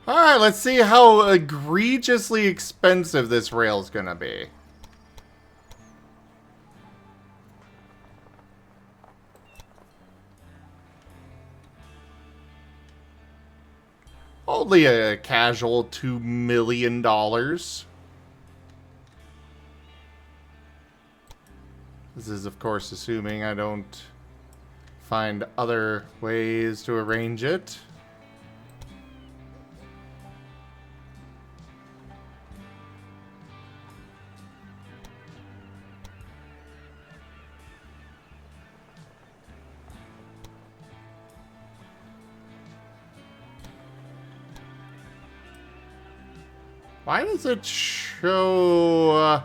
Alright, let's see how egregiously expensive this rail's gonna be. Only a casual $2 million. This is, of course, assuming I don't find other ways to arrange it. Why does it show...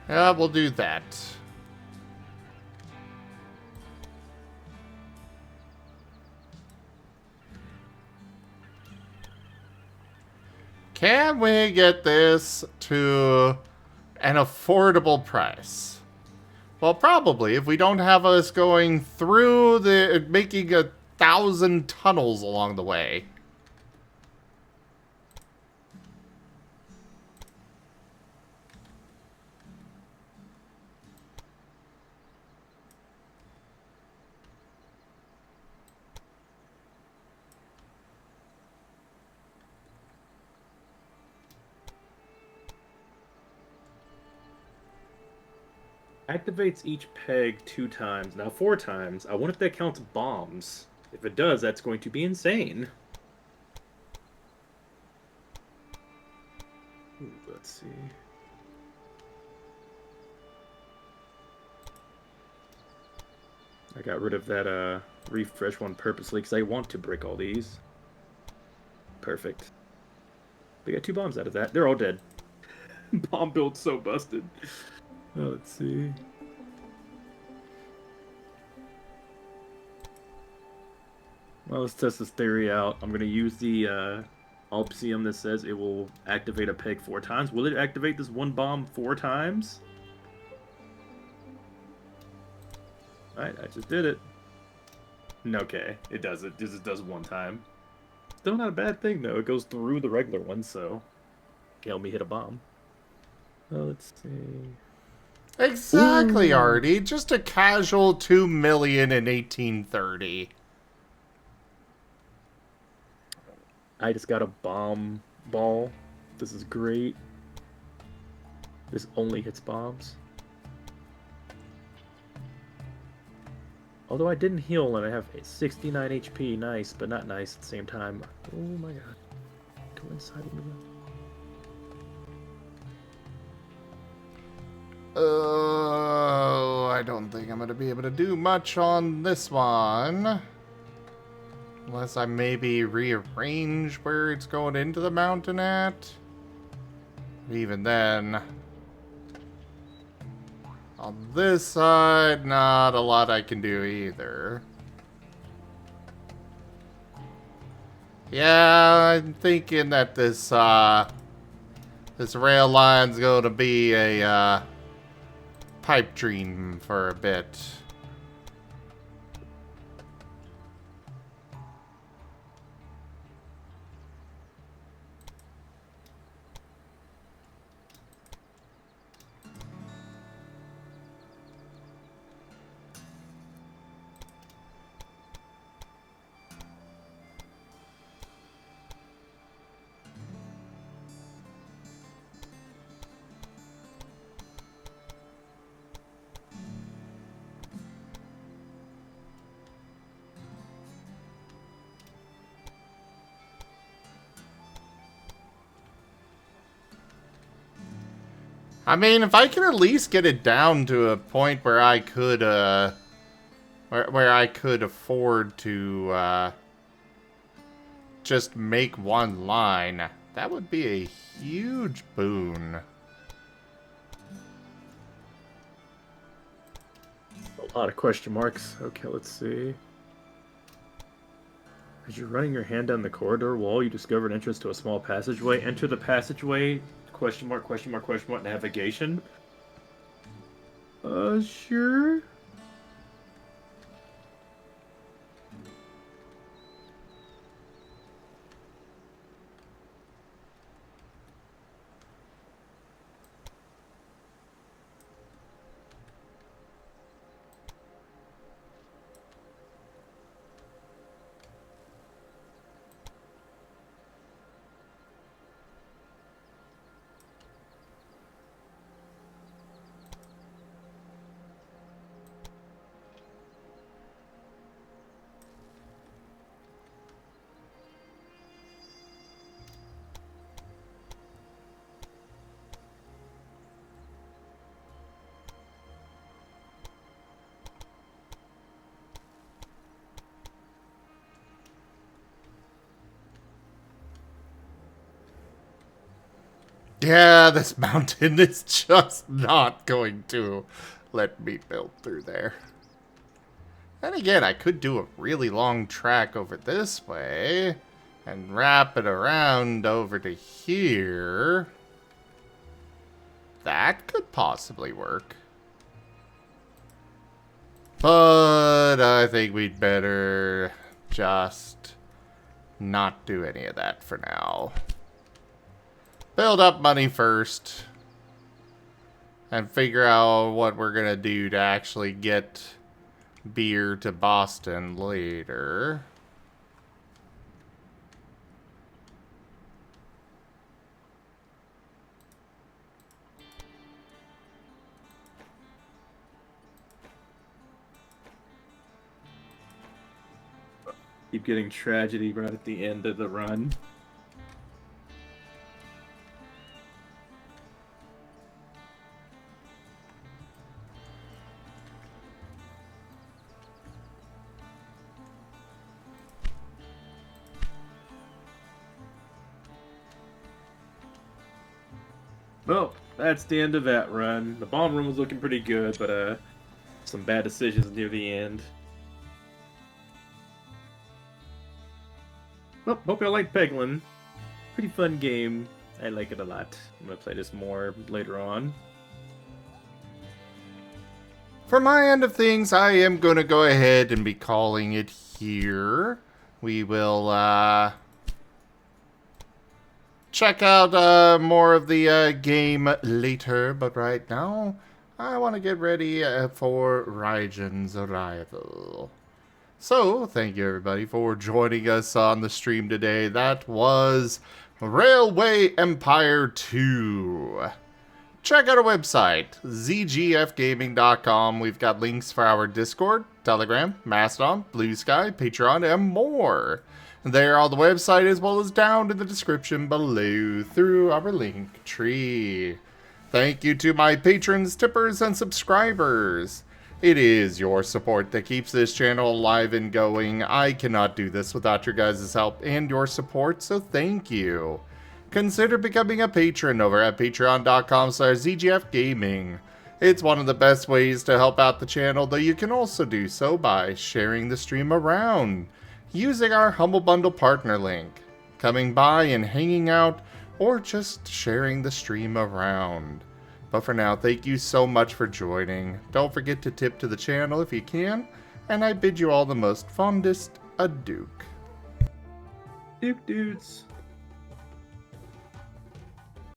Yeah, we'll do that. Can we get this to an affordable price? Well, probably, if we don't have us going through the... making 1,000 tunnels along the way. Activates each peg 2 times. Now 4 times. I wonder if that counts bombs. If it does, that's going to be insane. Ooh, let's see. I got rid of that refresh one purposely because I want to break all these. Perfect. We got 2 bombs out of that. They're all dead. Bomb build's so busted. Let's see. Well, let's test this theory out. I'm going to use the Alpsium that says it will activate a peg 4 times. Will it activate this one bomb 4 times? Alright, I just did it. Okay, it does it. This does 1 time. Still not a bad thing, though. It goes through the regular one, so... Can't help me hit a bomb. Let's see... Exactly, Ooh. Artie. Just a casual 2 million in 1830. I just got a bomb ball. This is great. This only hits bombs. Although I didn't heal and I have 69 HP. Nice, but not nice at the same time. Oh my god. Go inside of me. Oh, I don't think I'm going to be able to do much on this one. Unless I maybe rearrange where it's going into the mountain at. Even then, on this side, not a lot I can do either. Yeah, I'm thinking that this rail line's going to be a pipe dream for a bit. I mean, if I can at least get it down to a point where I could, where I could afford to, just make one line, that would be a huge boon. A lot of question marks. Okay, let's see. As you're running your hand down the corridor wall, you discover an entrance to a small passageway. Enter the passageway, question mark, question mark, question mark, navigation. Sure. Yeah, this mountain is just not going to let me build through there. And again, I could do a really long track over this way and wrap it around over to here. That could possibly work. But I think we'd better just not do any of that for now. Build up money first. And figure out what we're gonna do to actually get beer to Boston later. Keep getting tragedy right at the end of the run. Well, that's the end of that run. The bomb room was looking pretty good, but some bad decisions near the end. Well, hope y'all like Peglin. Pretty fun game. I like it a lot. I'm gonna play this more later on. For my end of things, I am going to go ahead and be calling it here. We will check out more of the game later, but right now, I want to get ready for Raigen's arrival. So, thank you everybody for joining us on the stream today. That was Railway Empire 2. Check out our website, zgfgaming.com. We've got links for our Discord, Telegram, Mastodon, Blue Sky, Patreon, and more. They're on the website as well as down in the description below through our link tree. Thank you to my patrons, tippers, and subscribers. It is your support that keeps this channel alive and going. I cannot do this without your guys' help and your support, so thank you. Consider becoming a patron over at patreon.com/zgfgaming. It's one of the best ways to help out the channel, though you can also do so by sharing the stream around, using our Humble Bundle partner link, coming by and hanging out, or just sharing the stream around. But for now, thank you so much for joining. Don't forget to tip to the channel if you can, and I bid you all the most fondest adieu. Duke dudes.